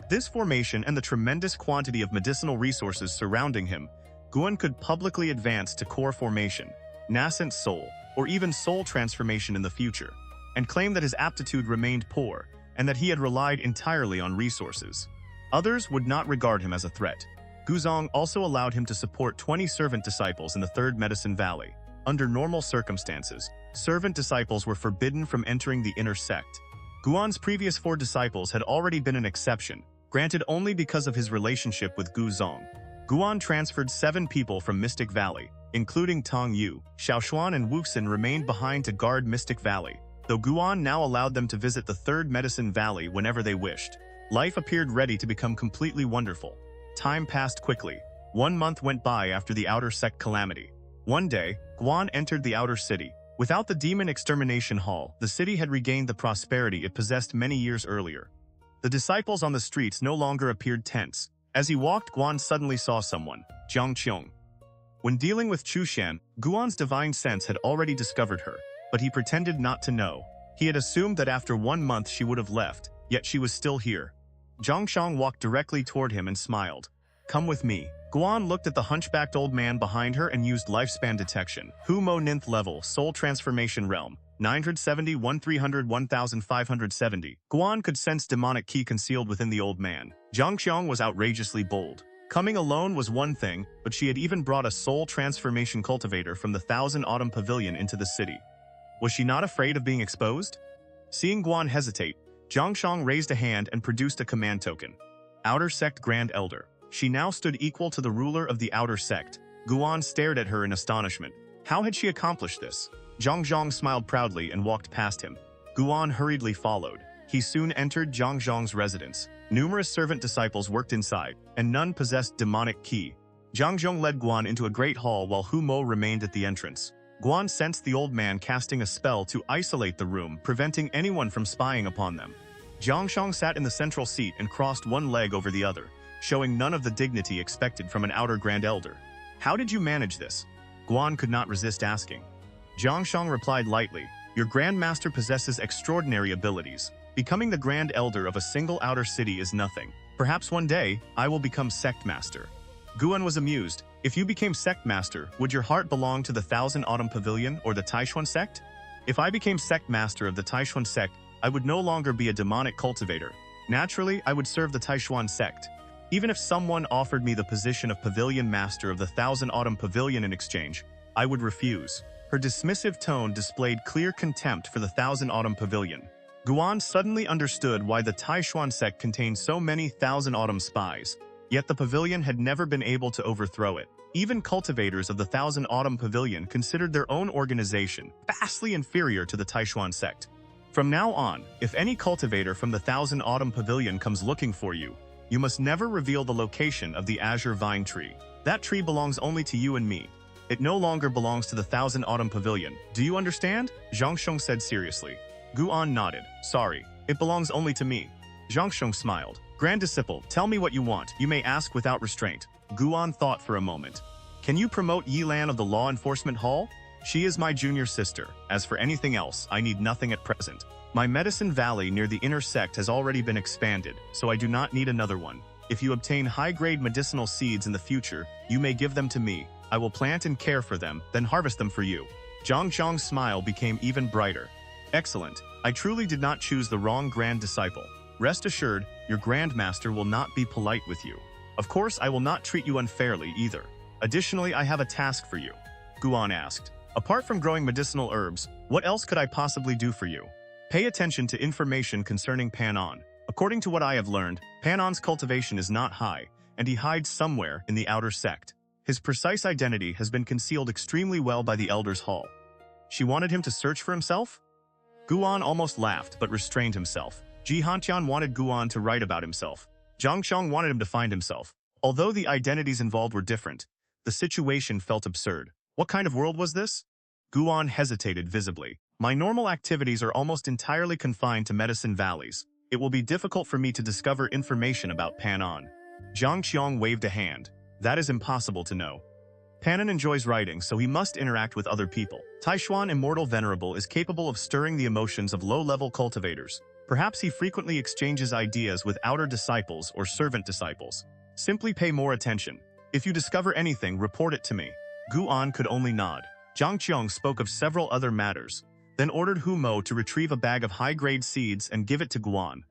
This formation and the tremendous quantity of medicinal resources surrounding him, Guan could publicly advance to core formation, nascent soul, or even soul transformation in the future, and claim that his aptitude remained poor and that he had relied entirely on resources. Others would not regard him as a threat. Guzong also allowed him to support 20 servant disciples in the Third Medicine Valley. Under normal circumstances, servant disciples were forbidden from entering the inner sect. Guan's previous 4 disciples had already been an exception, granted only because of his relationship with Gu Zong. Guan transferred 7 people from Mystic Valley, including Tong Yu. Xiaoshuan and Wuxin remained behind to guard Mystic Valley, though Guan now allowed them to visit the 3rd Medicine Valley whenever they wished. Life appeared ready to become completely wonderful. Time passed quickly. 1 month went by after the Outer Sect calamity. One day, Guan entered the Outer City. Without the Demon Extermination Hall, the city had regained the prosperity it possessed many years earlier. The disciples on the streets no longer appeared tense. As he walked, Guan suddenly saw someone, Zhang Qin. When dealing with Chu Xian, Guan's divine sense had already discovered her, but he pretended not to know. He had assumed that after 1 month she would have left, yet she was still here. Zhang Xiang walked directly toward him and smiled. "Come with me." Guan looked at the hunchbacked old man behind her and used lifespan detection. Hu Mo 9th level, Soul Transformation Realm, 970 1300 1570. Guan could sense demonic ki concealed within the old man. Zhang Xiang was outrageously bold. Coming alone was one thing, but she had even brought a soul transformation cultivator from the Thousand Autumn Pavilion into the city. Was she not afraid of being exposed? Seeing Guan hesitate, Zhang Xiang raised a hand and produced a command token. Outer Sect Grand Elder. She now stood equal to the ruler of the Outer Sect. Guan stared at her in astonishment. How had she accomplished this? Zhang Xiang smiled proudly and walked past him. Guan hurriedly followed. He soon entered Zhang Xiang's residence. Numerous servant disciples worked inside, and none possessed demonic ki. Zhang Xiang led Guan into a great hall while Hu Mo remained at the entrance. Guan sensed the old man casting a spell to isolate the room, preventing anyone from spying upon them. Zhang Xiang sat in the central seat and crossed one leg over the other, showing none of the dignity expected from an outer Grand Elder. "How did you manage this?" Guan could not resist asking. Zhang Xiang replied lightly, "Your Grand Master possesses extraordinary abilities. Becoming the Grand Elder of a single outer city is nothing. Perhaps one day, I will become Sect Master." Guan was amused. "If you became Sect Master, would your heart belong to the Thousand Autumn Pavilion or the Taixuan Sect? If I became Sect Master of the Taixuan Sect, I would no longer be a demonic cultivator. Naturally, I would serve the Taixuan Sect. Even if someone offered me the position of Pavilion Master of the Thousand Autumn Pavilion in exchange, I would refuse." Her dismissive tone displayed clear contempt for the Thousand Autumn Pavilion. Guan suddenly understood why the Taixuan Sect contained so many Thousand Autumn spies, yet the pavilion had never been able to overthrow it. Even cultivators of the Thousand Autumn Pavilion considered their own organization vastly inferior to the Taixuan Sect. From now on, if any cultivator from the Thousand Autumn Pavilion comes looking for you, you must never reveal the location of the Azure Vine Tree. That tree belongs only to you and me. It no longer belongs to the Thousand Autumn Pavilion. Do you understand? Zhang Xiang said seriously. Guan nodded. "Sorry, it belongs only to me." Zhang Xiang smiled. "Grand Disciple, tell me what you want. You may ask without restraint." Guan thought for a moment. "Can you promote Ye Lan of the Law Enforcement Hall? She is my junior sister. As for anything else, I need nothing at present. My Medicine Valley near the Inner Sect has already been expanded, so I do not need another one. If you obtain high-grade medicinal seeds in the future, you may give them to me. I will plant and care for them, then harvest them for you." Zhang Xiang's smile became even brighter. "Excellent. I truly did not choose the wrong Grand Disciple. Rest assured, your Grand Master will not be polite with you. Of course, I will not treat you unfairly either. Additionally, I have a task for you." Guan asked. "Apart from growing medicinal herbs, what else could I possibly do for you?" "Pay attention to information concerning Panon. According to what I have learned, Panon's cultivation is not high, and he hides somewhere in the Outer Sect. His precise identity has been concealed extremely well by the Elder's Hall." She wanted him to search for himself? Guan almost laughed but restrained himself. Jihantian wanted Guan to write about himself. Zhang Xiang wanted him to find himself. Although the identities involved were different, the situation felt absurd. What kind of world was this? Guan hesitated visibly. "My normal activities are almost entirely confined to medicine valleys. It will be difficult for me to discover information about Panon." Zhang Qiang waved a hand. "That is impossible to know. Panon enjoys writing, so he must interact with other people. Taixuan Immortal Venerable is capable of stirring the emotions of low-level cultivators. Perhaps he frequently exchanges ideas with outer disciples or servant disciples. Simply pay more attention. If you discover anything, report it to me." Guan could only nod. Zhang Qiang spoke of several other matters, then ordered Hu Mo to retrieve a bag of high-grade seeds and give it to Guan.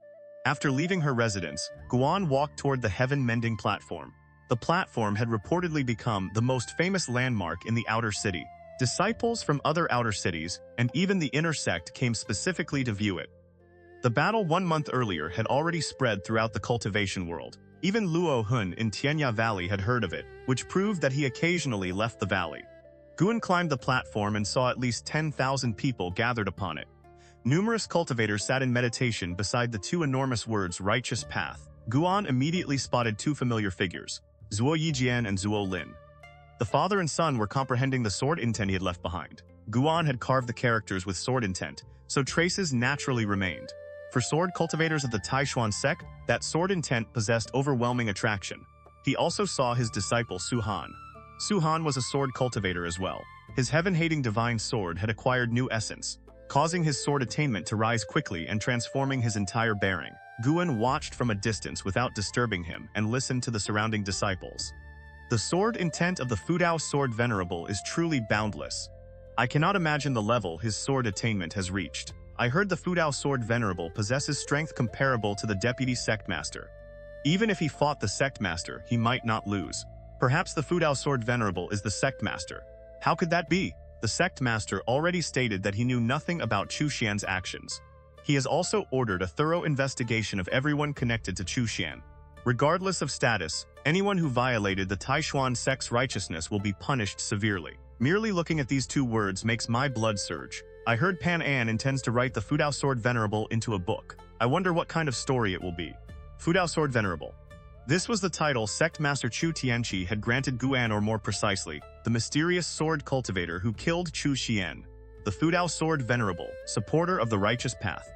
After leaving her residence, Guan walked toward the Heaven-Mending Platform. The platform had reportedly become the most famous landmark in the outer city. Disciples from other outer cities, and even the inner sect came specifically to view it. The battle 1 month earlier had already spread throughout the cultivation world. Even Luo Hun in Tianya Valley had heard of it, which proved that he occasionally left the valley. Guan climbed the platform and saw at least 10,000 people gathered upon it. Numerous cultivators sat in meditation beside the two enormous words righteous path. Guan immediately spotted two familiar figures, Zuo Yijian and Zuo Lin. The father and son were comprehending the sword intent he had left behind. Guan had carved the characters with sword intent, so traces naturally remained. For sword cultivators of the Taixuan Sect, that sword intent possessed overwhelming attraction. He also saw his disciple Su Han. Su Han was a sword cultivator as well. His heaven-hating divine sword had acquired new essence, causing his sword attainment to rise quickly and transforming his entire bearing. Guan watched from a distance without disturbing him and listened to the surrounding disciples. The sword intent of the Fudao Sword Venerable is truly boundless. I cannot imagine the level his sword attainment has reached. I heard the Fudao Sword Venerable possesses strength comparable to the Deputy Sect Master. Even if he fought the Sect Master, he might not lose. Perhaps the Fudao Sword Venerable is the Sect Master. How could that be? The Sect Master already stated that he knew nothing about Chu Xian's actions. He has also ordered a thorough investigation of everyone connected to Chu Xian. Regardless of status, anyone who violated the Taixuan Sect's righteousness will be punished severely. Merely looking at these two words makes my blood surge. I heard Pan An intends to write the Fudao Sword Venerable into a book. I wonder what kind of story it will be. Fudao Sword Venerable. This was the title Sect Master Chu Tianqi had granted Guan, or more precisely, the mysterious sword cultivator who killed Chu Xian. The Fudao Sword Venerable, supporter of the righteous path.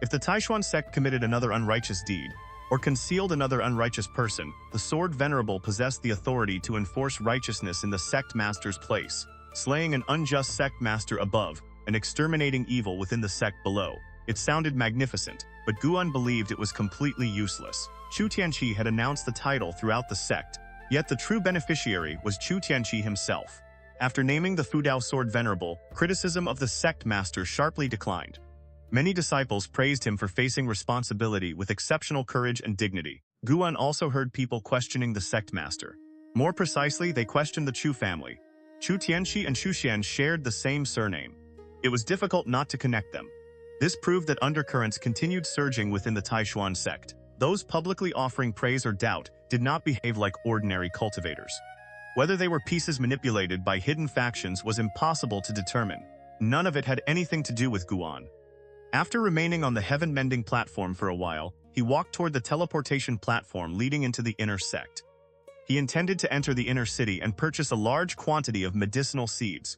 If the Taixuan Sect committed another unrighteous deed, or concealed another unrighteous person, the Sword Venerable possessed the authority to enforce righteousness in the Sect Master's place, slaying an unjust Sect Master above, and exterminating evil within the sect below. It sounded magnificent, but Guan believed it was completely useless. Chu Tianqi had announced the title throughout the sect, yet the true beneficiary was Chu Tianqi himself. After naming the Fudao Sword Venerable, criticism of the Sect Master sharply declined. Many disciples praised him for facing responsibility with exceptional courage and dignity. Guan also heard people questioning the Sect Master. More precisely, they questioned the Chu family. Chu Tianqi and Chu Xian shared the same surname. It was difficult not to connect them. This proved that undercurrents continued surging within the Taixuan sect. Those publicly offering praise or doubt did not behave like ordinary cultivators. Whether they were pieces manipulated by hidden factions was impossible to determine. None of it had anything to do with Guan. After remaining on the Heaven-Mending Platform for a while, he walked toward the teleportation platform leading into the inner sect. He intended to enter the inner city and purchase a large quantity of medicinal seeds.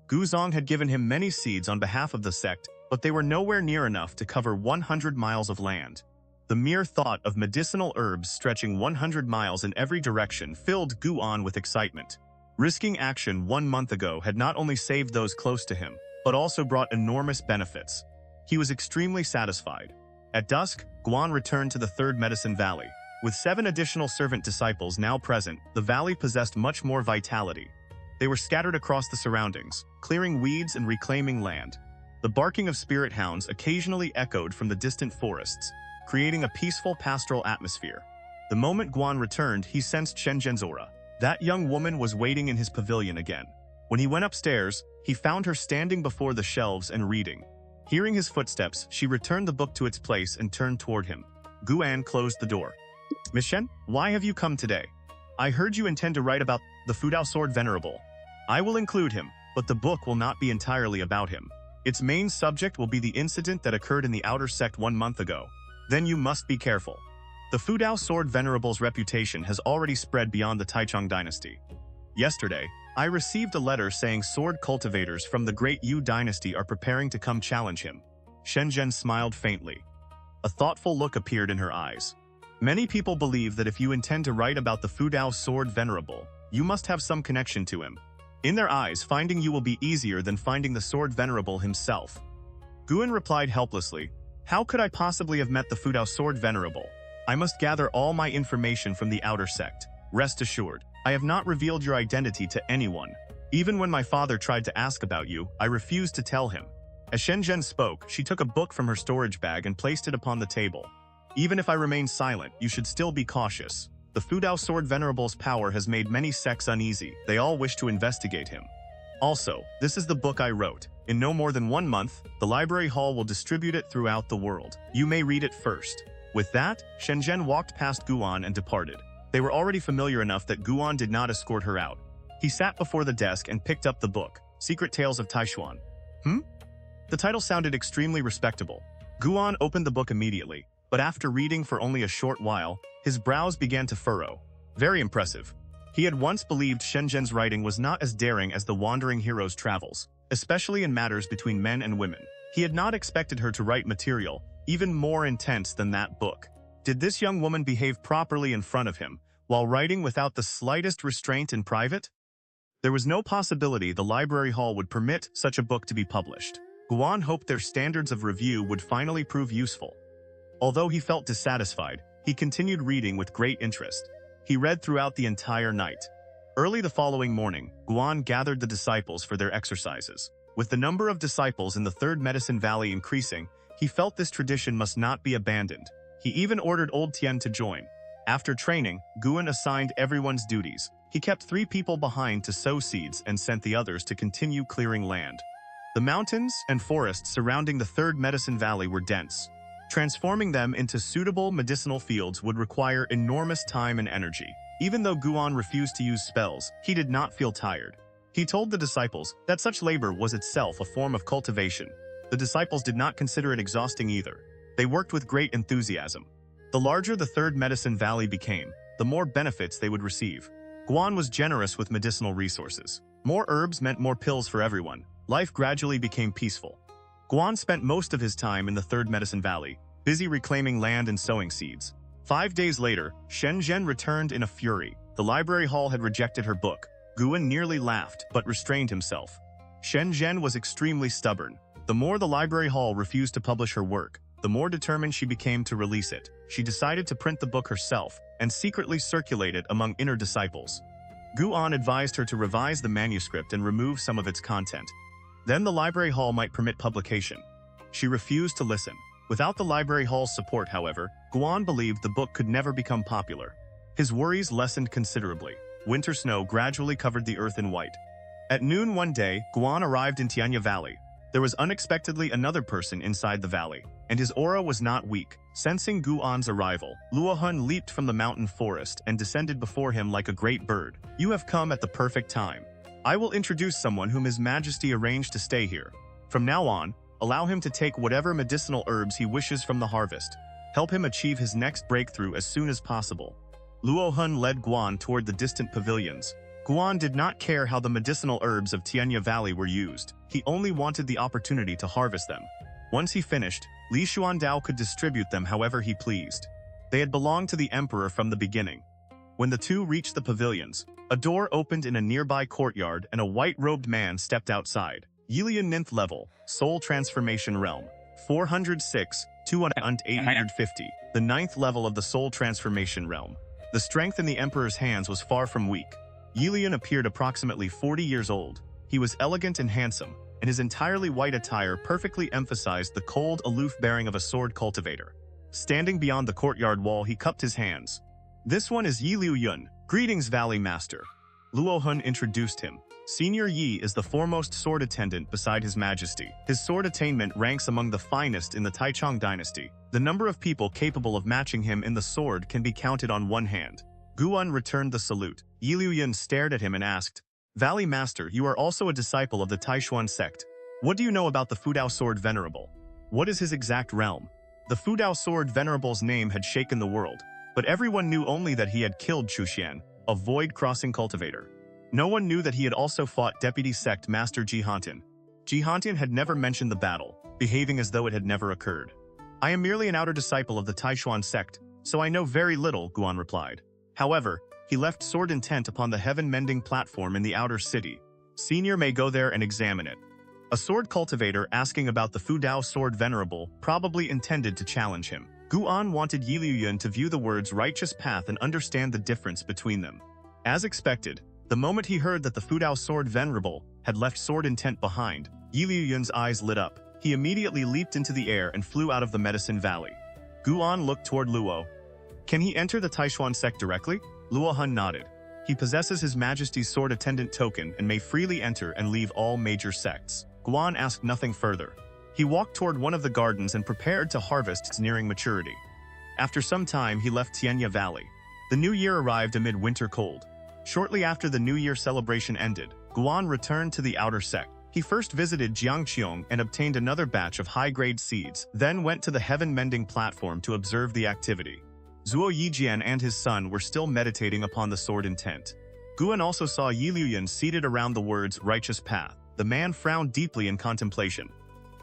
Guzong had given him many seeds on behalf of the sect, but they were nowhere near enough to cover 100 miles of land. The mere thought of medicinal herbs stretching 100 miles in every direction filled Guan with excitement. Risking action 1 month ago had not only saved those close to him, but also brought enormous benefits. He was extremely satisfied. At dusk, Guan returned to the Third Medicine Valley. With 7 additional servant disciples now present, the valley possessed much more vitality. They were scattered across the surroundings, clearing weeds and reclaiming land. The barking of spirit hounds occasionally echoed from the distant forests, creating a peaceful pastoral atmosphere. The moment Guan returned, he sensed Shenzhen's aura. That young woman was waiting in his pavilion again. When he went upstairs, he found her standing before the shelves and reading. Hearing his footsteps, she returned the book to its place and turned toward him. Guan closed the door. Miss Shen, why have you come today? I heard you intend to write about the Fudao Sword Venerable. I will include him, but the book will not be entirely about him. Its main subject will be the incident that occurred in the outer sect 1 month ago. Then you must be careful. The Fudao Sword Venerable's reputation has already spread beyond the Taichung dynasty. Yesterday, I received a letter saying sword cultivators from the Great Yu dynasty are preparing to come challenge him. Shenzhen smiled faintly. A thoughtful look appeared in her eyes. Many people believe that if you intend to write about the Fudao Sword Venerable, you must have some connection to him. In their eyes, finding you will be easier than finding the Sword Venerable himself. Guan replied helplessly, how could I possibly have met the Fudao Sword Venerable? I must gather all my information from the outer sect. Rest assured, I have not revealed your identity to anyone. Even when my father tried to ask about you, I refused to tell him. As Shenzhen spoke, she took a book from her storage bag and placed it upon the table. Even if I remain silent, you should still be cautious. The Fudao Sword Venerable's power has made many sects uneasy. They all wish to investigate him. Also, this is the book I wrote. In no more than 1 month, the library hall will distribute it throughout the world. You may read it first." With that, Shenzhen walked past Guan and departed. They were already familiar enough that Guan did not escort her out. He sat before the desk and picked up the book, Secret Tales of Taixuan. The title sounded extremely respectable. Guan opened the book immediately, but after reading for only a short while, his brows began to furrow. Very impressive. He had once believed Shenzhen's writing was not as daring as the wandering hero's travels, especially in matters between men and women. He had not expected her to write material even more intense than that book. Did this young woman behave properly in front of him, while writing without the slightest restraint in private? There was no possibility the library hall would permit such a book to be published. Guan hoped their standards of review would finally prove useful. Although he felt dissatisfied, he continued reading with great interest. He read throughout the entire night. Early the following morning, Guan gathered the disciples for their exercises. With the number of disciples in the Third Medicine Valley increasing, he felt this tradition must not be abandoned. He even ordered Old Tian to join. After training, Guan assigned everyone's duties. He kept 3 people behind to sow seeds and sent the others to continue clearing land. The mountains and forests surrounding the Third Medicine Valley were dense. Transforming them into suitable medicinal fields would require enormous time and energy. Even though Guan refused to use spells, he did not feel tired. He told the disciples that such labor was itself a form of cultivation. The disciples did not consider it exhausting either. They worked with great enthusiasm. The larger the Third Medicine Valley became, the more benefits they would receive. Guan was generous with medicinal resources. More herbs meant more pills for everyone. Life gradually became peaceful. Guan spent most of his time in the Third Medicine Valley, busy reclaiming land and sowing seeds. 5 days later, Shenzhen returned in a fury. The library hall had rejected her book. Guan nearly laughed, but restrained himself. Shenzhen was extremely stubborn. The more the library hall refused to publish her work, the more determined she became to release it. She decided to print the book herself and secretly circulate it among inner disciples. Guan advised her to revise the manuscript and remove some of its content. Then the library hall might permit publication. She refused to listen. Without the library hall's support, however, Guan believed the book could never become popular. His worries lessened considerably. Winter snow gradually covered the earth in white. At noon one day, Guan arrived in Tianya Valley. There was unexpectedly another person inside the valley, and his aura was not weak. Sensing Guan's arrival, Luohun leaped from the mountain forest and descended before him like a great bird. "You have come at the perfect time. I will introduce someone whom His Majesty arranged to stay here. From now on, allow him to take whatever medicinal herbs he wishes from the harvest. Help him achieve his next breakthrough as soon as possible." Luohun led Guan toward the distant pavilions. Guan did not care how the medicinal herbs of Tianya Valley were used. He only wanted the opportunity to harvest them. Once he finished, Li Xuandao could distribute them however he pleased. They had belonged to the emperor from the beginning. When the two reached the pavilions, a door opened in a nearby courtyard and a white-robed man stepped outside. Ye Lan 9th level, Soul Transformation Realm, 406, 850, the 9th level of the Soul Transformation Realm. The strength in the emperor's hands was far from weak. Ye Lan appeared approximately 40 years old. He was elegant and handsome, and his entirely white attire perfectly emphasized the cold, aloof bearing of a sword cultivator. Standing beyond the courtyard wall, he cupped his hands. "This one is Yi Liu Yun. Greetings, Valley Master." Luohun introduced him. Senior Yi is the foremost sword attendant beside His Majesty. His sword attainment ranks among the finest in the Taichung dynasty. The number of people capable of matching him in the sword can be counted on one hand. Guan returned the salute. Yi Liu Yun stared at him and asked, "Valley Master, you are also a disciple of the Taixuan Sect. What do you know about the Fudao Sword Venerable? What is his exact realm?" The Fudao Sword Venerable's name had shaken the world, but everyone knew only that he had killed Chu Xian, a void-crossing cultivator. No one knew that he had also fought Deputy Sect Master Jihantian. Jihantian had never mentioned the battle, behaving as though it had never occurred. "I am merely an outer disciple of the Taixuan Sect, so I know very little," Guan replied. However, he left sword intent upon the Heaven-Mending Platform in the outer city. Senior may go there and examine it. A sword cultivator asking about the Fudao Sword Venerable probably intended to challenge him. Guan wanted Yi Liu Yun to view the words righteous path and understand the difference between them. As expected, the moment he heard that the Fudao Sword Venerable had left sword intent behind, Yi Liu Yun's eyes lit up. He immediately leaped into the air and flew out of the Medicine Valley. Guan looked toward Luo. "Can he enter the Taixuan Sect directly?" Luohun nodded. He possesses His Majesty's Sword Attendant token and may freely enter and leave all major sects. Guan asked nothing further. He walked toward one of the gardens and prepared to harvest its nearing maturity. After some time, he left Xianxia Valley. The new year arrived amid winter cold. Shortly after the New Year celebration ended, Guan returned to the outer sect. He first visited Jiangqiong and obtained another batch of high-grade seeds, then went to the Heaven-Mending Platform to observe the activity. Zhuo Yijian and his son were still meditating upon the sword intent. Guan also saw Ye Lan seated around the words righteous path. The man frowned deeply in contemplation.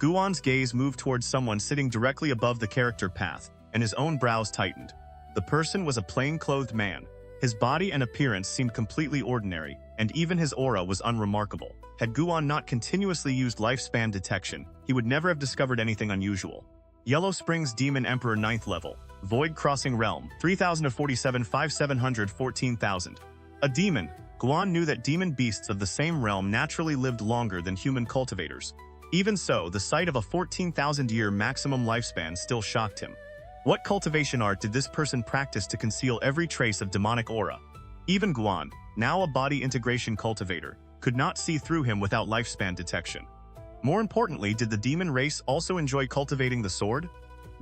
Guan's gaze moved towards someone sitting directly above the character path, and his own brows tightened. The person was a plain-clothed man. His body and appearance seemed completely ordinary, and even his aura was unremarkable. Had Guan not continuously used lifespan detection, he would never have discovered anything unusual. Yellow Springs Demon Emperor 9th level. Void Crossing Realm, 3047 5700 14,000. A demon. Guan knew that demon beasts of the same realm naturally lived longer than human cultivators. Even so, the sight of a 14,000-year maximum lifespan still shocked him. What cultivation art did this person practice to conceal every trace of demonic aura? Even Guan, now a body integration cultivator, could not see through him without lifespan detection. More importantly, did the demon race also enjoy cultivating the sword?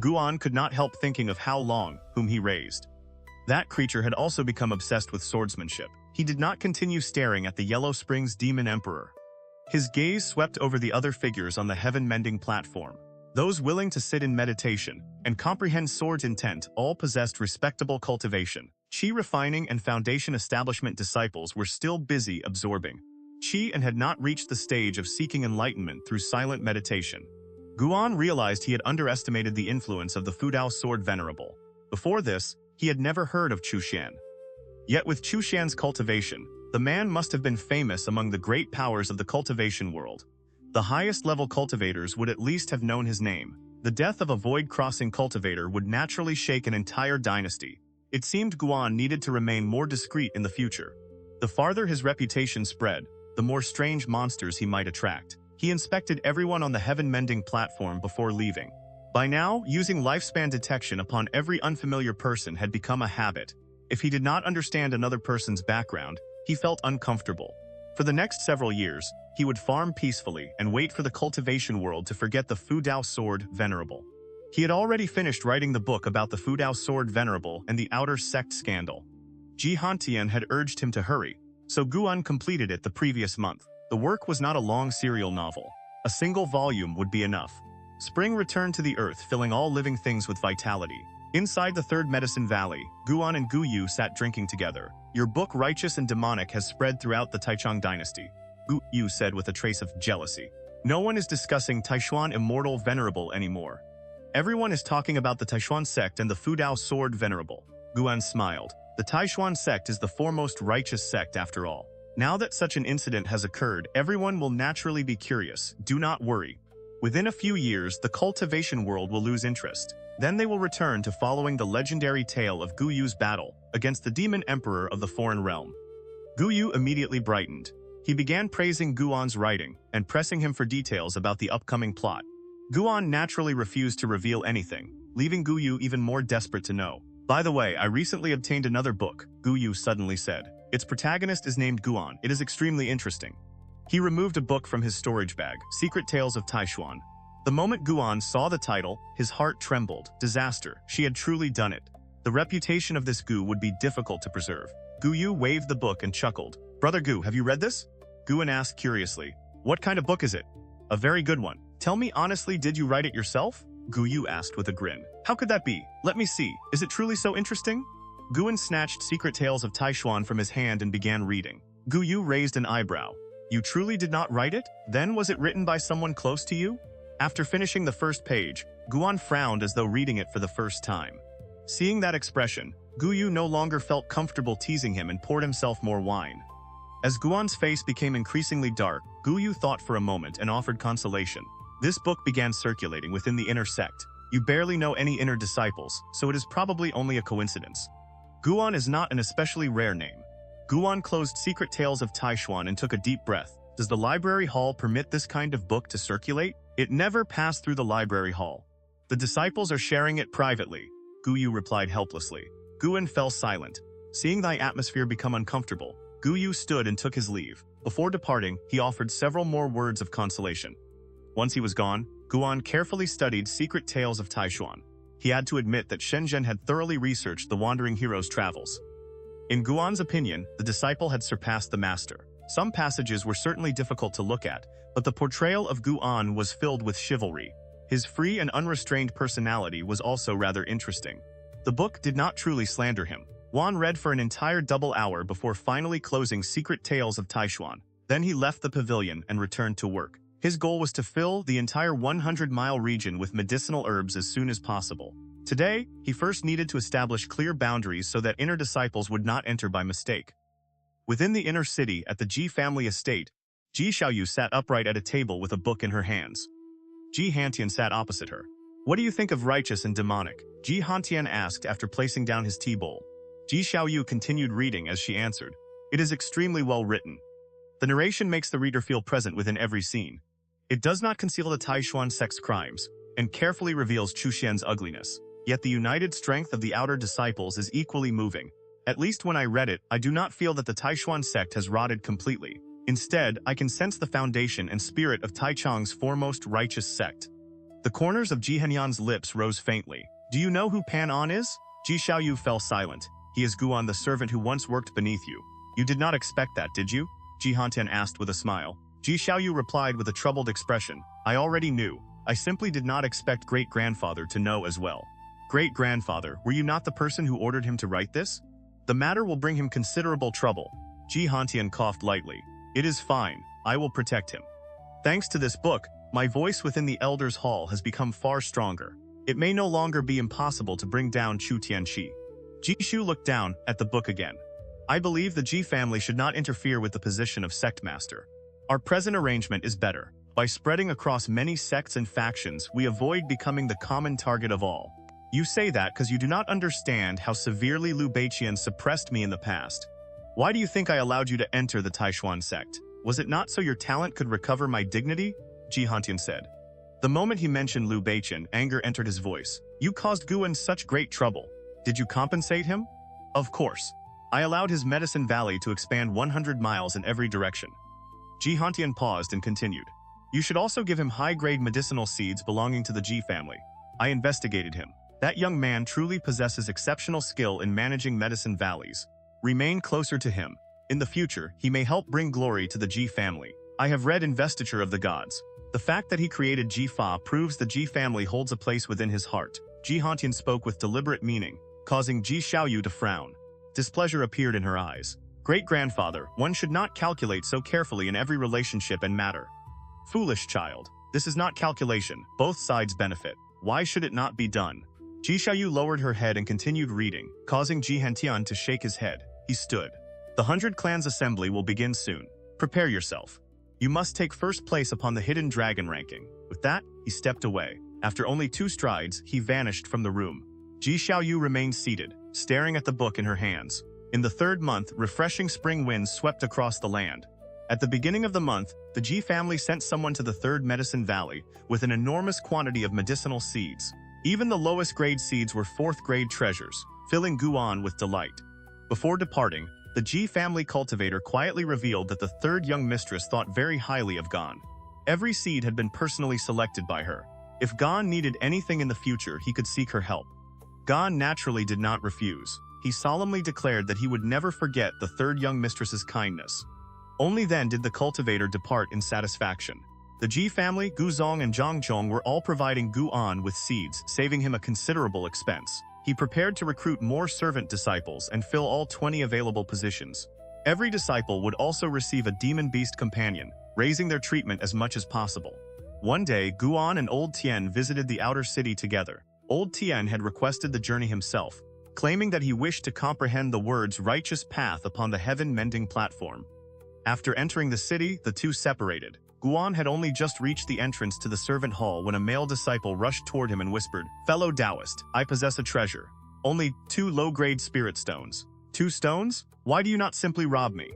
Guan could not help thinking of How Long, whom he raised. That creature had also become obsessed with swordsmanship. He did not continue staring at the Yellow Springs Demon Emperor. His gaze swept over the other figures on the Heaven-Mending Platform. Those willing to sit in meditation and comprehend sword's intent all possessed respectable cultivation. Qi refining and foundation establishment disciples were still busy absorbing Qi and had not reached the stage of seeking enlightenment through silent meditation. Guan realized he had underestimated the influence of the Fudao Sword Venerable. Before this, he had never heard of Chu Xian. Yet with Chu Xian's cultivation, the man must have been famous among the great powers of the cultivation world. The highest-level cultivators would at least have known his name. The death of a void-crossing cultivator would naturally shake an entire dynasty. It seemed Guan needed to remain more discreet in the future. The farther his reputation spread, the more strange monsters he might attract. He inspected everyone on the Heaven-Mending Platform before leaving. By now, using lifespan detection upon every unfamiliar person had become a habit. If he did not understand another person's background, he felt uncomfortable. For the next several years, he would farm peacefully and wait for the cultivation world to forget the Fudao Sword Venerable. He had already finished writing the book about the Fudao Sword Venerable and the Outer Sect scandal. Jihantian had urged him to hurry, so Guan completed it the previous month. The work was not a long serial novel. A single volume would be enough. Spring returned to the earth, filling all living things with vitality. Inside the Third Medicine Valley, Guan and Gu Yu sat drinking together. Your book, Righteous and Demonic, has spread throughout the Taixuan dynasty, Gu Yu said with a trace of jealousy. No one is discussing Taixuan Immortal Venerable anymore. Everyone is talking about the Taixuan Sect and the Fudao Sword Venerable. Guan smiled. The Taixuan Sect is the foremost righteous sect after all. Now that such an incident has occurred, everyone will naturally be curious. Do not worry. Within a few years, the cultivation world will lose interest. Then they will return to following the legendary tale of Gu Yu's battle against the Demon Emperor of the Foreign Realm. Gu Yu immediately brightened. He began praising Guan's writing and pressing him for details about the upcoming plot. Guan naturally refused to reveal anything, leaving Gu Yu even more desperate to know. By the way, I recently obtained another book, Gu Yu suddenly said. Its protagonist is named Guan. It is extremely interesting. He removed a book from his storage bag, Secret Tales of Taixuan. The moment Guan saw the title, his heart trembled. Disaster. She had truly done it. The reputation of this Gu would be difficult to preserve. Gu Yu waved the book and chuckled. Brother Gu, have you read this? Guan asked curiously. What kind of book is it? A very good one. Tell me honestly, did you write it yourself? Gu Yu asked with a grin. How could that be? Let me see. Is it truly so interesting? Guan snatched Secret Tales of Taixuan from his hand and began reading. Gu Yu raised an eyebrow. You truly did not write it? Then was it written by someone close to you? After finishing the first page, Guan frowned as though reading it for the first time. Seeing that expression, Gu Yu no longer felt comfortable teasing him and poured himself more wine. As Guan's face became increasingly dark, Gu Yu thought for a moment and offered consolation. This book began circulating within the inner sect. You barely know any inner disciples, so it is probably only a coincidence. Guan is not an especially rare name. Guan closed Secret Tales of Taixuan and took a deep breath. Does the library hall permit this kind of book to circulate? It never passed through the library hall. The disciples are sharing it privately, Gu Yu replied helplessly. Guan fell silent. Seeing thy atmosphere become uncomfortable, Gu Yu stood and took his leave. Before departing, he offered several more words of consolation. Once he was gone, Guan carefully studied Secret Tales of Taixuan. He had to admit that Shenzhen had thoroughly researched the wandering hero's travels. In Guan's opinion, the disciple had surpassed the master. Some passages were certainly difficult to look at, but the portrayal of Guan was filled with chivalry. His free and unrestrained personality was also rather interesting. The book did not truly slander him. Guan read for an entire double hour before finally closing Secret Tales of Taixuan. Then he left the pavilion and returned to work. His goal was to fill the entire 100-mile region with medicinal herbs as soon as possible. Today, he first needed to establish clear boundaries so that inner disciples would not enter by mistake. Within the inner city at the Ji family estate, Ji Xiaoyu sat upright at a table with a book in her hands. Ji Hantian sat opposite her. "What do you think of righteous and demonic?" Ji Hantian asked after placing down his tea bowl. Ji Xiaoyu continued reading as she answered. "It is extremely well written. The narration makes the reader feel present within every scene. It does not conceal the Taixuan Sect's crimes, and carefully reveals Chu Xian's ugliness. Yet the united strength of the outer disciples is equally moving. At least when I read it, I do not feel that the Taixuan Sect has rotted completely. Instead, I can sense the foundation and spirit of Taichung's foremost righteous sect." The corners of Ji Henyan's lips rose faintly. "Do you know who Pan On is?" Ji Xiaoyu fell silent. "He is Guan, the servant who once worked beneath you. You did not expect that, did you?" Ji Hantian asked with a smile. Ji Xiaoyu replied with a troubled expression. "I already knew. I simply did not expect great-grandfather to know as well." "Great-grandfather, were you not the person who ordered him to write this?" "The matter will bring him considerable trouble." Ji Hantian coughed lightly. "It is fine. I will protect him. Thanks to this book, my voice within the Elders' Hall has become far stronger. It may no longer be impossible to bring down Chu Tianqi." Ji Shu looked down at the book again. "I believe the Ji family should not interfere with the position of sect master. Our present arrangement is better. By spreading across many sects and factions, we avoid becoming the common target of all. You say that because you do not understand how severely Lu Jiujia suppressed me in the past. Why do you think I allowed you to enter the Taixuan Sect? Was it not so your talent could recover my dignity?" Ji Hantian said. The moment he mentioned Lu Jiujia, anger entered his voice. "You caused Guan such great trouble. Did you compensate him?" "Of course. I allowed his medicine valley to expand 100 miles in every direction." Ji Hantian paused and continued. "You should also give him high-grade medicinal seeds belonging to the Ji family. I investigated him. That young man truly possesses exceptional skill in managing medicine valleys. Remain closer to him. In the future, he may help bring glory to the Ji family. I have read Investiture of the Gods. The fact that he created Ji Fa proves the Ji family holds a place within his heart." Ji Hantian spoke with deliberate meaning, causing Ji Xiaoyu to frown. Displeasure appeared in her eyes. "Great-grandfather, one should not calculate so carefully in every relationship and matter." "Foolish child. This is not calculation. Both sides benefit. Why should it not be done?" Ji Xiaoyu lowered her head and continued reading, causing Ji Hantian to shake his head. He stood. "The 100 Clans Assembly will begin soon. Prepare yourself. You must take first place upon the Hidden Dragon ranking." With that, he stepped away. After only 2 strides, he vanished from the room. Ji Xiaoyu remained seated, staring at the book in her hands. In the 3rd month, refreshing spring winds swept across the land. At the beginning of the month, the Ji family sent someone to the 3rd Medicine Valley with an enormous quantity of medicinal seeds. Even the lowest grade seeds were 4th grade treasures, filling Guan with delight. Before departing, the Ji family cultivator quietly revealed that the 3rd young mistress thought very highly of Gan. Every seed had been personally selected by her. If Gan needed anything in the future, he could seek her help. Gan naturally did not refuse. He solemnly declared that he would never forget the 3rd young mistress's kindness. Only then did the cultivator depart in satisfaction. The Ji family, Gu Zong and Zhang Zhong were all providing Gu An with seeds, saving him a considerable expense. He prepared to recruit more servant disciples and fill all 20 available positions. Every disciple would also receive a demon beast companion, raising their treatment as much as possible. One day, Guan and Old Tian visited the outer city together. Old Tian had requested the journey himself, claiming that he wished to comprehend the words righteous path upon the Heaven-Mending Platform. After entering the city, the two separated. Guan had only just reached the entrance to the servant hall when a male disciple rushed toward him and whispered, "Fellow Taoist, I possess a treasure. Only 2 low-grade spirit stones." "2 stones? Why do you not simply rob me?"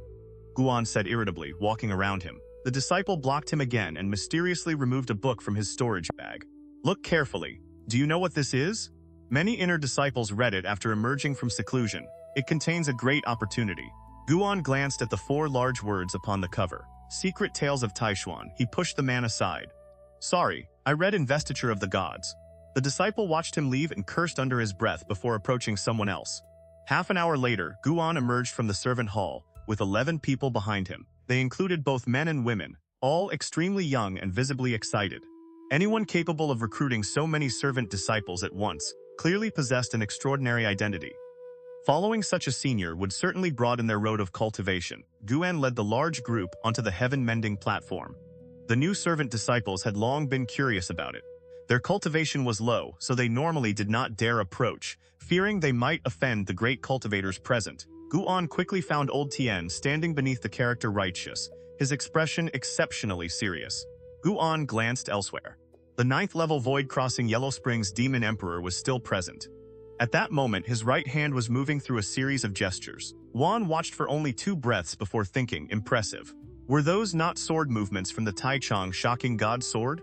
Guan said irritably, walking around him. The disciple blocked him again and mysteriously removed a book from his storage bag. "Look carefully. Do you know what this is?" Many inner disciples read it after emerging from seclusion. It contains a great opportunity. Guan glanced at the 4 large words upon the cover. Secret Tales of Taixuan. He pushed the man aside. Sorry, I read Investiture of the Gods. The disciple watched him leave and cursed under his breath before approaching someone else. Half an hour later, Guan emerged from the servant hall, with 11 people behind him. They included both men and women, all extremely young and visibly excited. Anyone capable of recruiting so many servant disciples at once clearly possessed an extraordinary identity. Following such a senior would certainly broaden their road of cultivation. Guan led the large group onto the Heaven-Mending Platform. The new servant disciples had long been curious about it. Their cultivation was low, so they normally did not dare approach, fearing they might offend the great cultivators present. Guan quickly found old Tian standing beneath the character Righteous, his expression exceptionally serious. Guan glanced elsewhere. The 9th-level Void-Crossing Yellow Springs Demon Emperor was still present. At that moment, his right hand was moving through a series of gestures. Guan watched for only 2 breaths before thinking, impressive. Were those not sword movements from the Taichung Shocking God Sword?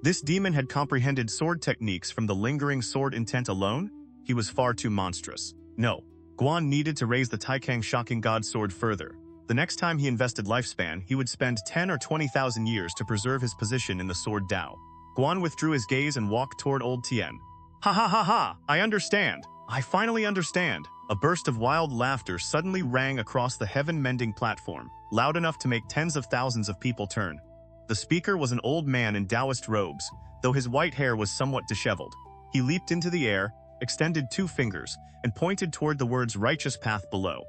This demon had comprehended sword techniques from the lingering sword intent alone? He was far too monstrous. No. Guan needed to raise the Taikang Shocking God Sword further. The next time he invested lifespan, he would spend 10 or 20,000 years to preserve his position in the Sword Dao. Guan withdrew his gaze and walked toward old Tian. Ha ha ha ha! I understand! I finally understand! A burst of wild laughter suddenly rang across the Heaven-Mending Platform, loud enough to make tens of thousands of people turn. The speaker was an old man in Taoist robes, though his white hair was somewhat disheveled. He leaped into the air, extended 2 fingers, and pointed toward the words Righteous Path below.